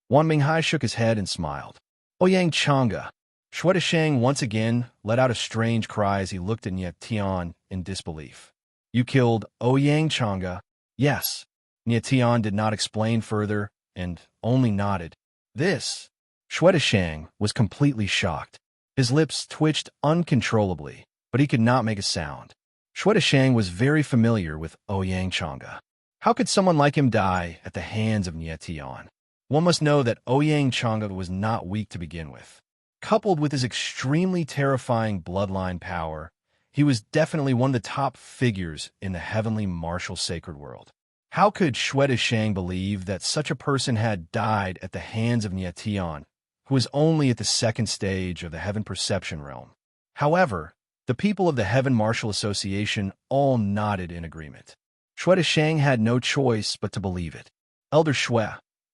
Wan Minghai shook his head and smiled. "Ouyang Changa." Shuedesheng once again let out a strange cry as he looked at Nietion in disbelief. "You killed Ouyang Changa?" "Yes." Nietion did not explain further and only nodded. "This?" Shuedesheng was completely shocked. His lips twitched uncontrollably, but he could not make a sound. Shuedesheng was very familiar with Ouyang Changa. How could someone like him die at the hands of Nietion? One must know that Ouyang Changa was not weak to begin with. Coupled with his extremely terrifying bloodline power, he was definitely one of the top figures in the heavenly martial sacred world. How could Shuedesheng believe that such a person had died at the hands of Nietion, who was only at the second stage of the Heaven Perception realm. However, the people of the Heaven Martial Association all nodded in agreement. Shui Shang had no choice but to believe it. Elder Shui,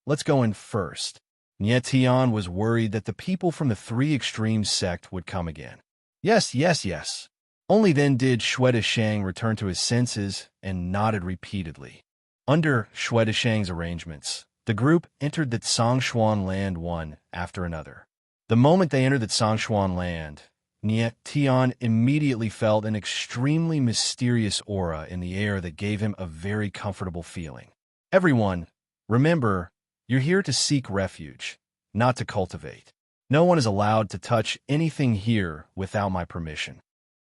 let's go in first. Nie Tian was worried that the people from the Three Extremes sect would come again. Yes, yes, yes. Only then did Shui Shang return to his senses and nodded repeatedly. Under Shui Shang's arrangements, the group entered the Tsongshuan land one after another. The moment they entered the Tsongshuan land, Nie Tian immediately felt an extremely mysterious aura in the air that gave him a very comfortable feeling. Everyone, remember, you're here to seek refuge, not to cultivate. No one is allowed to touch anything here without my permission.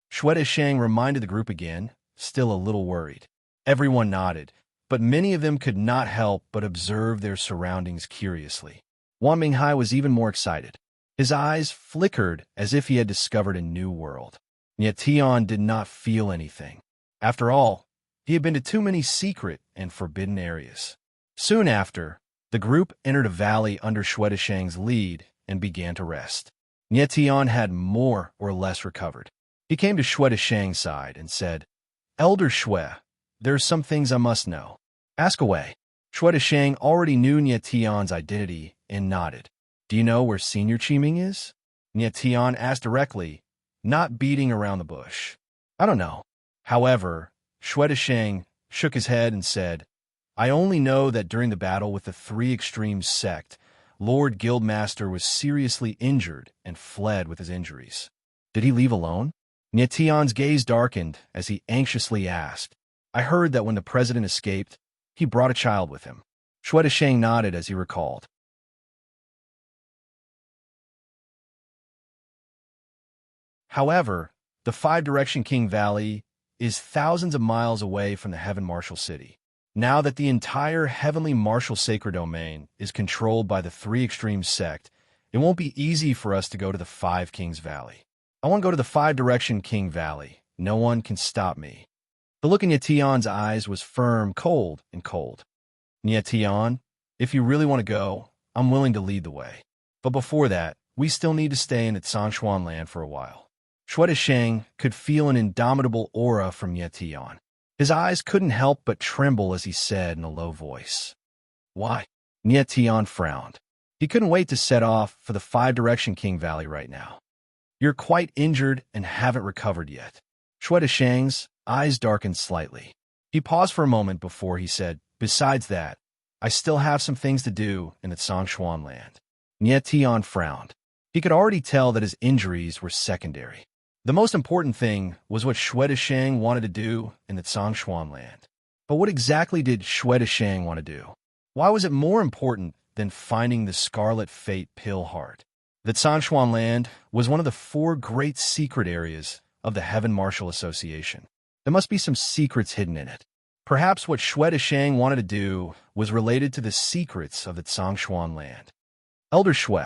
Shui Shang reminded the group again, still a little worried. Everyone nodded, but many of them could not help but observe their surroundings curiously. Wang Minghai was even more excited. His eyes flickered as if he had discovered a new world. Yet Tian did not feel anything. After all, he had been to too many secret and forbidden areas. Soon after, the group entered a valley under Shui Shang's lead and began to rest. Nie Tian had more or less recovered. He came to Shui Shang's side and said, Elder Shui, there are some things I must know. Ask away. Shui Shang already knew Nie Tian's identity and nodded. Do you know where Senior Qiming is? Nie Tian asked directly, not beating around the bush. I don't know. However, Shui Shang shook his head and said, I only know that during the battle with the Three Extremes sect, Lord Guildmaster was seriously injured and fled with his injuries. Did he leave alone? Nie Tian's gaze darkened as he anxiously asked, I heard that when the president escaped, he brought a child with him. Shui Shang nodded as he recalled. However, the Five-Direction King Valley is thousands of miles away from the Heaven Martial City. Now that the entire Heavenly Martial Sacred Domain is controlled by the Three Extremes sect, it won't be easy for us to go to the Five Kings Valley. I want to go to the Five-Direction King Valley. No one can stop me. The look in Nie Tian's eyes was firm, cold, and cold. Nie Tian, if you really want to go, I'm willing to lead the way. But before that, we still need to stay in the Tsongshuan land for a while. Shui Shang could feel an indomitable aura from Nie Tian. His eyes couldn't help but tremble as he said in a low voice, Why? Nie Tian frowned. He couldn't wait to set off for the Five-Direction King Valley right now. You're quite injured and haven't recovered yet. Shui Shang's eyes darkened slightly. He paused for a moment before he said, Besides that, I still have some things to do in the Tsongshuan land. Nie Tian frowned. He could already tell that his injuries were secondary. The most important thing was what Shui Shang wanted to do in the Tsongshuan land. But what exactly did Shui Shang want to do? Why was it more important than finding the Scarlet Fate Pill Heart? The Tsongshuan land was one of the 4 great secret areas of the Heaven Martial Association. There must be some secrets hidden in it. Perhaps what Shui Shang wanted to do was related to the secrets of the Tsongshuan land. Elder Shui,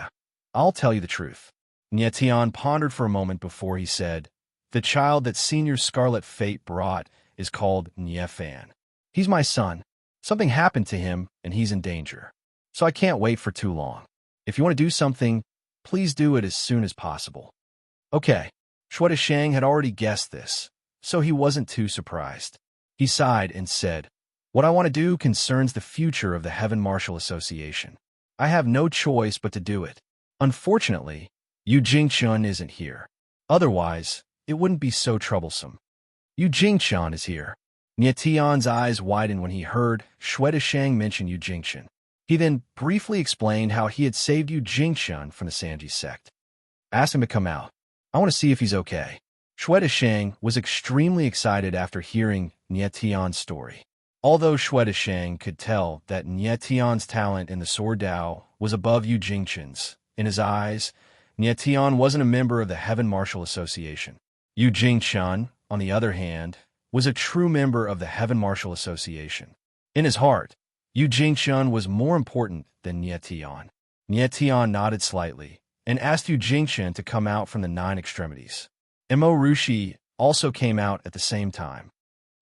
I'll tell you the truth. Nie Tian pondered for a moment before he said, The child that Senior Scarlet Fate brought is called Nie Fan. He's my son. Something happened to him, and he's in danger. So I can't wait for too long. If you want to do something, please do it as soon as possible. Okay. Shui Shang had already guessed this, so he wasn't too surprised. He sighed and said, What I want to do concerns the future of the Heaven Martial Association. I have no choice but to do it. Unfortunately, Yu Jingchun isn't here. Otherwise, it wouldn't be so troublesome. Yu Jingchun is here. Nie Tian's eyes widened when he heard Shui Shang mention Yu Jingchun. He then briefly explained how he had saved Yu Jingchun from the Sanji sect. Asked him to come out. I want to see if he's okay. Shui Shang was extremely excited after hearing Nie Tian's story. Although Shui Shang could tell that Nie Tian's talent in the Sword Dao was above Yu Jingchun's, in his eyes, Nie Tian wasn't a member of the Heaven Martial Association. Yu Jingchun, on the other hand, was a true member of the Heaven Martial Association. In his heart, Yu Jingchun was more important than Nie Tian. Nie Tian nodded slightly and asked Yu Jingchun to come out from the 9 extremities. Mo Rushi also came out at the same time.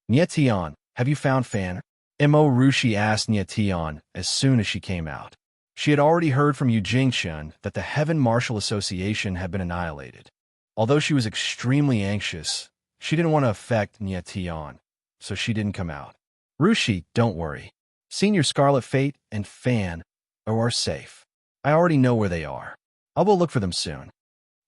Nie Tian, have you found Fan? Mo Rushi asked Nie Tian as soon as she came out. She had already heard from Yu Jingchen that the Heaven Martial Association had been annihilated. Although she was extremely anxious, she didn't want to affect Nie Tian, so she didn't come out. Rushi, don't worry. Senior Scarlet Fate and Fan are safe. I already know where they are. I'll go look for them soon.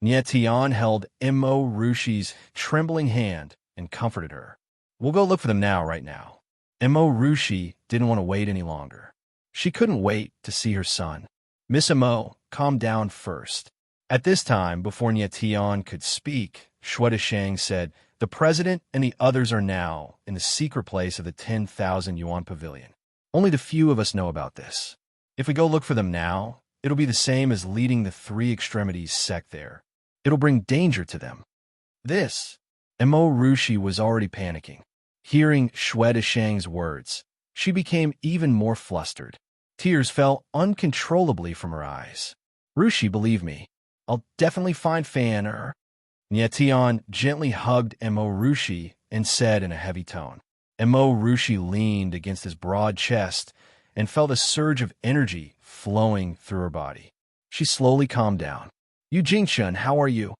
Nie Tian held Mo Rushi's trembling hand and comforted her. We'll go look for them now, right now. Mo Rushi didn't want to wait any longer. She couldn't wait to see her son. Miss Mo, calm down first. At this time, before Nie Tian could speak, Shui Shang said, the president and the others are now in the secret place of the 10,000 yuan pavilion. Only the few of us know about this. If we go look for them now, it'll be the same as leading the Three Extremities sect there. It'll bring danger to them. Mo Rushi was already panicking. Hearing Shui Shang's words, she became even more flustered. Tears fell uncontrollably from her eyes. Rushi, believe me, I'll definitely find Fan. Nie Tian gently hugged Mo Rushi and said in a heavy tone. Mo Rushi leaned against his broad chest and felt a surge of energy flowing through her body. She slowly calmed down. Yu Jingchen, how are you?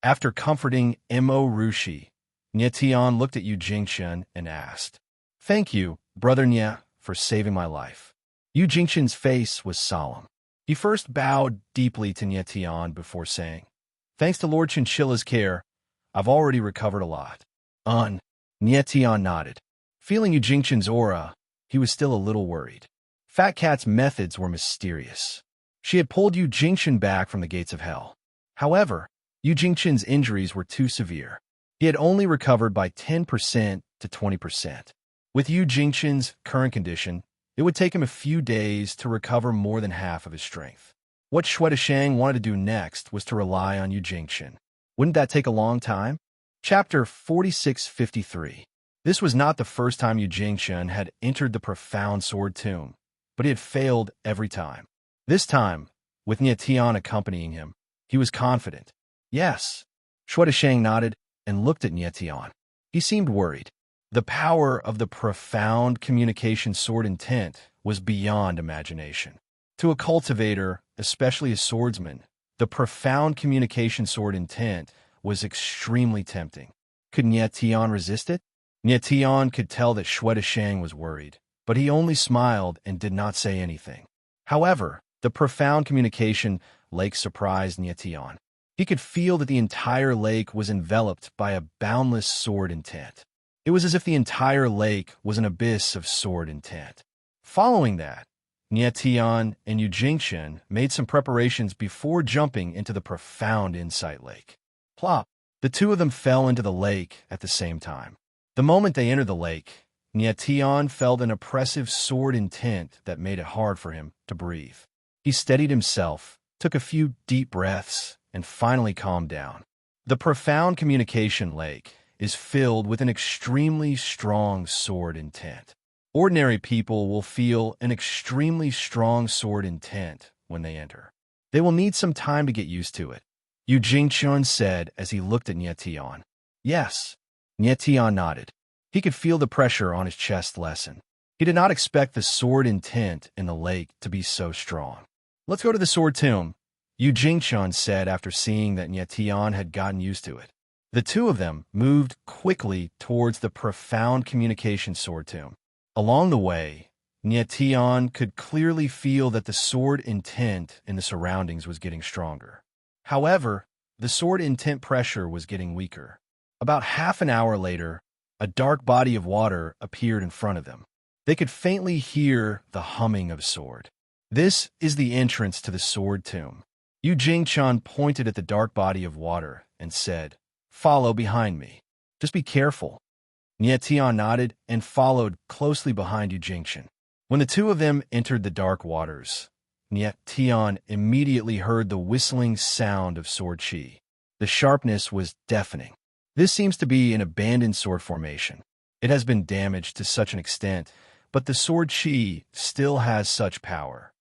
After comforting Mo Rushi, Nie Tian looked at Yu Jingchen and asked, Thank you, Brother Nie, for saving my life. Yu Jingchen's face was solemn. He first bowed deeply to Nie Tian before saying, Thanks to Lord Chinchilla's care, I've already recovered a lot. Nie Tian nodded. Feeling Yu Jingchen's aura, he was still a little worried. Fat Cat's methods were mysterious. She had pulled Yu Jingchen back from the gates of hell. However, Yu Jingchen's injuries were too severe. He had only recovered by 10% to 20%. With Yu Jingchen's current condition, it would take him a few days to recover more than half of his strength. What Shui Shang wanted to do next was to rely on Yu Jingchen. Wouldn't that take a long time? Chapter 4653. This was not the first time Yu Jingchen had entered the profound sword tomb, but he had failed every time. This time, with Nie Tian accompanying him, he was confident. Yes. Shui Shang nodded and looked at Nie Tian. He seemed worried. The power of the profound communication sword intent was beyond imagination. To a cultivator, especially a swordsman, the profound communication sword intent was extremely tempting. Could Nie Tian resist it? Nie Tian could tell that Shui Shang was worried, but he only smiled and did not say anything. However, the profound communication lake surprised Nie Tian. He could feel that the entire lake was enveloped by a boundless sword intent. It was as if the entire lake was an abyss of sword intent. Following that, Nie Tian and Yu Jingchen made some preparations before jumping into the profound insight lake. Plop! The two of them fell into the lake at the same time. The moment they entered the lake, Nie Tian felt an oppressive sword intent that made it hard for him to breathe. He steadied himself, took a few deep breaths, and finally calmed down. The profound communication lake is filled with an extremely strong sword intent. Ordinary people will feel an extremely strong sword intent when they enter. They will need some time to get used to it. Yu Jingchen said as he looked at Nie Tian. Yes. Nie Tian nodded. He could feel the pressure on his chest lessen. He did not expect the sword intent in the lake to be so strong. Let's go to the sword tomb, Yu Jingchen said after seeing that Nie Tian had gotten used to it. The two of them moved quickly towards the profound communication sword tomb. Along the way, Nie Tian could clearly feel that the sword intent in the surroundings was getting stronger. However, the sword intent pressure was getting weaker. About half an hour later, a dark body of water appeared in front of them. They could faintly hear the humming of sword. This is the entrance to the sword tomb. Yu Jingchen pointed at the dark body of water and said, Follow behind me. Just be careful. Nie Tian nodded and followed closely behind Yu Jingchen. When the two of them entered the dark waters, Nie Tian immediately heard the whistling sound of sword chi. The sharpness was deafening. This seems to be an abandoned sword formation. It has been damaged to such an extent, but the sword chi still has such power.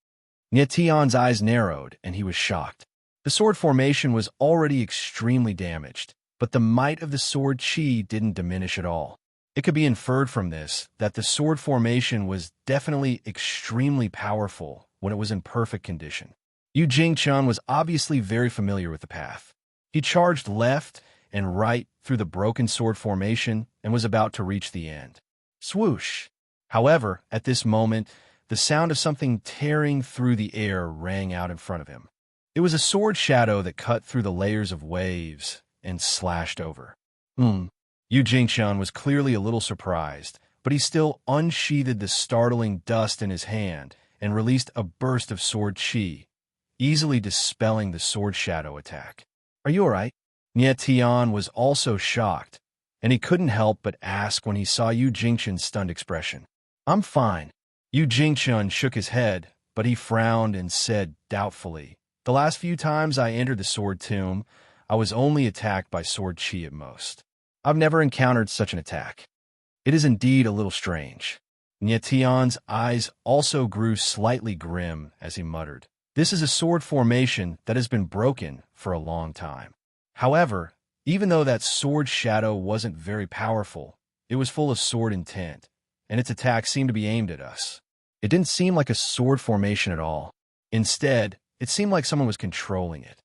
Nie Tian's eyes narrowed and he was shocked. The sword formation was already extremely damaged, but the might of the sword chi didn't diminish at all. It could be inferred from this that the sword formation was definitely extremely powerful when it was in perfect condition. Yu Jingchun was obviously very familiar with the path. He charged left and right through the broken sword formation and was about to reach the end. Swoosh! However, at this moment, the sound of something tearing through the air rang out in front of him. It was a sword shadow that cut through the layers of waves and slashed over. Yu Jingchun was clearly a little surprised, but he still unsheathed the startling dust in his hand and released a burst of sword chi, easily dispelling the sword shadow attack. "Are you all right?" Nie Tian was also shocked, and he couldn't help but ask when he saw Yu Jingchun's stunned expression. "I'm fine." Yu Jingchun shook his head, but he frowned and said doubtfully, "The last few times I entered the sword tomb, I was only attacked by sword chi at most. I've never encountered such an attack. It is indeed a little strange." Nie Tian's eyes also grew slightly grim as he muttered, "This is a sword formation that has been broken for a long time." However, even though that sword shadow wasn't very powerful, it was full of sword intent, and its attack seemed to be aimed at us. It didn't seem like a sword formation at all. Instead, it seemed like someone was controlling it.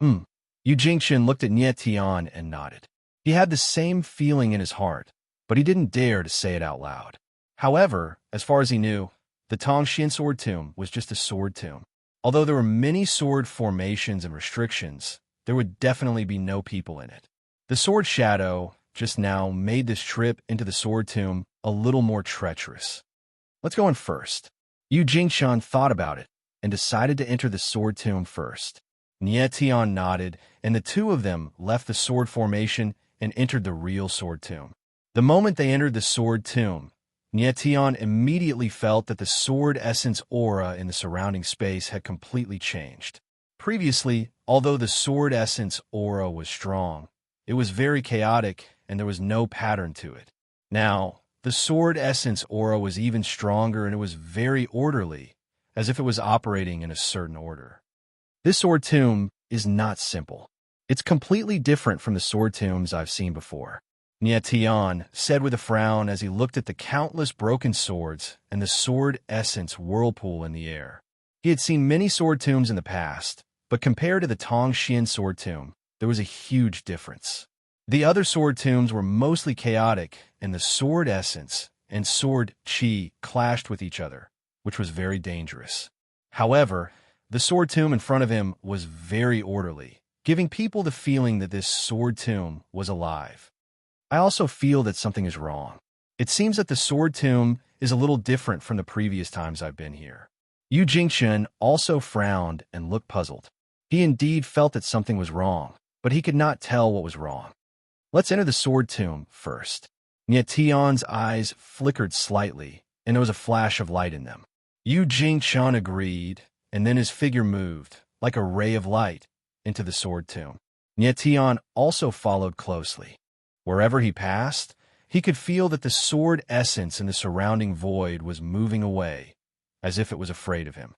Yu Jingchun looked at Nie Tian and nodded. He had the same feeling in his heart, but he didn't dare to say it out loud. However, as far as he knew, the Tongxian sword tomb was just a sword tomb. Although there were many sword formations and restrictions, there would definitely be no people in it. The sword shadow just now made this trip into the sword tomb a little more treacherous. "Let's go in first." Yu Jingchun thought about it and decided to enter the sword tomb first. Nie Tian nodded, and the two of them left the sword formation and entered the real sword tomb. The moment they entered the sword tomb, Nie Tian immediately felt that the sword essence aura in the surrounding space had completely changed. Previously, although the sword essence aura was strong, it was very chaotic and there was no pattern to it. Now, the sword essence aura was even stronger and it was very orderly, as if it was operating in a certain order. This sword tomb is not simple. It's completely different from the sword tombs I've seen before, Nie Tian said with a frown as he looked at the countless broken swords and the sword essence whirlpool in the air. He had seen many sword tombs in the past, but compared to the Tongxian sword tomb, there was a huge difference. The other sword tombs were mostly chaotic, and the sword essence and sword chi clashed with each other, which was very dangerous. However, the sword tomb in front of him was very orderly, giving people the feeling that this sword tomb was alive. "I also feel that something is wrong. It seems that the sword tomb is a little different from the previous times I've been here." Yu Jingchun also frowned and looked puzzled. He indeed felt that something was wrong, but he could not tell what was wrong. "Let's enter the sword tomb first." Nie Tian's eyes flickered slightly, and there was a flash of light in them. Yu Jingchun agreed, and then his figure moved, like a ray of light, into the sword tomb. Nie Tian also followed closely. Wherever he passed, he could feel that the sword essence in the surrounding void was moving away, as if it was afraid of him.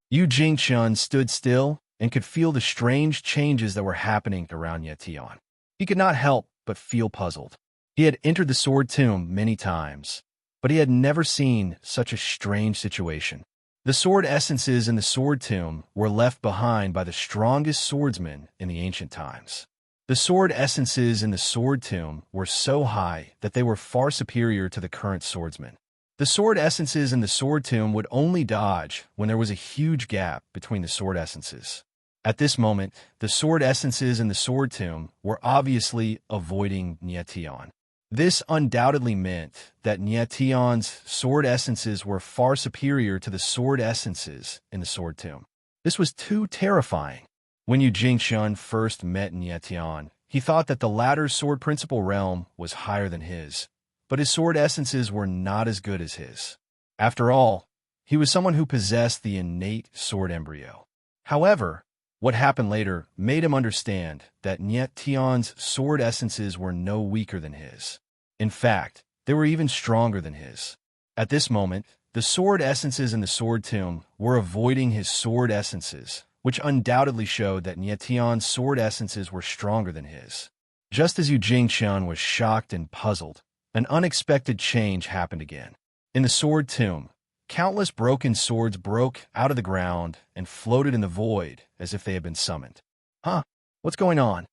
Yu Jingchun stood still and could feel the strange changes that were happening around Nie Tian. He could not help but feel puzzled. He had entered the sword tomb many times, but he had never seen such a strange situation. The sword essences in the sword tomb were left behind by the strongest swordsmen in the ancient times. The sword essences in the sword tomb were so high that they were far superior to the current swordsmen. The sword essences in the sword tomb would only dodge when there was a huge gap between the sword essences. At this moment, the sword essences in the sword tomb were obviously avoiding Nie Tian. This undoubtedly meant that Nie Tian's sword essences were far superior to the sword essences in the sword tomb. This was too terrifying. When Yu Jingchun first met Nie Tian, he thought that the latter's sword principle realm was higher than his, but his sword essences were not as good as his. After all, he was someone who possessed the innate sword embryo. However, what happened later made him understand that Nie Tian's sword essences were no weaker than his. In fact, they were even stronger than his. At this moment, the sword essences in the sword tomb were avoiding his sword essences, which undoubtedly showed that Nie Tian's sword essences were stronger than his. Just as Yu Jingchun was shocked and puzzled, an unexpected change happened again. In the sword tomb, Countless broken swords broke out of the ground and floated in the void as if they had been summoned. Huh? What's going on?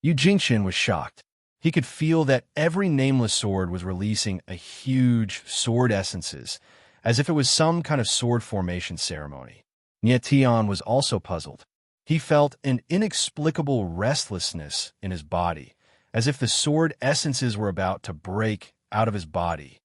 Yu Jingqian was shocked. He could feel that every nameless sword was releasing a huge sword essences, as if it was some kind of sword formation ceremony. Nie Tian was also puzzled. He felt an inexplicable restlessness in his body, as if the sword essences were about to break out of his body